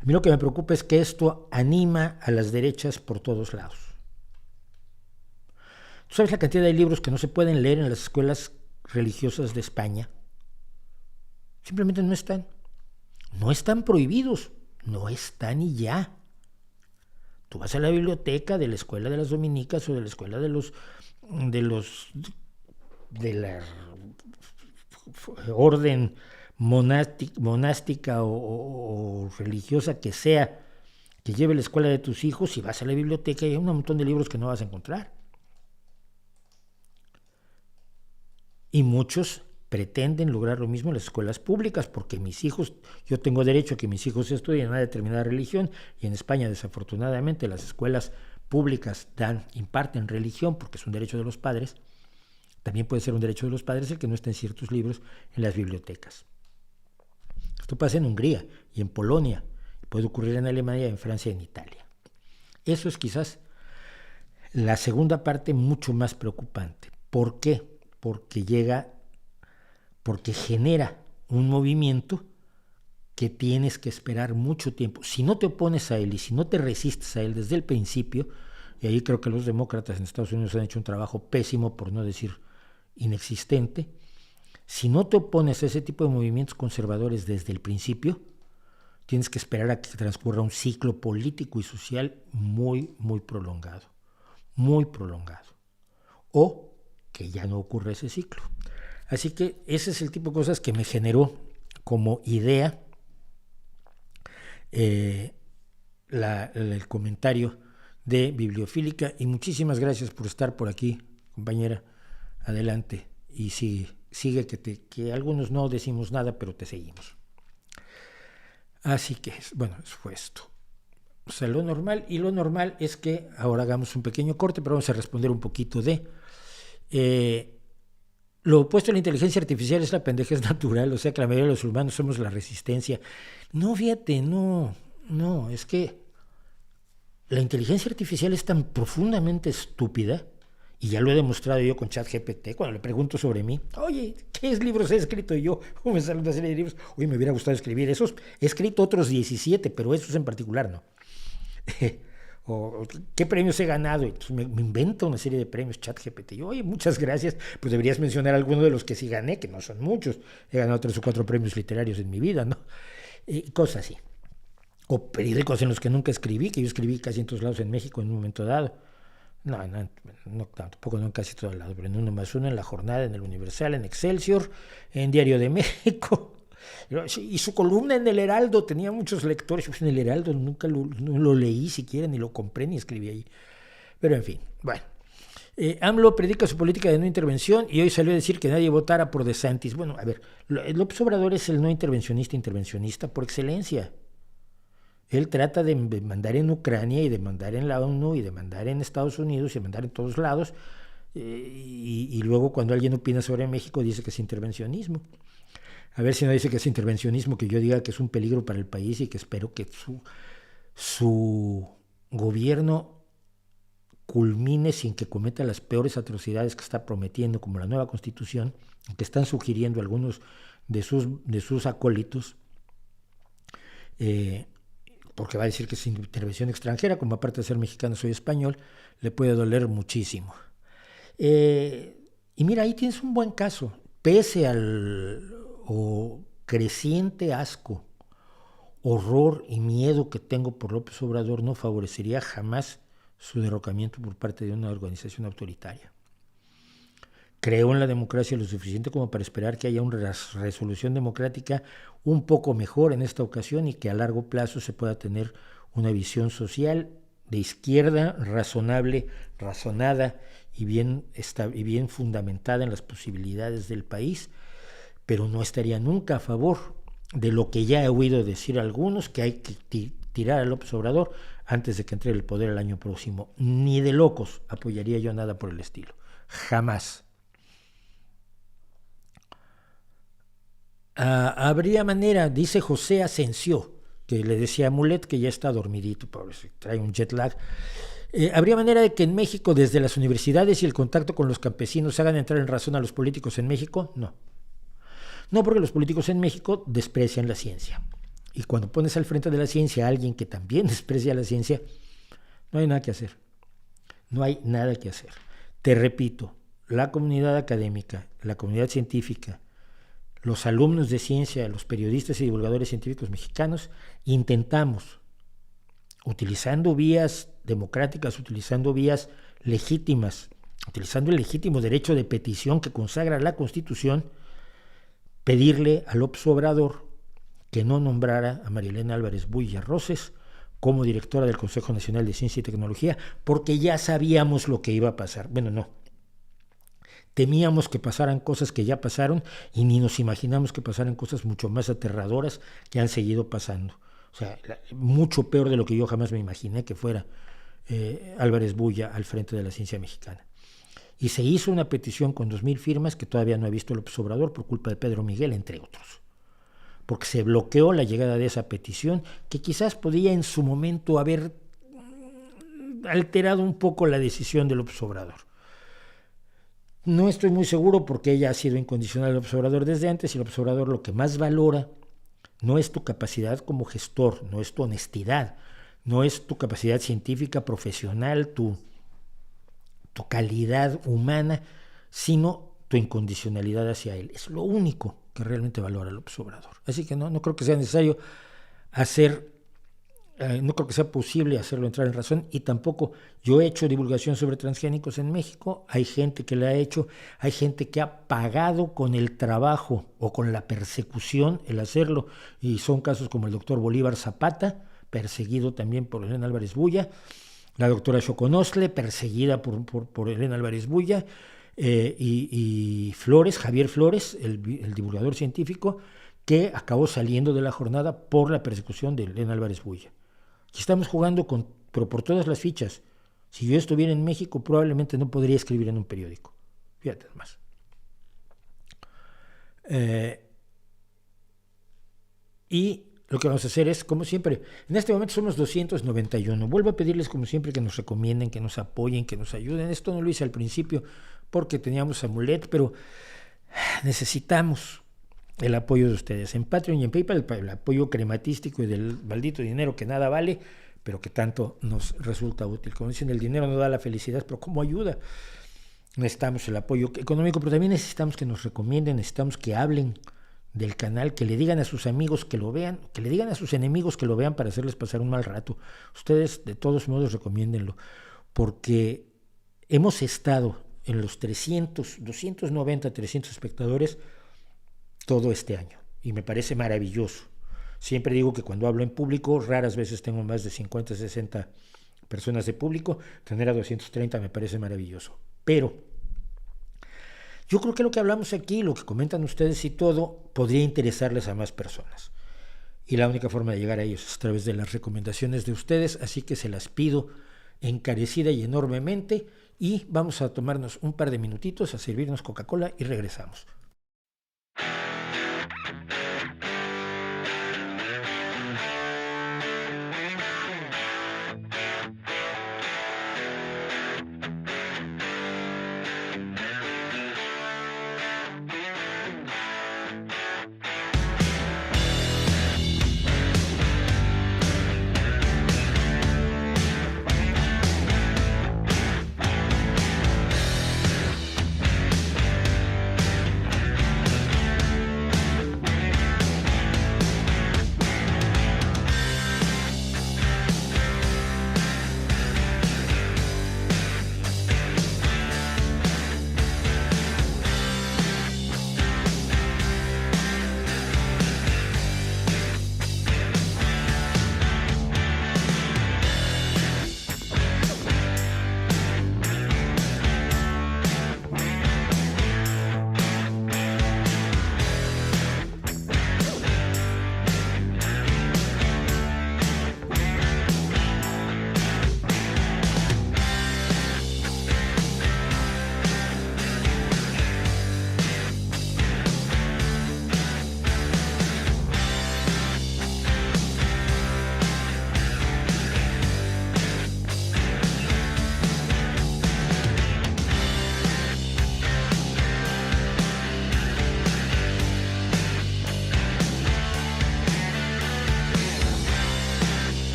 A mí lo que me preocupa es que esto anima a las derechas por todos lados. ¿Tú sabes la cantidad de libros que no se pueden leer en las escuelas religiosas de España? Simplemente no están. No están prohibidos, no están y ya. Tú vas a la biblioteca de la escuela de las dominicas o de la escuela de la orden monástica o religiosa que sea, que lleve la escuela de tus hijos, y vas a la biblioteca y hay un montón de libros que no vas a encontrar. Y muchos pretenden lograr lo mismo en las escuelas públicas, porque yo tengo derecho a que mis hijos estudien una determinada religión, y en España desafortunadamente las escuelas públicas imparten religión porque es un derecho de los padres. También puede ser un derecho de los padres el que no estén ciertos libros en las bibliotecas. Esto pasa en Hungría y en Polonia, puede ocurrir en Alemania, en Francia y en Italia. Eso es quizás la segunda parte mucho más preocupante. ¿Por qué? Porque genera un movimiento que tienes que esperar mucho tiempo. Si no te opones a él y si no te resistes a él desde el principio, y ahí creo que los demócratas en Estados Unidos han hecho un trabajo pésimo, por no decir inexistente, si no te opones a ese tipo de movimientos conservadores desde el principio, tienes que esperar a que transcurra un ciclo político y social muy, muy prolongado. Muy prolongado. O que ya no ocurra ese ciclo. Así que ese es el tipo de cosas que me generó como idea el comentario de Bibliofílica, y muchísimas gracias por estar por aquí, compañera. Adelante, y sigue que algunos no decimos nada, pero te seguimos. Así que, bueno, eso fue esto. O sea, lo normal es que ahora hagamos un pequeño corte, pero vamos a responder un poquito de... lo opuesto a la inteligencia artificial es la pendejez natural, o sea que la mayoría de los humanos somos la resistencia. No, fíjate, no, es que la inteligencia artificial es tan profundamente estúpida, y ya lo he demostrado yo con ChatGPT, cuando le pregunto sobre mí, oye, ¿qué libros he escrito yo? ¿Cómo me sale una serie de libros? Oye, me hubiera gustado escribir esos, he escrito otros 17, pero esos en particular no. O qué premios he ganado, entonces me invento una serie de premios ChatGPT. Yo, oye, muchas gracias, pues deberías mencionar algunos de los que sí gané, que no son muchos. He ganado 3 o 4 premios literarios en mi vida, ¿no? Cosas así. O periódicos en los que nunca escribí, que yo escribí casi en todos lados en México en un momento dado. No, tampoco no en casi todos lados, pero en Uno más Uno, en La Jornada, en El Universal, en Excelsior, en Diario de México. Y su columna en El Heraldo, tenía muchos lectores. Pues en El Heraldo nunca lo leí siquiera, ni lo compré, ni escribí ahí. Pero en fin, bueno. AMLO predica su política de no intervención y hoy salió a decir que nadie votara por DeSantis. Bueno, a ver, López Obrador es el no intervencionista por excelencia. Él trata de mandar en Ucrania y de mandar en la ONU y de mandar en Estados Unidos y de mandar en todos lados, y luego cuando alguien opina sobre México dice que es intervencionismo. A ver si no dice que es intervencionismo, que yo diga que es un peligro para el país y que espero que su gobierno culmine sin que cometa las peores atrocidades que está prometiendo, como la nueva Constitución, que están sugiriendo algunos de sus acólitos, porque va a decir que es intervención extranjera, como aparte de ser mexicano soy español, le puede doler muchísimo. Y mira, ahí tienes un buen caso. Pese al creciente asco, horror y miedo que tengo por López Obrador, no favorecería jamás su derrocamiento por parte de una organización autoritaria. Creo en la democracia lo suficiente como para esperar que haya una resolución democrática un poco mejor en esta ocasión y que a largo plazo se pueda tener una visión social de izquierda razonable, razonada y bien fundamentada en las posibilidades del país, pero no estaría nunca a favor de lo que ya he oído decir algunos, que hay que tirar a López Obrador antes de que entre el poder el año próximo. Ni de locos apoyaría yo nada por el estilo. Jamás. Habría manera, dice José Asensio, que le decía a Mulet que ya está dormidito, pobre, trae un jet lag. ¿Habría manera de que en México, desde las universidades y el contacto con los campesinos, hagan entrar en razón a los políticos en México? No. No, porque los políticos en México desprecian la ciencia. Y cuando pones al frente de la ciencia a alguien que también desprecia la ciencia, no hay nada que hacer. No hay nada que hacer. Te repito, la comunidad académica, la comunidad científica, los alumnos de ciencia, los periodistas y divulgadores científicos mexicanos, intentamos, utilizando vías democráticas, utilizando vías legítimas, utilizando el legítimo derecho de petición que consagra la Constitución, pedirle a López Obrador que no nombrara a María Elena Álvarez Builla Roses como directora del Consejo Nacional de Ciencia y Tecnología, porque ya sabíamos lo que iba a pasar. Bueno, no. Temíamos que pasaran cosas que ya pasaron y ni nos imaginamos que pasaran cosas mucho más aterradoras que han seguido pasando. O sea, mucho peor de lo que yo jamás me imaginé que fuera Álvarez Bulla al frente de la ciencia mexicana. Y se hizo una petición con 2,000 firmas que todavía no ha visto López Obrador por culpa de Pedro Miguel, entre otros. Porque se bloqueó la llegada de esa petición que quizás podía en su momento haber alterado un poco la decisión de López Obrador. No estoy muy seguro porque ella ha sido incondicional al observador desde antes y el observador lo que más valora no es tu capacidad como gestor, no es tu honestidad, no es tu capacidad científica, profesional, tu calidad humana, sino tu incondicionalidad hacia él. Es lo único que realmente valora el observador. Así que no creo que sea necesario no creo que sea posible hacerlo entrar en razón, y tampoco yo he hecho divulgación sobre transgénicos en México, hay gente que la ha hecho, hay gente que ha pagado con el trabajo o con la persecución el hacerlo, y son casos como el doctor Bolívar Zapata, perseguido también por Elena Álvarez Bulla, la doctora Xoconostle, perseguida por Elena Álvarez Bulla, y Flores, Javier Flores, el divulgador científico, que acabó saliendo de la jornada por la persecución de Elena Álvarez Bulla. Y estamos jugando pero por todas las fichas. Si yo estuviera en México, probablemente no podría escribir en un periódico. Fíjate más. Y lo que vamos a hacer es, como siempre, en este momento somos 291. Vuelvo a pedirles, como siempre, que nos recomienden, que nos apoyen, que nos ayuden. Esto no lo hice al principio porque teníamos a Mulet, pero necesitamos el apoyo de ustedes en Patreon y en PayPal, el apoyo crematístico y del maldito dinero que nada vale, pero que tanto nos resulta útil. Como dicen, el dinero no da la felicidad, pero como ayuda. Necesitamos el apoyo económico, pero también necesitamos que nos recomienden, necesitamos que hablen del canal, que le digan a sus amigos que lo vean, que le digan a sus enemigos que lo vean para hacerles pasar un mal rato. Ustedes, de todos modos, recomiéndenlo, porque hemos estado en los 290, 300 espectadores todo este año, y me parece maravilloso. Siempre digo que cuando hablo en público, raras veces tengo más de 50, 60 personas de público, tener a 230 me parece maravilloso. Pero yo creo que lo que hablamos aquí, lo que comentan ustedes y todo, podría interesarles a más personas. Y la única forma de llegar a ellos es a través de las recomendaciones de ustedes, así que se las pido encarecida y enormemente, y vamos a tomarnos un par de minutitos a servirnos Coca-Cola y regresamos.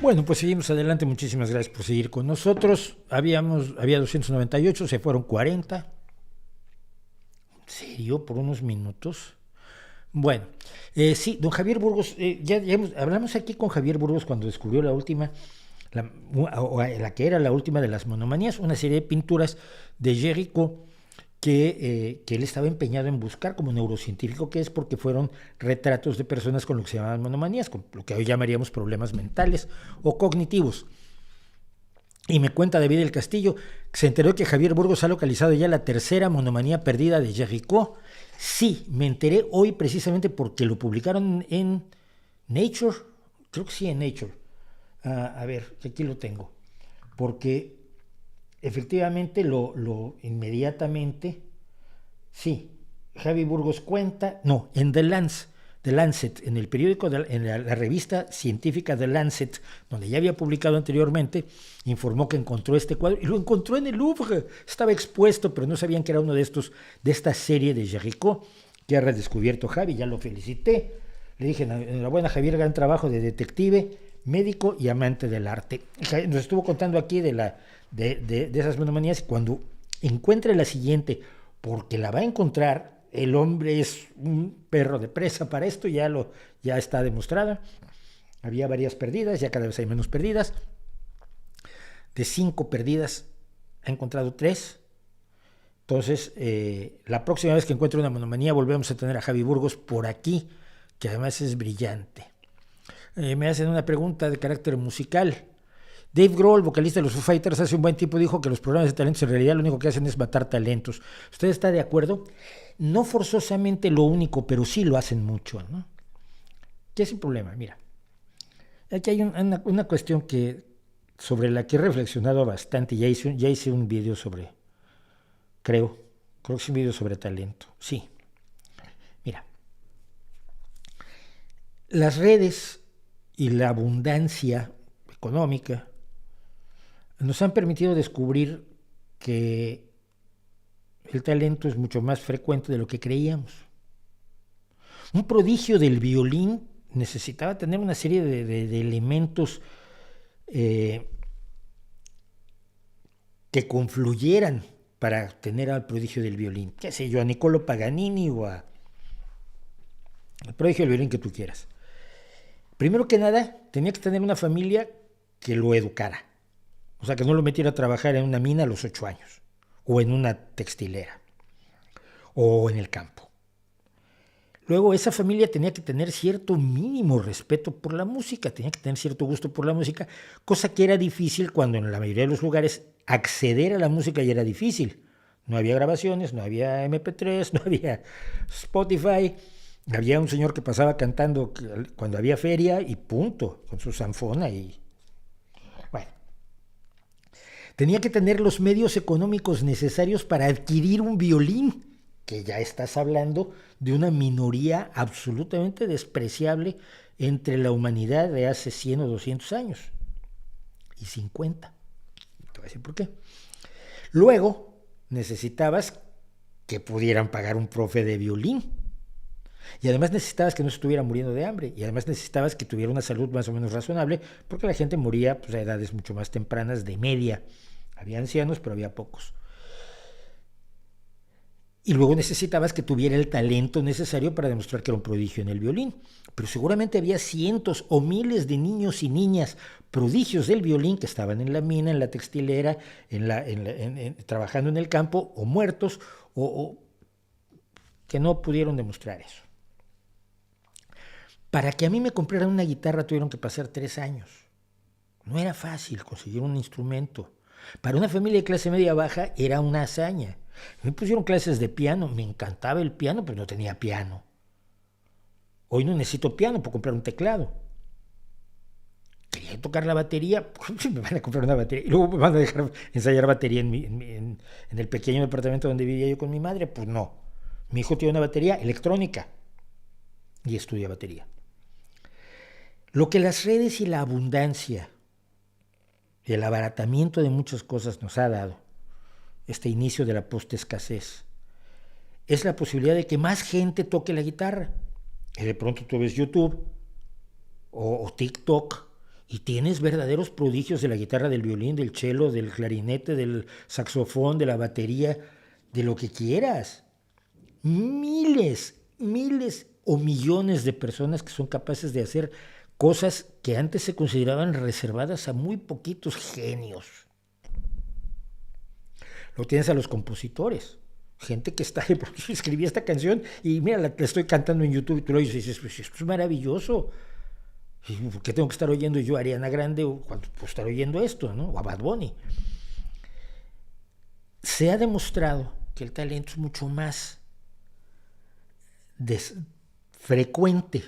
Bueno, pues seguimos adelante. Muchísimas gracias por seguir con nosotros. Había 298, se fueron 40. ¿En serio? ¿Por unos minutos? Bueno, sí, don Javier Burgos, hablamos aquí con Javier Burgos cuando descubrió la última, la que era la última de las monomanías, una serie de pinturas de Géricault que él estaba empeñado en buscar como neurocientífico que es, porque fueron retratos de personas con lo que se llamaban monomanías, con lo que hoy llamaríamos problemas mentales o cognitivos. Y me cuenta David del Castillo que se enteró que Javier Burgos ha localizado ya la tercera monomanía perdida de Géricault. Sí, me enteré hoy precisamente porque lo publicaron en Nature, creo que sí, en Nature. A ver, aquí lo tengo. Porque efectivamente lo inmediatamente, sí, Javi Burgos cuenta, no, en The Lancet, en el periódico, en la revista científica The Lancet, donde ya había publicado anteriormente, informó que encontró este cuadro y lo encontró en el Louvre. Estaba expuesto, pero no sabían que era uno de esta serie de Géricault que ha redescubierto Javi. Ya lo felicité. Le dije, enhorabuena Javier, gran trabajo de detective, médico y amante del arte. Nos estuvo contando aquí de esas monomanías. Cuando encuentre la siguiente, porque la va a encontrar, el hombre es un perro de presa para esto, ya está demostrado. Había varias perdidas, ya cada vez hay menos perdidas. De 5 perdidas ha encontrado 3. Entonces, la próxima vez que encuentre una monomanía volvemos a tener a Javi Burgos por aquí, que además es brillante. Me hacen una pregunta de carácter musical. Dave Grohl, vocalista de los Foo Fighters, hace un buen tiempo dijo que los programas de talentos en realidad lo único que hacen es matar talentos. ¿Usted está de acuerdo? No forzosamente lo único, pero sí lo hacen mucho, ¿no? ¿Qué es el problema? Mira, aquí hay una cuestión sobre la que he reflexionado bastante. Ya hice un video sobre, creo que es un video sobre talento. Sí. Mira, las redes y la abundancia económica nos han permitido descubrir que el talento es mucho más frecuente de lo que creíamos. Un prodigio del violín necesitaba tener una serie de elementos que confluyeran para tener al prodigio del violín. Qué sé yo, a Niccolò Paganini o al prodigio del violín que tú quieras. Primero que nada, tenía que tener una familia que lo educara. O sea, que no lo metiera a trabajar en una mina a los 8 años, o en una textilera, o en el campo. Luego, esa familia tenía que tener cierto mínimo respeto por la música, tenía que tener cierto gusto por la música, cosa que era difícil cuando en la mayoría de los lugares acceder a la música ya era difícil. No había grabaciones, no había MP3, no había Spotify. Había un señor que pasaba cantando cuando había feria y punto, con su zanfona y... Bueno, tenía que tener los medios económicos necesarios para adquirir un violín, que ya estás hablando de una minoría absolutamente despreciable entre la humanidad de hace 100 o 200 años. Y 50. Te voy a decir por qué. Luego, necesitabas que pudieran pagar un profe de violín. Y además necesitabas que no se estuviera muriendo de hambre. Y además necesitabas que tuviera una salud más o menos razonable, porque la gente moría pues, a edades mucho más tempranas de media. Había ancianos, pero había pocos. Y luego necesitabas que tuviera el talento necesario para demostrar que era un prodigio en el violín. Pero seguramente había cientos o miles de niños y niñas prodigios del violín que estaban en la mina, en la textilera, trabajando en el campo, o muertos, o que no pudieron demostrar eso. Para que a mí me compraran una guitarra tuvieron que pasar 3 años. No era fácil conseguir un instrumento. Para una familia de clase media baja era una hazaña. Me pusieron clases de piano, me encantaba el piano, pero no tenía piano. Hoy no necesito piano para comprar un teclado. Quería tocar la batería, me van a comprar una batería y luego me van a dejar ensayar batería en el pequeño departamento donde vivía yo con mi madre. Pues no, mi hijo tiene una batería electrónica y estudia batería. Lo que las redes y la abundancia y el abaratamiento de muchas cosas nos ha dado, este inicio de la postescasez, es la posibilidad de que más gente toque la guitarra. Y de pronto tú ves YouTube o TikTok Y tienes verdaderos prodigios de la guitarra, del violín, del cello, del clarinete, del saxofón, de la batería, de lo que quieras. Miles o millones de personas que son capaces de hacer cosas que antes se consideraban reservadas a muy poquitos genios. Lo tienes a los compositores, gente que está, escribí esta canción y mira, la estoy cantando en YouTube y tú lo oyes y dices, pues esto es maravilloso. ¿Por qué tengo que estar oyendo yo a Ariana Grande o cuando puedo estar oyendo esto, ¿no? O a Bad Bunny? Se ha demostrado que el talento es mucho más frecuente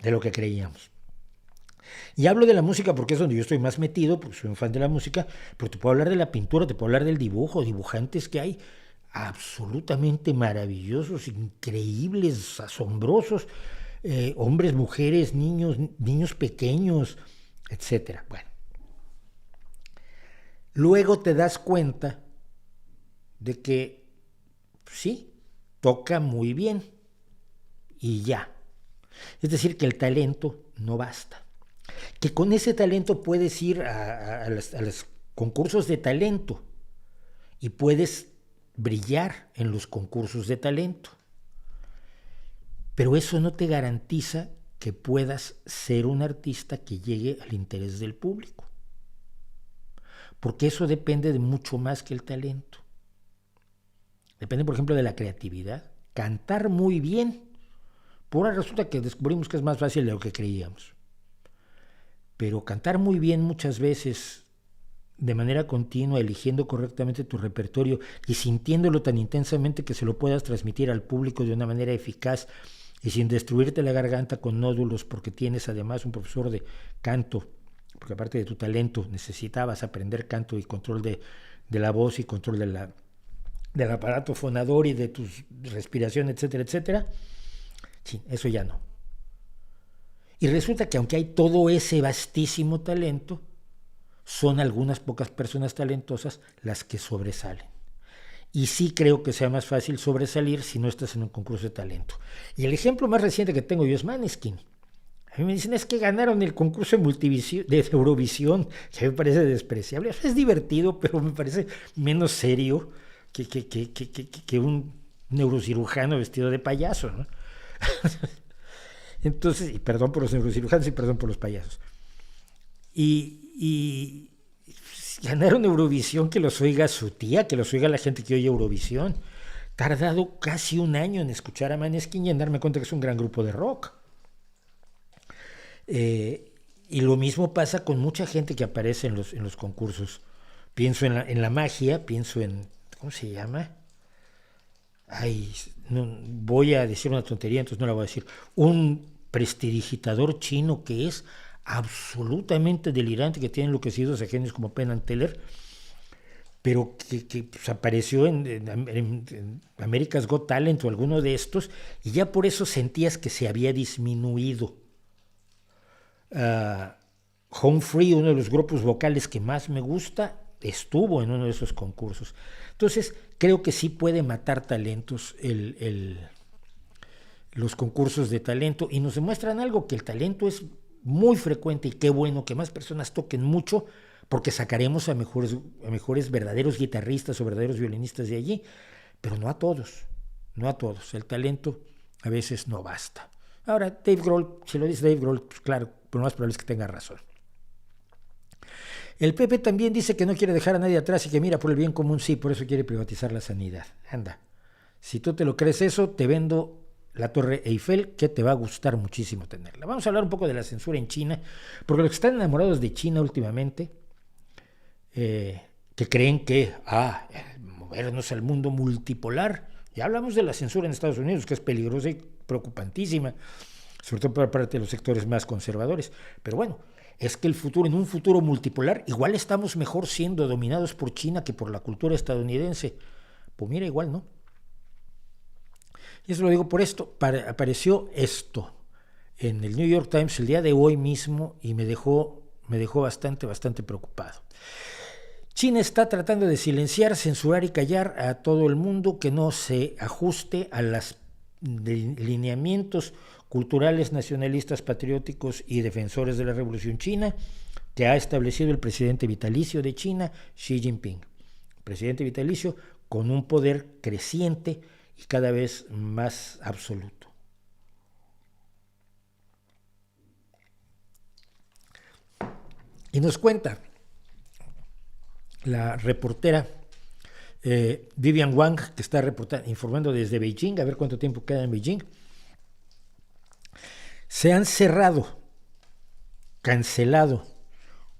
de lo que creíamos. Y hablo de la música porque es donde yo estoy más metido, porque soy un fan de la música, pero te puedo hablar de la pintura, te puedo hablar del dibujo, dibujantes que hay absolutamente maravillosos, increíbles, asombrosos, hombres, mujeres, niños pequeños, etcétera. Bueno, luego te das cuenta de que sí, toca muy bien y ya. Es decir, que el talento no basta. Que con ese talento puedes ir a los concursos de talento y puedes brillar en los concursos de talento. Pero eso no te garantiza que puedas ser un artista que llegue al interés del público. Porque eso depende de mucho más que el talento. Depende, por ejemplo, de la creatividad. Cantar muy bien. Por ahora resulta que descubrimos que es más fácil de lo que creíamos. Pero cantar muy bien muchas veces, de manera continua, eligiendo correctamente tu repertorio y sintiéndolo tan intensamente que se lo puedas transmitir al público de una manera eficaz y sin destruirte la garganta con nódulos, porque tienes además un profesor de canto, porque aparte de tu talento necesitabas aprender canto y control de la voz y control del aparato fonador y de tu respiración, etcétera, etcétera. Sí, eso ya no. Y resulta que aunque hay todo ese vastísimo talento, son algunas pocas personas talentosas las que sobresalen. Y sí creo que sea más fácil sobresalir si no estás en un concurso de talento. Y el ejemplo más reciente que tengo yo es Måneskin. A mí me dicen, es que ganaron el concurso de Eurovisión, que me parece despreciable. Es divertido, pero me parece menos serio que un neurocirujano vestido de payaso, ¿no? Entonces, y perdón por los neurocirujanos y perdón por los payasos. Y ganaron Eurovisión, que los oiga su tía, que los oiga la gente que oye Eurovisión. Tardado casi un año en escuchar a Måneskin y en darme cuenta que es un gran grupo de rock. Y lo mismo pasa con mucha gente que aparece en los concursos. Pienso en la magia, pienso en, ¿cómo se llama? Ay, no, voy a decir una tontería, entonces no la voy a decir. Un prestidigitador chino que es absolutamente delirante, que tiene enloquecidos a genios como Penn and Teller, pero que pues, apareció en America's Got Talent o alguno de estos, y ya por eso sentías que se había disminuido. Home Free, uno de los grupos vocales que más me gusta, estuvo en uno de esos concursos. Entonces, creo que sí puede matar talentos los concursos de talento, y nos demuestran algo, que el talento es muy frecuente, y qué bueno que más personas toquen mucho, porque sacaremos a mejores verdaderos guitarristas o verdaderos violinistas de allí, pero no a todos. El talento a veces no basta. Ahora, Dave Grohl, si lo dice Dave Grohl, pues claro, pero lo más probable es que tenga razón. El Pepe también dice que no quiere dejar a nadie atrás y que mira por el bien común, sí, por eso quiere privatizar la sanidad. Anda, si tú te lo crees eso, te vendo la Torre Eiffel, que te va a gustar muchísimo tenerla. Vamos a hablar un poco de la censura en China, porque los que están enamorados de China últimamente, que creen que movernos al mundo multipolar, ya hablamos de la censura en Estados Unidos, que es peligrosa y preocupantísima, sobre todo por parte de los sectores más conservadores, pero bueno, es que en un futuro multipolar, igual estamos mejor siendo dominados por China que por la cultura estadounidense. Pues mira, igual, ¿no? Y eso lo digo por esto. Apareció esto en el New York Times el día de hoy mismo y me dejó bastante preocupado. China está tratando de silenciar, censurar y callar a todo el mundo que no se ajuste a los lineamientos culturales, nacionalistas, patrióticos y defensores de la Revolución China que ha establecido el presidente vitalicio de China, Xi Jinping. Presidente vitalicio con un poder creciente y cada vez más absoluto. Y nos cuenta la reportera Vivian Wang, que está informando desde Beijing, a ver cuánto tiempo queda en Beijing. Se han cancelado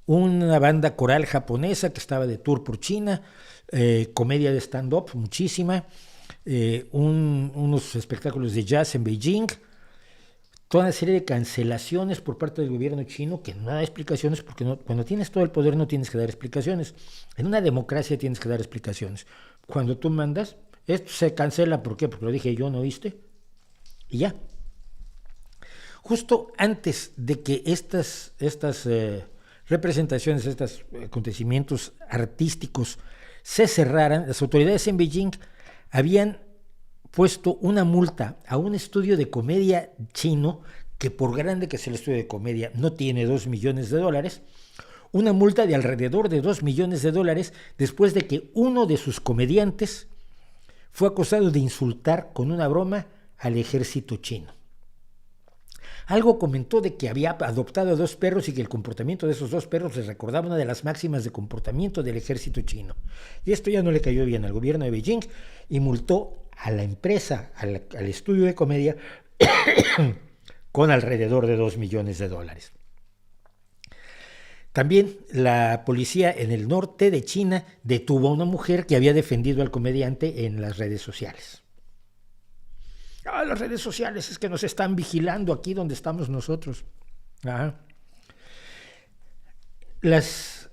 una banda coral japonesa que estaba de tour por China, comedia de stand-up, muchísima, unos espectáculos de jazz en Beijing, toda una serie de cancelaciones por parte del gobierno chino que no da explicaciones, porque cuando tienes todo el poder no tienes que dar explicaciones. En una democracia tienes que dar explicaciones. Cuando tú mandas, esto se cancela, ¿por qué? Porque lo dije yo, ¿no viste? Y ya. Justo antes de que estas representaciones, estos acontecimientos artísticos se cerraran, las autoridades en Beijing habían puesto una multa a un estudio de comedia chino, que por grande que sea el estudio de comedia no tiene $2 millones, una multa de alrededor de $2 millones después de que uno de sus comediantes fue acusado de insultar con una broma al ejército chino. Algo comentó de que había adoptado 2 perros y que el comportamiento de esos 2 perros les recordaba una de las máximas de comportamiento del ejército chino. Y esto ya no le cayó bien al gobierno de Beijing y multó a la empresa, al estudio de comedia, con alrededor de $2 millones. También la policía en el norte de China detuvo a una mujer que había defendido al comediante en las redes sociales. Las redes sociales es que nos están vigilando aquí donde estamos nosotros. Las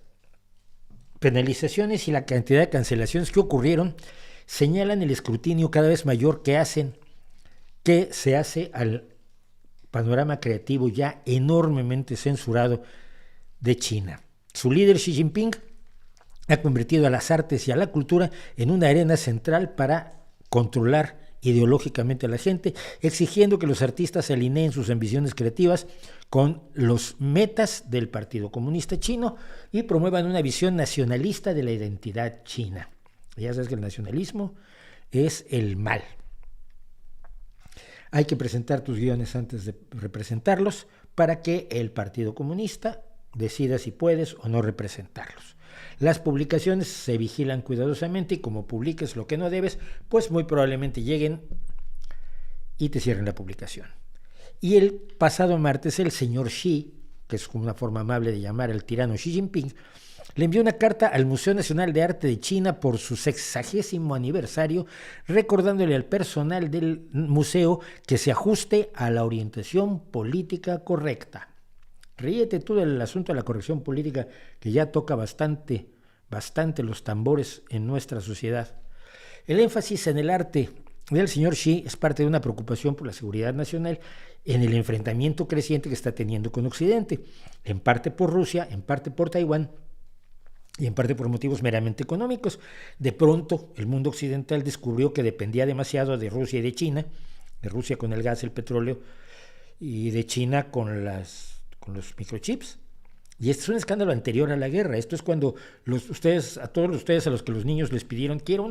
penalizaciones y la cantidad de cancelaciones que ocurrieron señalan el escrutinio cada vez mayor que se hace al panorama creativo ya enormemente censurado de China. Su líder Xi Jinping ha convertido a las artes y a la cultura en una arena central para controlar ideológicamente a la gente, exigiendo que los artistas alineen sus ambiciones creativas con los metas del Partido Comunista Chino y promuevan una visión nacionalista de la identidad china. Ya sabes que el nacionalismo es el mal. Hay que presentar tus guiones antes de representarlos para que el Partido Comunista decida si puedes o no representarlos. Las publicaciones se vigilan cuidadosamente y como publiques lo que no debes, pues muy probablemente lleguen y te cierren la publicación. Y el pasado martes el señor Xi, que es como una forma amable de llamar al tirano Xi Jinping, le envió una carta al Museo Nacional de Arte de China por su 60º aniversario, recordándole al personal del museo que se ajuste a la orientación política correcta. Ríete tú del asunto de la corrección política, que ya toca bastante los tambores en nuestra sociedad. El énfasis en el arte del señor Xi es parte de una preocupación por la seguridad nacional en el enfrentamiento creciente que está teniendo con Occidente, en parte por Rusia, en parte por Taiwán y en parte por motivos meramente económicos. De pronto, el mundo occidental descubrió que dependía demasiado de Rusia y de China, de Rusia con el gas, el petróleo, y de China con los microchips. Y este es un escándalo anterior a la guerra. Esto es cuando a todos ustedes a los que los niños les pidieron, quiero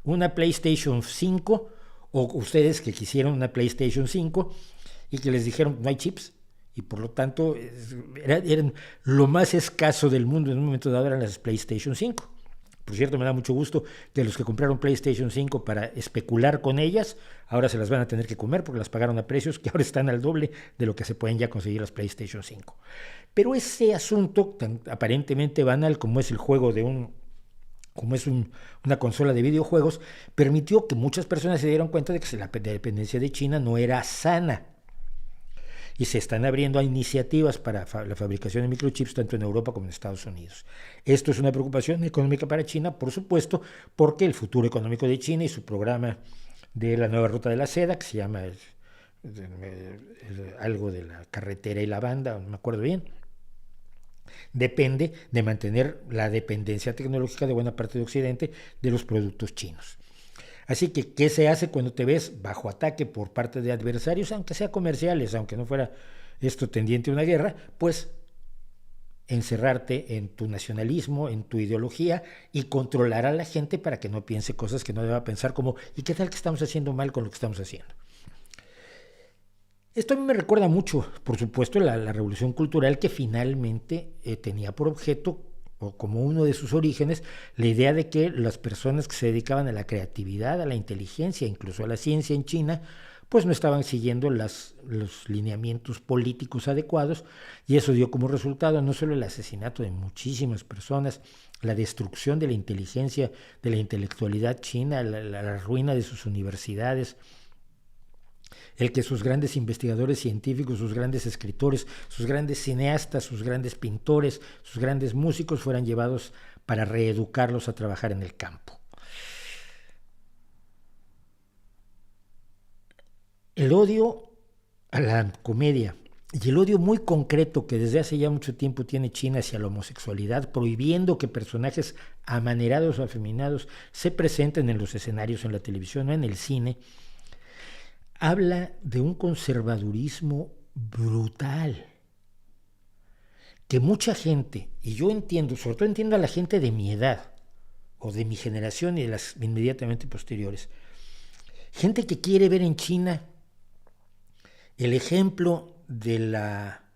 una PlayStation 5, o ustedes que quisieron una PlayStation 5 y que les dijeron no hay chips, y por lo tanto eran lo más escaso del mundo en un momento dado, eran las PlayStation 5. Por cierto, me da mucho gusto que los que compraron PlayStation 5 para especular con ellas, ahora se las van a tener que comer porque las pagaron a precios que ahora están al doble de lo que se pueden ya conseguir las PlayStation 5. Pero ese asunto tan aparentemente banal como es el juego de una consola de videojuegos, permitió que muchas personas se dieran cuenta de que la dependencia de China no era sana. Y se están abriendo iniciativas para la fabricación de microchips tanto en Europa como en Estados Unidos. Esto es una preocupación económica para China, por supuesto, porque el futuro económico de China y su programa de la nueva ruta de la seda, que se llama algo de la carretera y la banda, no me acuerdo bien, depende de mantener la dependencia tecnológica de buena parte de Occidente de los productos chinos. Así que, ¿qué se hace cuando te ves bajo ataque por parte de adversarios, aunque sea comerciales, aunque no fuera esto tendiente a una guerra? Pues encerrarte en tu nacionalismo, en tu ideología y controlar a la gente para que no piense cosas que no deba pensar, como ¿y qué tal que estamos haciendo mal con lo que estamos haciendo? Esto a mí me recuerda mucho, por supuesto, la revolución cultural, que finalmente tenía por objeto, o como uno de sus orígenes, la idea de que las personas que se dedicaban a la creatividad, a la inteligencia, incluso a la ciencia en China, pues no estaban siguiendo los lineamientos políticos adecuados, y eso dio como resultado no solo el asesinato de muchísimas personas, la destrucción de la inteligencia, de la intelectualidad china, la ruina de sus universidades, el que sus grandes investigadores científicos, sus grandes escritores, sus grandes cineastas, sus grandes pintores, sus grandes músicos fueran llevados para reeducarlos a trabajar en el campo. El odio a la comedia y el odio muy concreto que desde hace ya mucho tiempo tiene China hacia la homosexualidad, prohibiendo que personajes amanerados o afeminados se presenten en los escenarios, en la televisión o en el cine, habla de un conservadurismo brutal, que mucha gente, y yo entiendo, sobre todo entiendo a la gente de mi edad, o de mi generación y de las inmediatamente posteriores, gente que quiere ver en China el ejemplo de la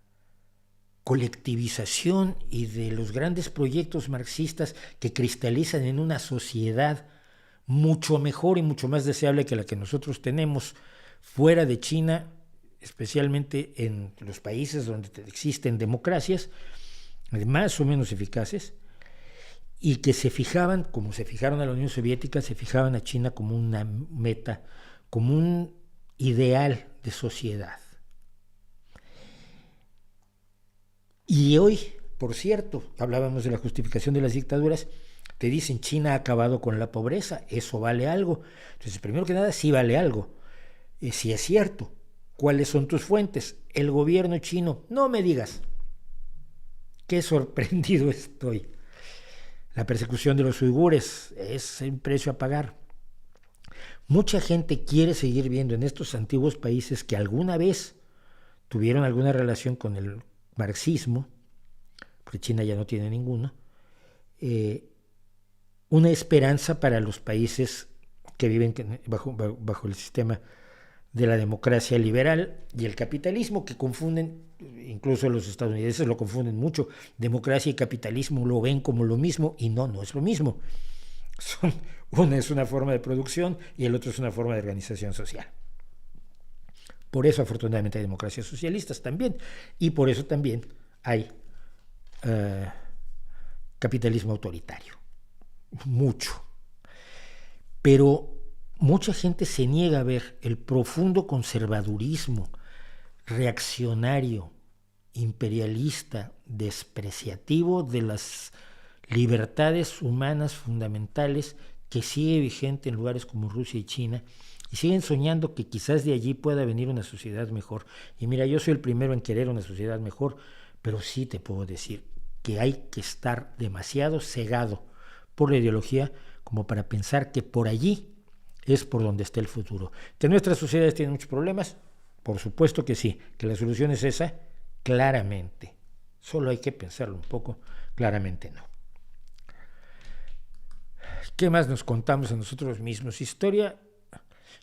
colectivización y de los grandes proyectos marxistas que cristalizan en una sociedad mucho mejor y mucho más deseable que la que nosotros tenemos fuera de China, especialmente en los países donde existen democracias más o menos eficaces, y que se fijaban, como se fijaron a la Unión Soviética, se fijaban a China como una meta, como un ideal de sociedad. Y hoy, por cierto, hablábamos de la justificación de las dictaduras, te dicen China ha acabado con la pobreza, eso vale algo. Entonces, primero que nada, sí vale algo. Si es cierto, ¿cuáles son tus fuentes? El gobierno chino, no me digas. Qué sorprendido estoy. La persecución de los uigures es un precio a pagar. Mucha gente quiere seguir viendo en estos antiguos países que alguna vez tuvieron alguna relación con el marxismo, porque China ya no tiene ninguno, una esperanza para los países que viven bajo el sistema de la democracia liberal y el capitalismo, que confunden, incluso los estadounidenses lo confunden mucho. Democracia y capitalismo lo ven como lo mismo, y no es lo mismo. Una es una forma de producción y el otro es una forma de organización social. Por eso, afortunadamente, hay democracias socialistas también, y por eso también hay capitalismo autoritario. Mucho. Pero mucha gente se niega a ver el profundo conservadurismo reaccionario, imperialista, despreciativo de las libertades humanas fundamentales que sigue vigente en lugares como Rusia y China, y siguen soñando que quizás de allí pueda venir una sociedad mejor. Y mira, yo soy el primero en querer una sociedad mejor, pero sí te puedo decir que hay que estar demasiado cegado por la ideología como para pensar que por allí es por donde está el futuro. ¿Que nuestras sociedades tienen muchos problemas? Por supuesto que sí. ¿Que la solución es esa? Claramente. Solo hay que pensarlo un poco. Claramente no. ¿Qué más nos contamos a nosotros mismos? Historia.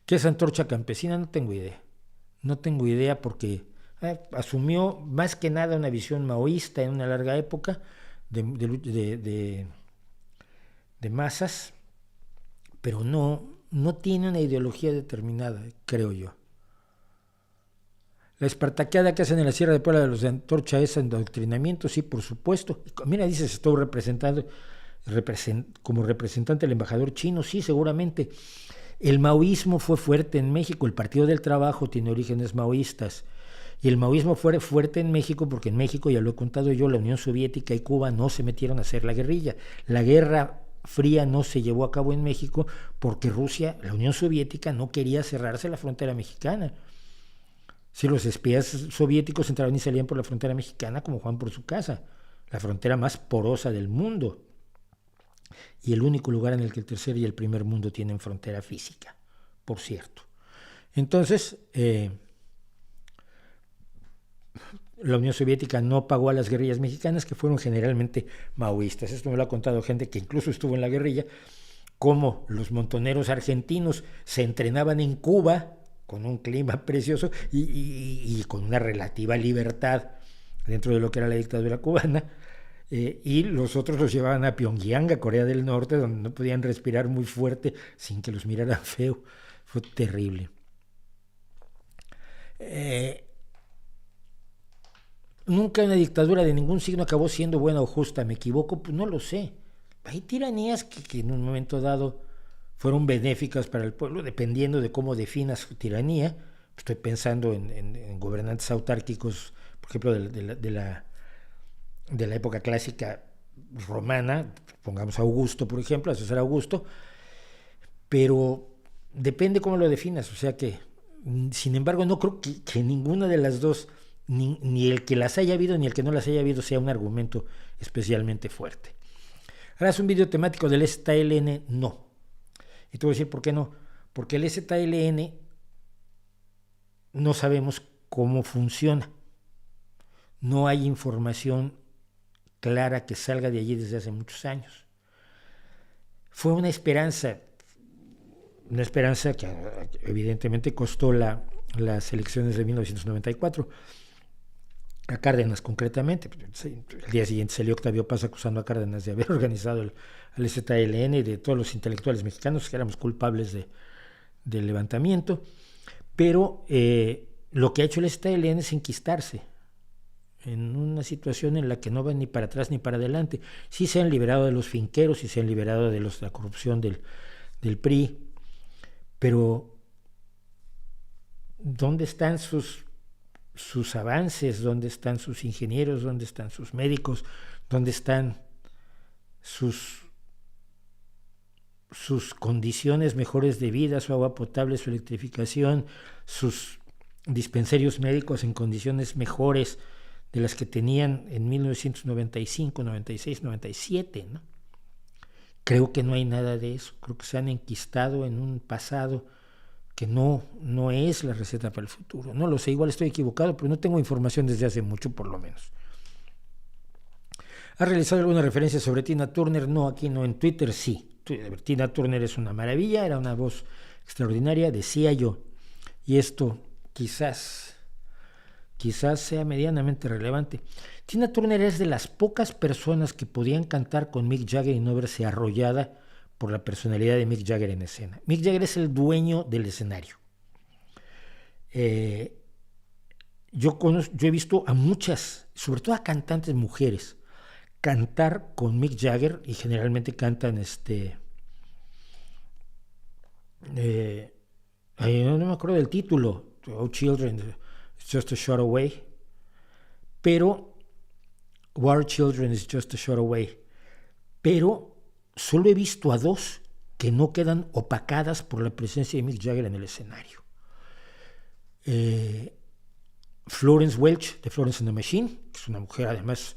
¿Qué es Antorcha Campesina? No tengo idea. No tengo idea porque asumió más que nada una visión maoísta en una larga época de masas, pero no tiene una ideología determinada, creo yo. La espartaqueada que hacen en la Sierra de Puebla de los de Antorcha es adoctrinamiento, sí, por supuesto. Mira, dices, estoy como representante del embajador chino, sí, seguramente. El maoísmo fue fuerte en México, el Partido del Trabajo tiene orígenes maoístas, y el maoísmo fue fuerte en México porque en México, ya lo he contado yo, la Unión Soviética y Cuba no se metieron a hacer la guerrilla. La Guerra Fría no se llevó a cabo en México porque Rusia, la Unión Soviética, no quería cerrarse la frontera mexicana. Si los espías soviéticos entraban y salían por la frontera mexicana como Juan por su casa, la frontera más porosa del mundo. y el único lugar en el que el tercer y el primer mundo tienen frontera física, por cierto. Entonces, la Unión Soviética no pagó a las guerrillas mexicanas, que fueron generalmente maoístas. Esto me lo ha contado gente que incluso estuvo en la guerrilla, cómo los montoneros argentinos se entrenaban en Cuba con un clima precioso y con una relativa libertad dentro de lo que era la dictadura cubana, y los otros los llevaban a Pyongyang, a Corea del Norte, donde no podían respirar muy fuerte sin que los miraran feo. Fue terrible. Nunca una dictadura de ningún signo acabó siendo buena o justa. ¿Me equivoco? Pues no lo sé. Hay tiranías que en un momento dado fueron benéficas para el pueblo, dependiendo de cómo definas su tiranía. Estoy pensando en gobernantes autárquicos, por ejemplo, de la época clásica romana, pongamos a Augusto, por ejemplo, a César Augusto, pero depende cómo lo definas. O sea que, sin embargo, no creo que ninguna de las dos, ni el que las haya habido ni el que no las haya habido, sea un argumento especialmente fuerte. ¿Harás un video temático del ZLN? No. Y te voy a decir por qué no. Porque el ZLN no sabemos cómo funciona. No hay información clara que salga de allí desde hace muchos años. Fue una esperanza que evidentemente costó las elecciones de 1994. A Cárdenas concretamente. El día siguiente salió Octavio Paz acusando a Cárdenas de haber organizado el ZLN y de todos los intelectuales mexicanos que éramos culpables del levantamiento. Pero lo que ha hecho el ZLN es enquistarse en una situación en la que no van ni para atrás ni para adelante. Sí se han liberado de los finqueros, sí se han liberado de la corrupción del PRI, pero ¿dónde están sus avances? ¿Dónde están sus ingenieros? ¿Dónde están sus médicos? ¿Dónde están sus condiciones mejores de vida, su agua potable, su electrificación, sus dispensarios médicos en condiciones mejores de las que tenían en 1995, 96, 97, ¿no? Creo que no hay nada de eso. Creo que se han enquistado en un pasado que no es la receta para el futuro. No lo sé, igual estoy equivocado, pero no tengo información desde hace mucho, por lo menos. ¿Has realizado alguna referencia sobre Tina Turner? No, aquí no. En Twitter sí. Tina Turner es una maravilla, era una voz extraordinaria, decía yo. Y esto quizás sea medianamente relevante. Tina Turner es de las pocas personas que podían cantar con Mick Jagger y no verse arrollada por la personalidad de Mick Jagger en escena. Mick Jagger es el dueño del escenario. Yo he visto a muchas, sobre todo a cantantes mujeres, cantar con Mick Jagger, y generalmente cantan no me acuerdo del título, Oh Children, It's Just a Shot Away, pero War Children is Just a Shot Away, pero solo he visto a dos que no quedan opacadas por la presencia de Mick Jagger en el escenario. Florence Welch, de Florence and the Machine, que es una mujer además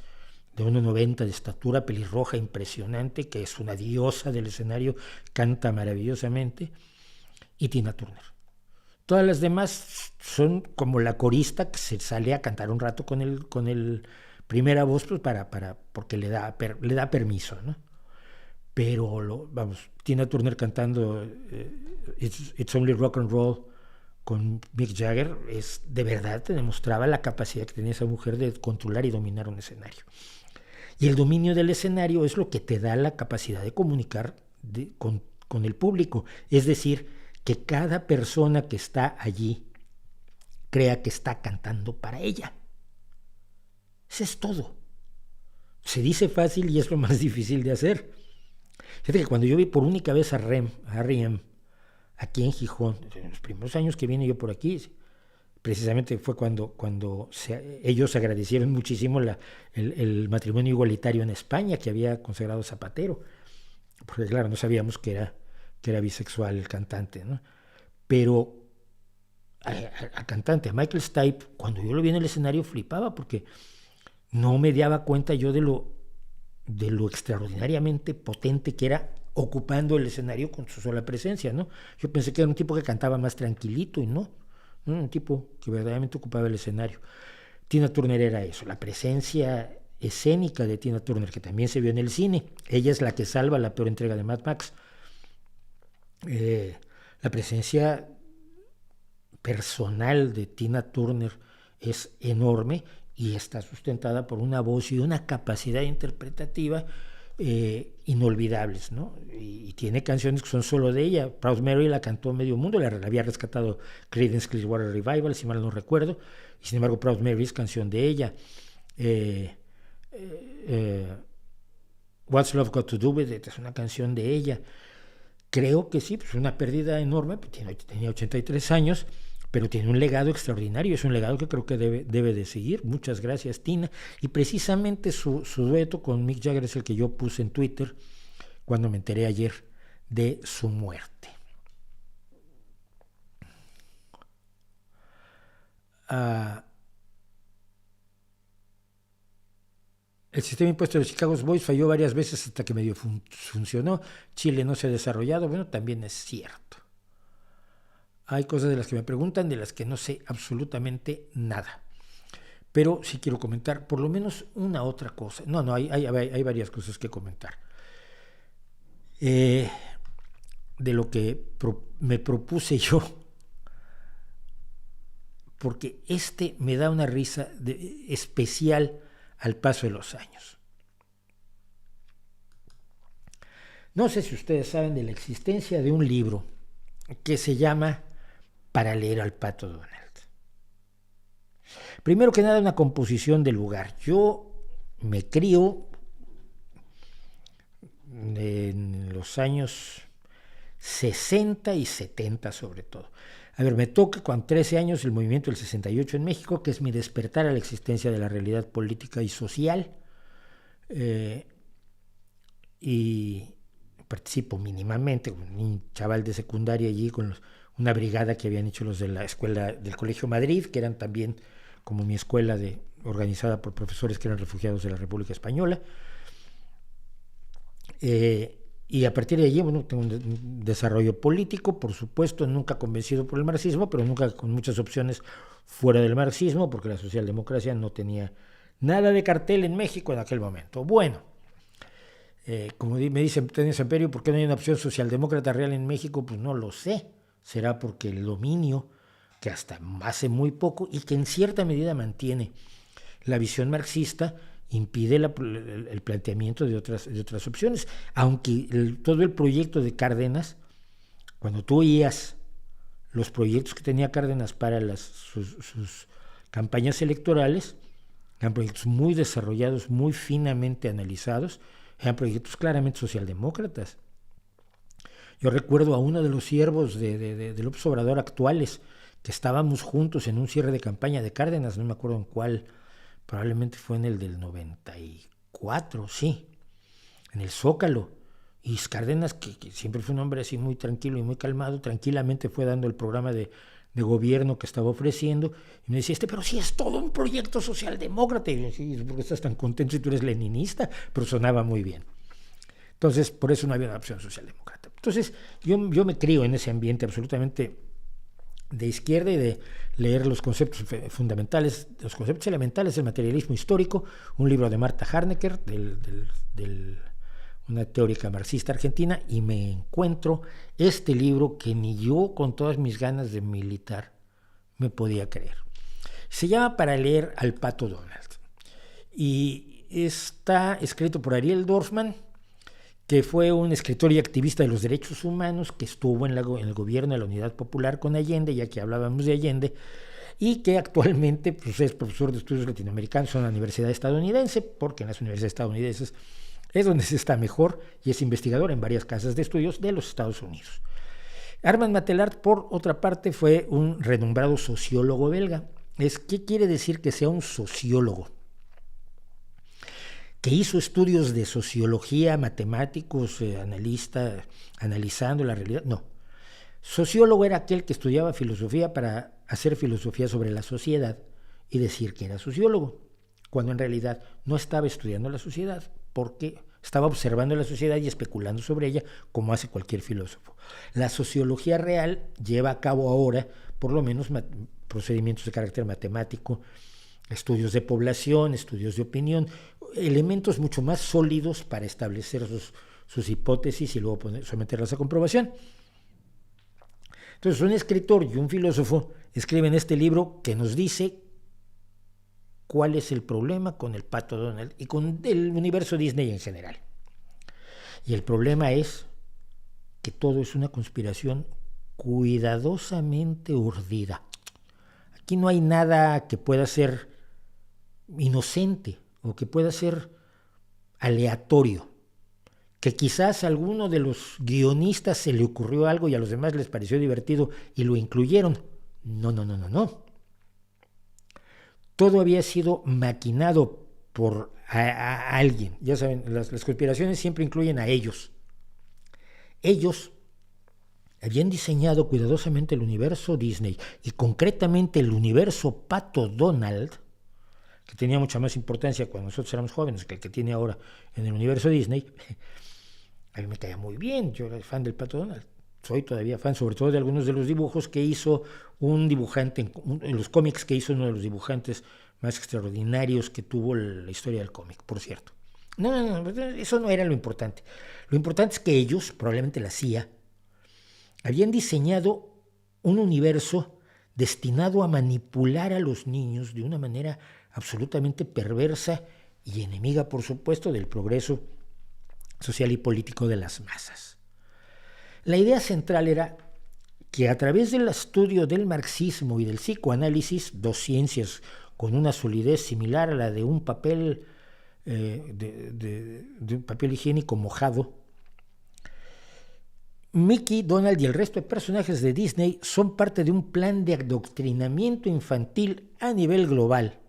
de 1,90 de estatura, pelirroja, impresionante, que es una diosa del escenario, canta maravillosamente, y Tina Turner. Todas las demás son como la corista que se sale a cantar un rato con el primera voz, pues porque le da permiso, ¿no? Pero Tina Turner cantando It's Only Rock and Roll con Mick Jagger, de verdad te demostraba la capacidad que tenía esa mujer de controlar y dominar un escenario. Y el dominio del escenario es lo que te da la capacidad de comunicar con el público. Es decir, que cada persona que está allí crea que está cantando para ella. Eso es todo. Se dice fácil y es lo más difícil de hacer. Fíjate que cuando yo vi por única vez a R.E.M. aquí en Gijón, en los primeros años que vine yo por aquí, precisamente fue cuando ellos agradecieron muchísimo el matrimonio igualitario en España que había consagrado Zapatero, porque claro, no sabíamos que era bisexual el cantante, ¿no? Pero al cantante, a Michael Stipe, cuando yo lo vi en el escenario flipaba, porque no me daba cuenta yo de lo de lo extraordinariamente potente que era ocupando el escenario con su sola presencia, ¿no? Yo pensé que era un tipo que cantaba más tranquilito y no, un tipo que verdaderamente ocupaba el escenario. Tina Turner era eso, la presencia escénica de Tina Turner, que también se vio en el cine. Ella es la que salva la peor entrega de Mad Max. La presencia personal de Tina Turner es enorme y está sustentada por una voz y una capacidad interpretativa inolvidables, ¿no? Y tiene canciones que son solo de ella. Proud Mary la cantó medio mundo, la había rescatado Creedence Clearwater Revival, si mal no recuerdo, y sin embargo Proud Mary es canción de ella. What's Love Got to Do With It es una canción de ella. Creo que sí, pues una pérdida enorme, tenía 83 años, pero tiene un legado extraordinario, es un legado que creo que debe de seguir. Muchas gracias, Tina. Y precisamente su dueto con Mick Jagger es el que yo puse en Twitter cuando me enteré ayer de su muerte. El sistema de impuestos de los Chicago Boys falló varias veces hasta que medio funcionó. Chile no se ha desarrollado. Bueno, también es cierto. Hay cosas de las que me preguntan, de las que no sé absolutamente nada. Pero sí quiero comentar por lo menos una otra cosa. No, hay varias cosas que comentar. De lo que me propuse yo, porque me da una risa especial al paso de los años. No sé si ustedes saben de la existencia de un libro que se llama Para leer al Pato Donald. Primero que nada, una composición del lugar. Yo me crío en los años 60 y 70 sobre todo. A ver, me toca con 13 años el movimiento del 68 en México, que es mi despertar a la existencia de la realidad política y social. Y participo mínimamente, un chaval de secundaria allí con una brigada que habían hecho los de la escuela del Colegio Madrid, que eran también como mi escuela organizada por profesores que eran refugiados de la República Española. Y a partir de allí, bueno, tengo un desarrollo político, por supuesto, nunca convencido por el marxismo, pero nunca con muchas opciones fuera del marxismo, porque la socialdemocracia no tenía nada de cartel en México en aquel momento. Bueno, como me dice Antonio Samperio, ¿por qué no hay una opción socialdemócrata real en México? Pues no lo sé. Será porque el dominio, que hasta hace muy poco y que en cierta medida mantiene la visión marxista, impide el planteamiento de otras opciones, aunque todo el proyecto de Cárdenas, cuando tú oías los proyectos que tenía Cárdenas para sus campañas electorales, eran proyectos muy desarrollados, muy finamente analizados, eran proyectos claramente socialdemócratas. Yo recuerdo a uno de los siervos de López Obrador actuales, que estábamos juntos en un cierre de campaña de Cárdenas, no me acuerdo en cuál, probablemente fue en el del 94, sí, en el Zócalo. Y Cárdenas, que siempre fue un hombre así muy tranquilo y muy calmado, tranquilamente fue dando el programa de gobierno que estaba ofreciendo, y me decía, pero sí es todo un proyecto socialdemócrata. Y yo decía, sí, ¿por qué estás tan contento si tú eres leninista? Pero sonaba muy bien. Entonces, por eso no había una opción socialdemócrata. Entonces, yo me crío en ese ambiente absolutamente de izquierda y de leer los conceptos fundamentales, los conceptos elementales del materialismo histórico, un libro de Marta Harnecker, una teórica marxista argentina, y me encuentro este libro que ni yo, con todas mis ganas de militar, me podía creer. Se llama Para leer al Pato Donald y está escrito por Ariel Dorfman, que fue un escritor y activista de los derechos humanos, que estuvo en el gobierno de la Unidad Popular con Allende, ya que hablábamos de Allende, y que actualmente pues, es profesor de estudios latinoamericanos en la Universidad Estadounidense, porque en las universidades estadounidenses es donde se está mejor, y es investigador en varias casas de estudios de los Estados Unidos. Armand Matelart, por otra parte, fue un renombrado sociólogo belga. ¿Qué quiere decir que sea un sociólogo? Que hizo estudios de sociología, matemáticos, analizando la realidad. No. Sociólogo era aquel que estudiaba filosofía para hacer filosofía sobre la sociedad y decir que era sociólogo. cuando en realidad no estaba estudiando la sociedad, porque estaba observando la sociedad y especulando sobre ella, como hace cualquier filósofo. La sociología real lleva a cabo ahora, por lo menos, procedimientos de carácter matemático, estudios de población, estudios de opinión, elementos mucho más sólidos para establecer sus hipótesis y luego someterlas a comprobación. Entonces, un escritor y un filósofo escriben este libro que nos dice cuál es el problema con el Pato Donald y con el universo Disney en general. Y el problema es que todo es una conspiración cuidadosamente urdida. Aquí no hay nada que pueda ser inocente o que pueda ser aleatorio. Que quizás a alguno de los guionistas se le ocurrió algo y a los demás les pareció divertido y lo incluyeron. No. Todo había sido maquinado por alguien. Ya saben, las conspiraciones siempre incluyen a ellos. Ellos habían diseñado cuidadosamente el universo Disney y concretamente el universo Pato Donald, que tenía mucha más importancia cuando nosotros éramos jóvenes que el que tiene ahora en el universo Disney. A mí me caía muy bien, yo era fan del Pato Donald. Soy todavía fan, sobre todo de algunos de los dibujos que hizo un dibujante, en los cómics que hizo uno de los dibujantes más extraordinarios que tuvo la historia del cómic, por cierto. No, eso no era lo importante. Lo importante es que ellos, probablemente la CIA, habían diseñado un universo destinado a manipular a los niños de una manera absolutamente perversa y enemiga, por supuesto, del progreso social y político de las masas. La idea central era que a través del estudio del marxismo y del psicoanálisis, dos ciencias con una solidez similar a la de un papel, de un papel higiénico mojado, Mickey, Donald y el resto de personajes de Disney son parte de un plan de adoctrinamiento infantil a nivel global,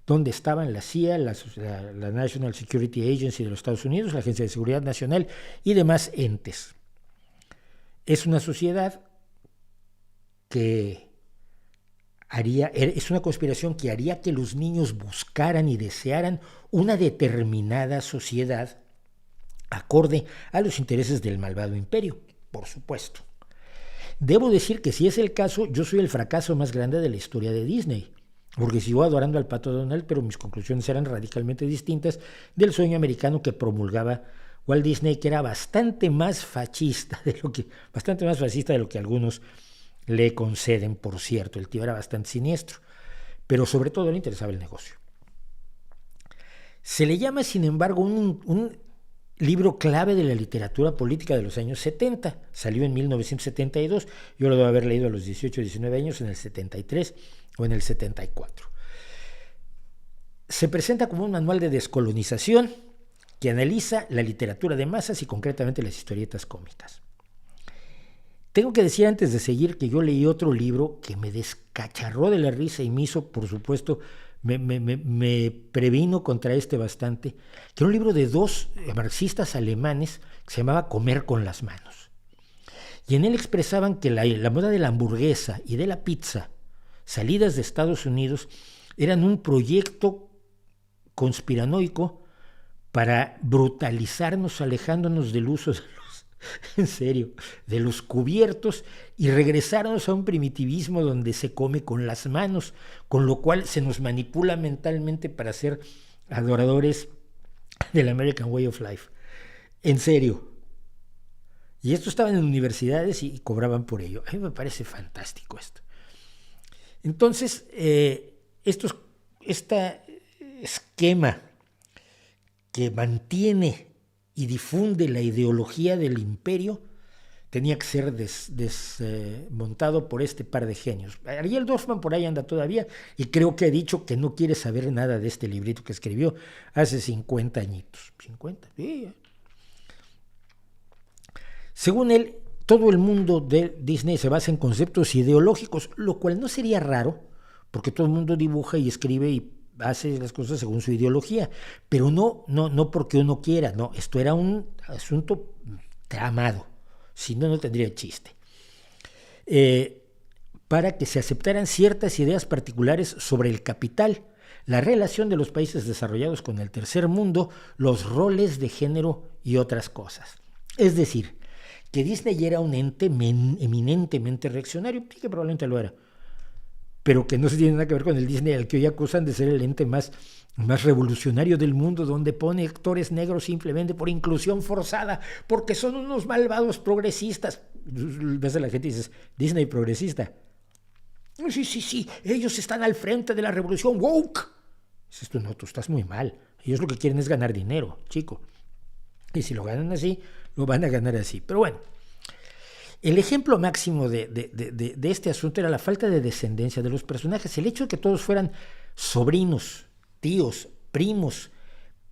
donde estaban la CIA, la National Security Agency de los Estados Unidos, la Agencia de Seguridad Nacional y demás entes. Es una sociedad es una conspiración que haría que los niños buscaran y desearan una determinada sociedad acorde a los intereses del malvado imperio, por supuesto. Debo decir que si es el caso, yo soy el fracaso más grande de la historia de Disney, porque sigo adorando al Pato Donald, pero mis conclusiones eran radicalmente distintas del sueño americano que promulgaba Walt Disney, que era bastante más fascista de lo que algunos le conceden, por cierto. El tío era bastante siniestro, pero sobre todo le interesaba el negocio. Se le llama, sin embargo, un libro clave de la literatura política de los años 70. Salió en 1972. Yo lo debo haber leído a los 18 o 19 años, en el 73 o en el 74. Se presenta como un manual de descolonización que analiza la literatura de masas y concretamente las historietas cómicas. Tengo que decir antes de seguir que yo leí otro libro que me descacharró de la risa y me hizo, por supuesto, me previno contra este bastante, que era un libro de dos marxistas alemanes que se llamaba Comer con las manos. Y en él expresaban que la moda de la hamburguesa y de la pizza, salidas de Estados Unidos, eran un proyecto conspiranoico para brutalizarnos, alejándonos del uso de los cubiertos y regresarnos a un primitivismo donde se come con las manos, con lo cual se nos manipula mentalmente para ser adoradores del American Way of Life. En serio. Y esto estaban en universidades y cobraban por ello. A mí me parece fantástico esto. Entonces, este esquema que mantiene y difunde la ideología del imperio tenía que ser desmontado por este par de genios. Ariel Dorfman por ahí anda todavía y creo que ha dicho que no quiere saber nada de este librito que escribió hace 50 añitos. 50, sí. Según él, todo el mundo de Disney se basa en conceptos ideológicos, lo cual no sería raro, porque todo el mundo dibuja y escribe y hace las cosas según su ideología, pero no porque uno quiera, no, esto era un asunto tramado, si no, no tendría chiste. Para que se aceptaran ciertas ideas particulares sobre el capital, la relación de los países desarrollados con el tercer mundo, los roles de género y otras cosas. Es decir, que Disney era un ente eminentemente reaccionario, sí que probablemente lo era, pero que no se tiene nada que ver con el Disney al que hoy acusan de ser el ente más revolucionario del mundo, donde pone actores negros simplemente por inclusión forzada, porque son unos malvados progresistas. Ves a la gente y dices, Disney progresista. Sí, ellos están al frente de la revolución woke. Dices tú, no, tú estás muy mal. Ellos lo que quieren es ganar dinero, chico. Y si lo ganan así, lo van a ganar así. Pero bueno, el ejemplo máximo de este asunto era la falta de descendencia de los personajes. El hecho de que todos fueran sobrinos, tíos, primos,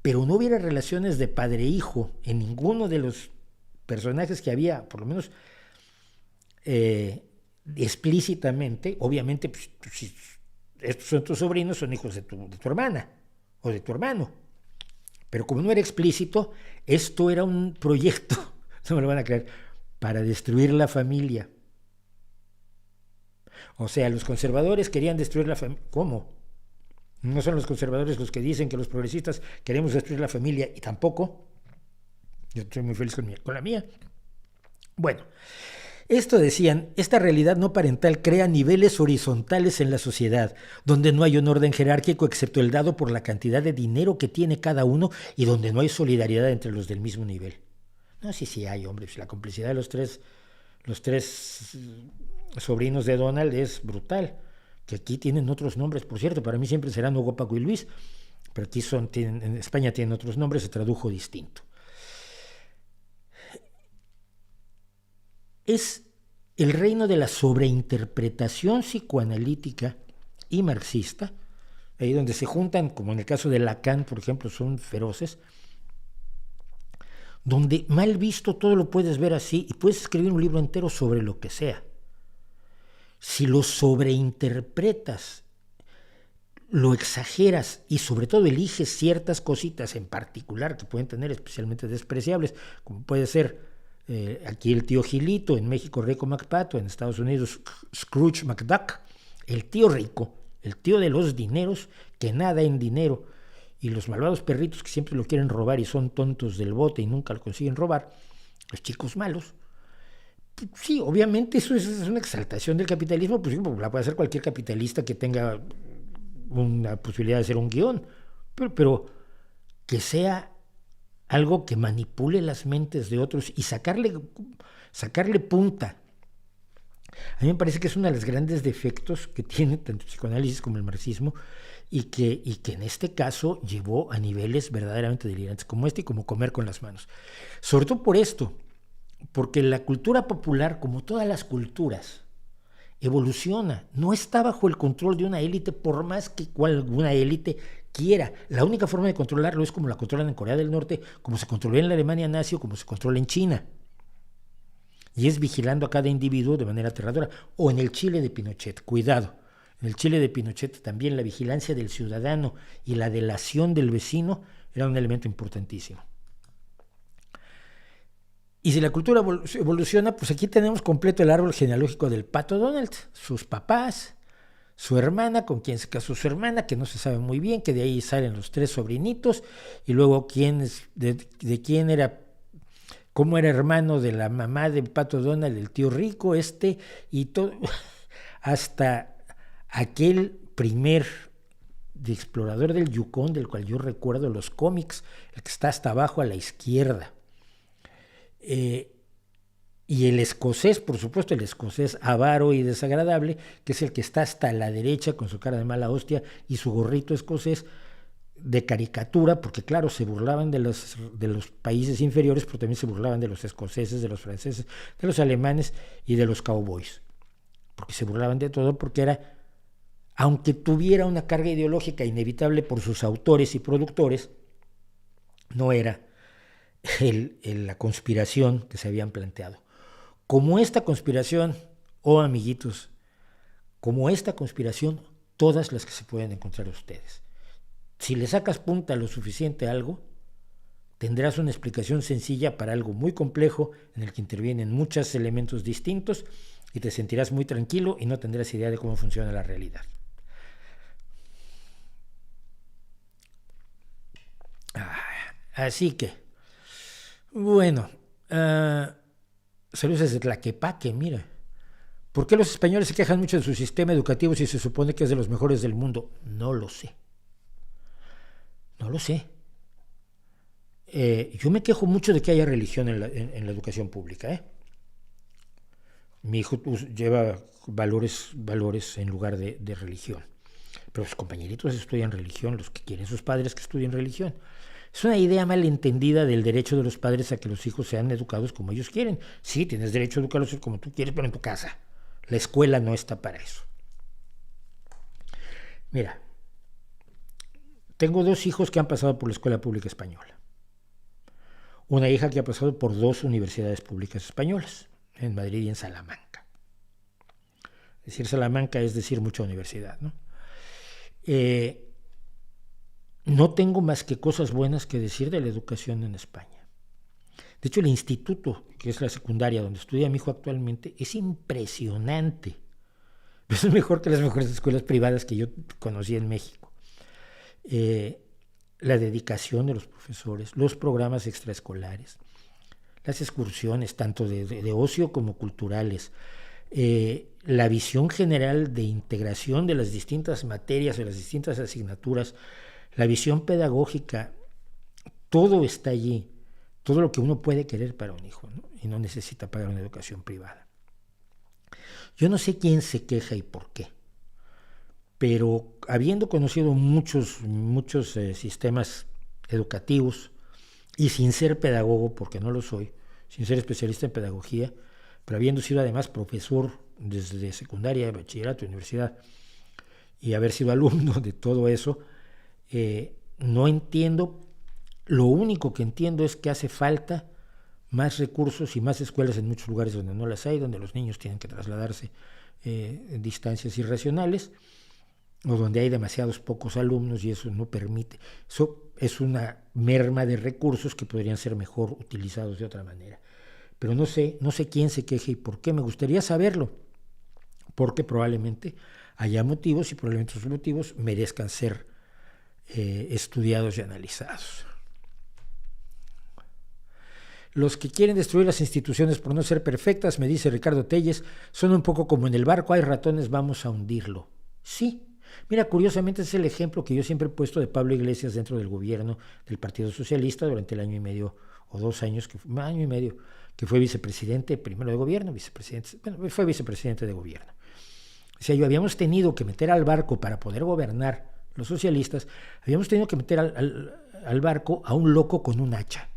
pero no hubiera relaciones de padre-hijo en ninguno de los personajes que había, por lo menos explícitamente. Obviamente, pues, si estos son tus sobrinos, son hijos de tu hermana o de tu hermano. Pero como no era explícito, esto era un proyecto, no me lo van a creer, para destruir la familia. O sea, los conservadores querían destruir la familia. ¿Cómo? No son los conservadores los que dicen que los progresistas queremos destruir la familia, y tampoco. Yo estoy muy feliz con la mía. Bueno, esto decían, esta realidad no parental crea niveles horizontales en la sociedad, donde no hay un orden jerárquico excepto el dado por la cantidad de dinero que tiene cada uno y donde no hay solidaridad entre los del mismo nivel. No, sí hay, hombre, pues la complicidad de los tres sobrinos de Donald es brutal, que aquí tienen otros nombres, por cierto, para mí siempre serán Hugo, Paco y Luis, pero aquí en España tienen otros nombres, se tradujo distinto. Es el reino de la sobreinterpretación psicoanalítica y marxista, ahí donde se juntan, como en el caso de Lacan, por ejemplo, son feroces, donde mal visto todo lo puedes ver así y puedes escribir un libro entero sobre lo que sea. Si lo sobreinterpretas, lo exageras y sobre todo eliges ciertas cositas en particular que pueden tener especialmente despreciables, como puede ser aquí el tío Gilito, en México Rico MacPato, en Estados Unidos Scrooge McDuck, el tío rico, el tío de los dineros que nada en dinero, y los malvados perritos que siempre lo quieren robar y son tontos del bote y nunca lo consiguen robar, los chicos malos. Sí, obviamente eso es una exaltación del capitalismo, pues la puede hacer cualquier capitalista que tenga una posibilidad de hacer un guión, pero que sea algo que manipule las mentes de otros y sacarle punta. A mí me parece que es uno de los grandes defectos que tiene tanto el psicoanálisis como el marxismo, y que en este caso llevó a niveles verdaderamente delirantes como este y como comer con las manos. Sobre todo por esto, porque la cultura popular, como todas las culturas, evoluciona, no está bajo el control de una élite, por más que alguna élite quiera. La única forma de controlarlo es como la controlan en Corea del Norte, como se controló en la Alemania nazi o como se controla en China. Y es vigilando a cada individuo de manera aterradora. O en el Chile de Pinochet, cuidado. En el Chile de Pinochet también la vigilancia del ciudadano y la delación del vecino era un elemento importantísimo. Y si la cultura evoluciona, pues aquí tenemos completo el árbol genealógico del Pato Donald, sus papás, su hermana, con quien se casó su hermana, que no se sabe muy bien, que de ahí salen los tres sobrinitos, y luego de quién era, cómo era hermano de la mamá del Pato Donald, el tío rico, y todo, hasta aquel primer de explorador del Yukón, del cual yo recuerdo los cómics, el que está hasta abajo a la izquierda. Y el escocés, por supuesto, el escocés avaro y desagradable, que es el que está hasta la derecha con su cara de mala hostia y su gorrito escocés de caricatura, porque claro, se burlaban de los países inferiores, pero también se burlaban de los escoceses, de los franceses, de los alemanes y de los cowboys, porque se burlaban de todo, porque era, aunque tuviera una carga ideológica inevitable por sus autores y productores, no era la conspiración que se habían planteado. Como esta conspiración, amiguitos, como esta conspiración, todas las que se pueden encontrar ustedes. Si le sacas punta lo suficiente a algo, tendrás una explicación sencilla para algo muy complejo en el que intervienen muchos elementos distintos y te sentirás muy tranquilo y no tendrás idea de cómo funciona la realidad. Así que, bueno, saludos desde Tlaquepaque, mira. ¿Por qué los españoles se quejan mucho de su sistema educativo si se supone que es de los mejores del mundo? No lo sé. No lo sé. Yo me quejo mucho de que haya religión en la educación pública. Mi hijo lleva valores en lugar de religión. Pero sus compañeritos estudian religión, los que quieren sus padres que estudien religión. Es una idea mal entendida del derecho de los padres a que los hijos sean educados como ellos quieren. Sí, tienes derecho a educarlos como tú quieres, pero en tu casa. La escuela no está para eso. Mira, tengo 2 hijos que han pasado por la escuela pública española. Una hija que ha pasado por 2 universidades públicas españolas, en Madrid y en Salamanca. Decir Salamanca es decir mucha universidad, ¿no? No tengo más que cosas buenas que decir de la educación en España. De hecho, el instituto, que es la secundaria donde estudia mi hijo actualmente, es impresionante. Es mejor que las mejores escuelas privadas que yo conocí en México. La dedicación de los profesores, los programas extraescolares, las excursiones, tanto de ocio como culturales, la visión general de integración de las distintas materias, de las distintas asignaturas, la visión pedagógica, todo está allí, todo lo que uno puede querer para un hijo, ¿no? Y no necesita pagar una educación privada. Yo no sé quién se queja y por qué, pero habiendo conocido muchos sistemas educativos y sin ser pedagogo, porque no lo soy, sin ser especialista en pedagogía, pero habiendo sido además profesor desde secundaria, bachillerato, universidad, y haber sido alumno de todo eso, no entiendo. Lo único que entiendo es que hace falta más recursos y más escuelas en muchos lugares donde no las hay, donde los niños tienen que trasladarse en distancias irracionales, o donde hay demasiados pocos alumnos y eso no permite. Eso es una merma de recursos que podrían ser mejor utilizados de otra manera. Pero no sé quién se queje y por qué. Me gustaría saberlo, porque probablemente haya motivos y probablemente esos motivos merezcan ser estudiados y analizados. Los que quieren destruir las instituciones por no ser perfectas, me dice Ricardo Telles, son un poco como en el barco, hay ratones, vamos a hundirlo. Sí. Mira, curiosamente es el ejemplo que yo siempre he puesto de Pablo Iglesias dentro del gobierno del Partido Socialista durante el año y medio o 2 años, año y medio, que fue vicepresidente primero de gobierno, fue vicepresidente de gobierno. O sea, habíamos tenido que meter al barco para poder gobernar los socialistas, habíamos tenido que meter al barco a un loco con un hacha,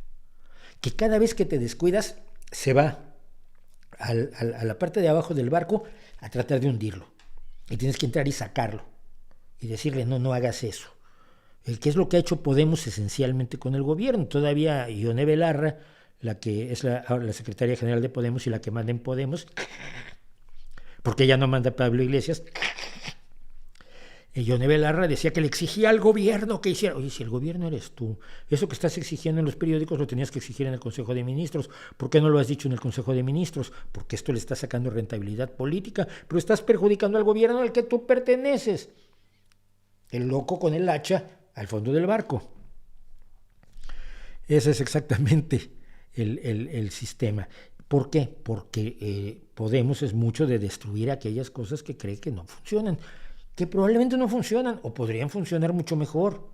que cada vez que te descuidas se va a la parte de abajo del barco a tratar de hundirlo. Y tienes que entrar y sacarlo y decirle, no hagas eso. ¿Qué es lo que ha hecho Podemos esencialmente con el gobierno? Todavía Ione Belarra, la que es la secretaria general de Podemos y la que manda en Podemos, porque ella no manda Pablo Iglesias, Ione Belarra decía que le exigía al gobierno que hiciera. Oye, si el gobierno eres tú, eso que estás exigiendo en los periódicos lo tenías que exigir en el Consejo de Ministros. ¿Por qué no lo has dicho en el Consejo de Ministros? Porque esto le está sacando rentabilidad política, pero estás perjudicando al gobierno al que tú perteneces. El loco con el hacha al fondo del barco. Ese es exactamente el sistema. ¿Por qué? Porque Podemos es mucho de destruir aquellas cosas que cree que no funcionan, que probablemente no funcionan o podrían funcionar mucho mejor,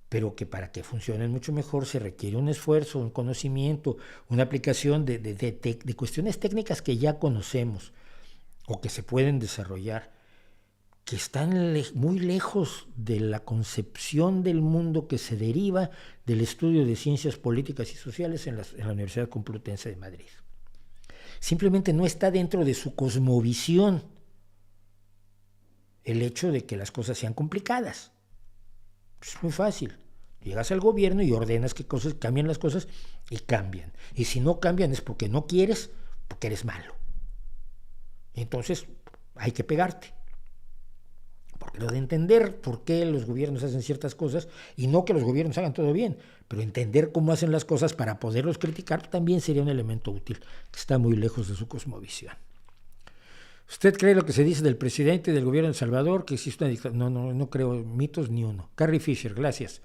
pero que para que funcionen mucho mejor se requiere un esfuerzo, un conocimiento, una aplicación de cuestiones técnicas que ya conocemos o que se pueden desarrollar, que están muy lejos de la concepción del mundo que se deriva del estudio de ciencias políticas y sociales en la Universidad Complutense de Madrid. Simplemente no está dentro de su cosmovisión el hecho de que las cosas sean complicadas. Es muy fácil. Llegas al gobierno y ordenas que cambien las cosas y cambian. Y si no cambian es porque no quieres, porque eres malo. Entonces hay que pegarte. Porque lo de entender por qué los gobiernos hacen ciertas cosas, y no que los gobiernos hagan todo bien, pero entender cómo hacen las cosas para poderlos criticar también sería un elemento útil, que está muy lejos de su cosmovisión. ¿Usted cree lo que se dice del presidente del gobierno de El Salvador, que existe una dictadura? No creo mitos ni uno. Carrie Fisher, gracias.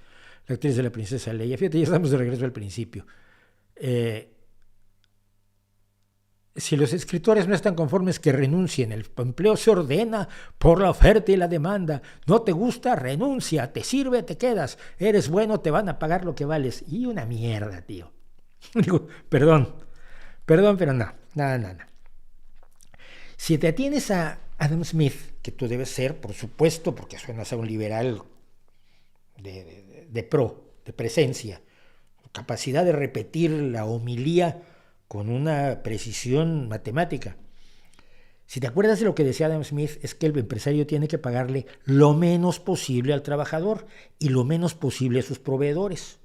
la actriz de la princesa Leia. Fíjate, ya estamos de regreso al principio. Si los escritores no están conformes, que renuncien. El empleo se ordena por la oferta y la demanda. No te gusta, renuncia. Te sirve, te quedas. Eres bueno, te van a pagar lo que vales. Y una mierda, tío. Digo, perdón, pero no. Si te atienes a Adam Smith, que tú debes ser, por supuesto, porque suenas a un liberal de presencia, capacidad de repetir la homilía con una precisión matemática. Si te acuerdas de lo que decía Adam Smith, es que el empresario tiene que pagarle lo menos posible al trabajador y lo menos posible a sus proveedores.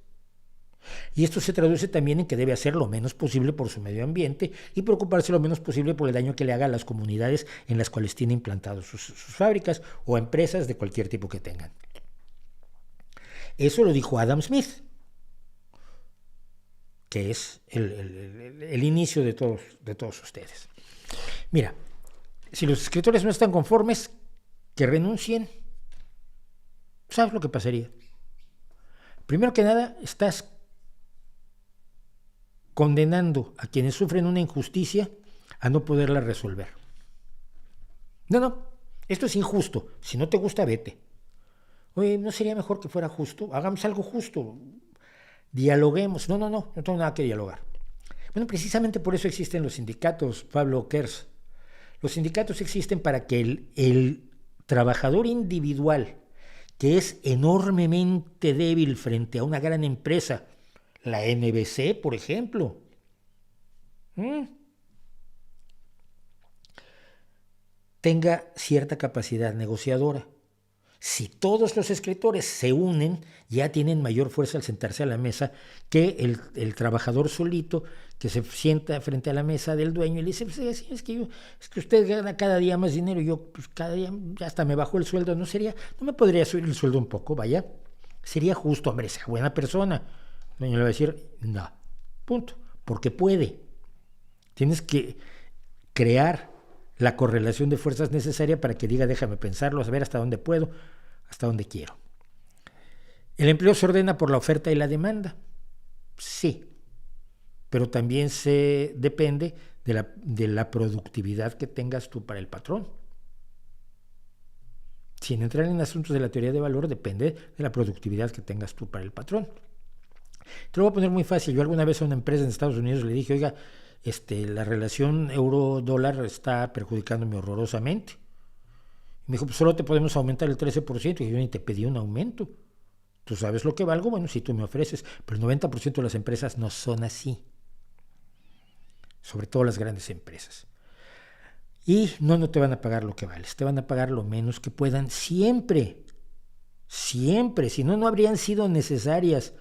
Y esto se traduce también en que debe hacer lo menos posible por su medio ambiente y preocuparse lo menos posible por el daño que le haga a las comunidades en las cuales tiene implantados sus fábricas o empresas de cualquier tipo que tengan. Eso lo dijo Adam Smith, que es el inicio de todos ustedes. Mira, si los escritores no están conformes, que renuncien. ¿Sabes lo que pasaría? Primero que nada, estás condenando a quienes sufren una injusticia a no poderla resolver. No, esto es injusto. Si no te gusta, vete. Oye, ¿no sería mejor que fuera justo? Hagamos algo justo. Dialoguemos. No tengo nada que dialogar. Bueno, precisamente por eso existen los sindicatos, Pablo Kers. Los sindicatos existen para que el trabajador individual, que es enormemente débil frente a una gran empresa, la NBC, por ejemplo, tenga cierta capacidad negociadora. Si todos los escritores se unen, ya tienen mayor fuerza al sentarse a la mesa que el trabajador solito que se sienta frente a la mesa del dueño y le dice, pues, es que usted gana cada día más dinero y yo pues, cada día ya hasta me bajó el sueldo. ¿No me podría subir el sueldo un poco? Vaya, sería justo, hombre, sea buena persona. El dueño le va a decir, no, punto, porque puede. Tienes que crear la correlación de fuerzas necesaria para que diga, déjame pensarlo, a ver hasta dónde puedo, hasta dónde quiero. ¿El empleo se ordena por la oferta y la demanda? Sí, pero también se depende de la productividad que tengas tú para el patrón. Sin entrar en asuntos de la teoría de valor, depende de la productividad que tengas tú para el patrón. Te lo voy a poner muy fácil. Yo alguna vez a una empresa en Estados Unidos le dije, oiga, la relación euro-dólar está perjudicándome horrorosamente. Me dijo, pues solo te podemos aumentar el 13%. Y yo ni te pedí un aumento. ¿Tú sabes lo que valgo? Bueno, si tú me ofreces. Pero el 90% de las empresas no son así. Sobre todo las grandes empresas. Y no te van a pagar lo que vales. Te van a pagar lo menos que puedan siempre. Siempre. Si no habrían sido necesarias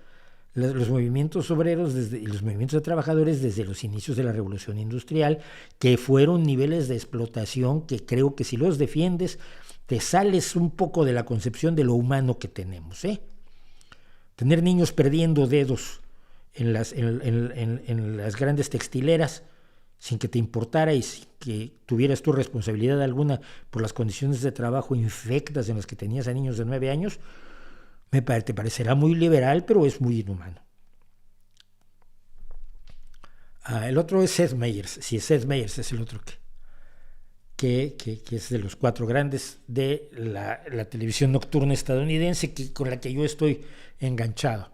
los movimientos obreros y los movimientos de trabajadores desde los inicios de la Revolución Industrial, que fueron niveles de explotación que creo que si los defiendes te sales un poco de la concepción de lo humano que tenemos. Tener niños perdiendo dedos en las grandes textileras sin que te importara y sin que tuvieras tu responsabilidad alguna por las condiciones de trabajo infectas en las que tenías a niños de 9 años, te parecerá muy liberal, pero es muy inhumano. El otro es Seth Meyers. Sí, Seth Meyers es el otro que es de los 4 grandes de la televisión nocturna estadounidense con la que yo estoy enganchado.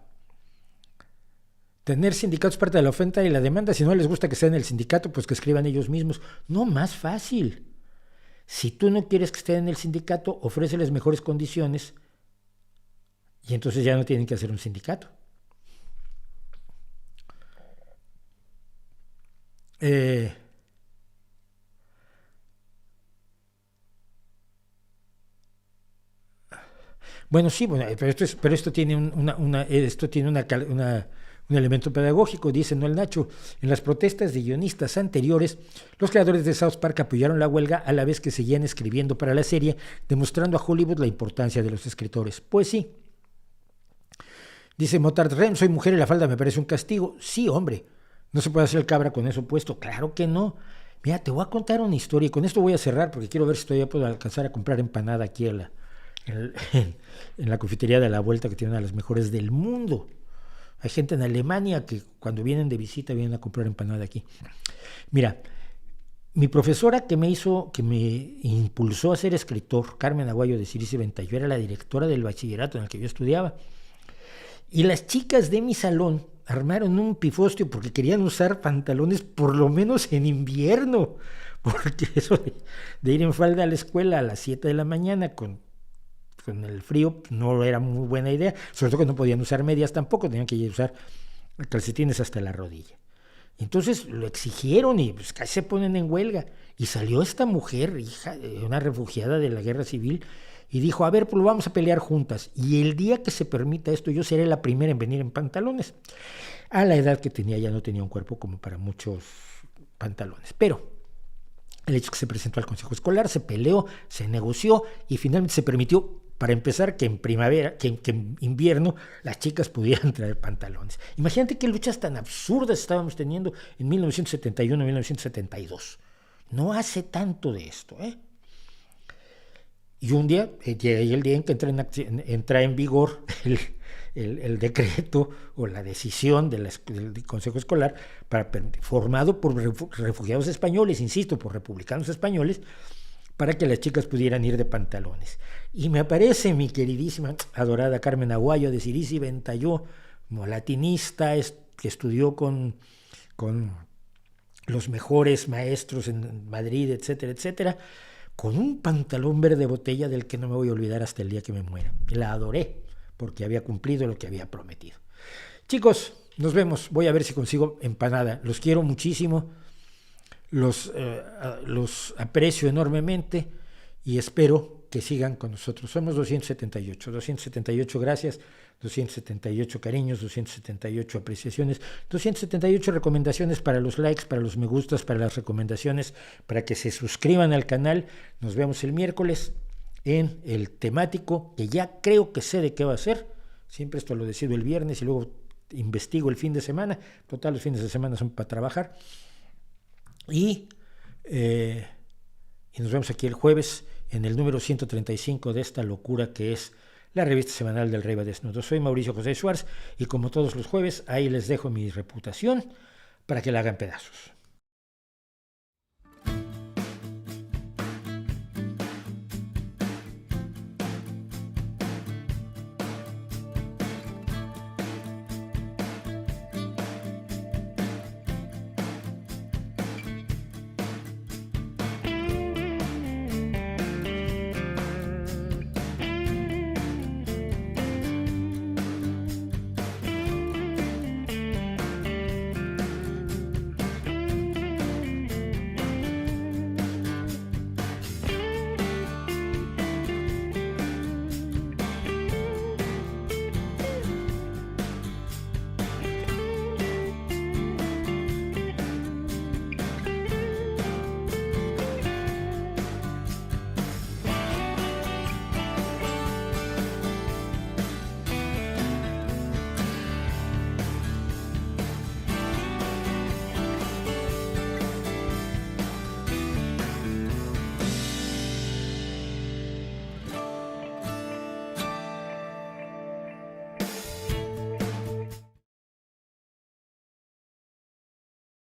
Tener sindicatos parte de la oferta y la demanda. Si no les gusta que estén en el sindicato, pues que escriban ellos mismos. No, más fácil. Si tú no quieres que estén en el sindicato, ofréceles mejores condiciones y entonces ya no tienen que hacer un sindicato. Bueno, sí, pero esto tiene un elemento pedagógico, dice Noel Nacho. En las protestas de guionistas anteriores, los creadores de South Park apoyaron la huelga a la vez que seguían escribiendo para la serie, demostrando a Hollywood la importancia de los escritores. Pues sí. Dice Motard Rem, soy mujer y la falda me parece un castigo. Sí, hombre, no se puede hacer el cabra con eso puesto. Claro que no. Mira, te voy a contar una historia y con esto voy a cerrar porque quiero ver si todavía puedo alcanzar a comprar empanada aquí en en la confitería de la Vuelta, que tiene una de las mejores del mundo. Hay gente en Alemania que cuando vienen de visita vienen a comprar empanada aquí. Mira, mi profesora que me impulsó a ser escritor, Carmen Aguayo de Cirici Ventayó, era la directora del bachillerato en el que yo estudiaba. Y las chicas de mi salón armaron un pifostio porque querían usar pantalones por lo menos en invierno, porque eso de ir en falda a la escuela a las 7 de la mañana con el frío no era muy buena idea, sobre todo que no podían usar medias tampoco, tenían que usar calcetines hasta la rodilla. Entonces lo exigieron y pues casi se ponen en huelga. Y salió esta mujer, hija de una refugiada de la guerra civil, y dijo, a ver, pues lo vamos a pelear juntas. Y el día que se permita esto, yo seré la primera en venir en pantalones. A la edad que tenía ya no tenía un cuerpo como para muchos pantalones. Pero el hecho es que se presentó al consejo escolar, se peleó, se negoció y finalmente se permitió, para empezar, que en primavera, que en invierno las chicas pudieran traer pantalones. Imagínate qué luchas tan absurdas estábamos teniendo en 1971, 1972. No hace tanto de esto, ¿eh? Y un día, el día en que entra en vigor el decreto o la decisión del Consejo Escolar formado por refugiados españoles, insisto, por republicanos españoles, para que las chicas pudieran ir de pantalones. Y me aparece mi queridísima, adorada Carmen Aguayo de Cirici Ventayó, como latinista, que estudió con los mejores maestros en Madrid, etcétera, etcétera, con un pantalón verde botella del que no me voy a olvidar hasta el día que me muera. La adoré porque había cumplido lo que había prometido. Chicos, nos vemos. Voy a ver si consigo empanada. Los quiero muchísimo. Los aprecio enormemente y espero que sigan con nosotros. Somos 278 gracias, 278 cariños, 278 apreciaciones, 278 recomendaciones para los likes, para los me gustas, para las recomendaciones, para que se suscriban al canal. Nos vemos el miércoles en el temático, que ya creo que sé de qué va a ser. Siempre esto lo decido el viernes y luego investigo el fin de semana. Total, los fines de semana son para trabajar. Y nos vemos aquí el jueves en el número 135 de esta locura que es la revista semanal del Rey va Desnudo. Soy Mauricio José Suárez y como todos los jueves ahí les dejo mi reputación para que la hagan pedazos.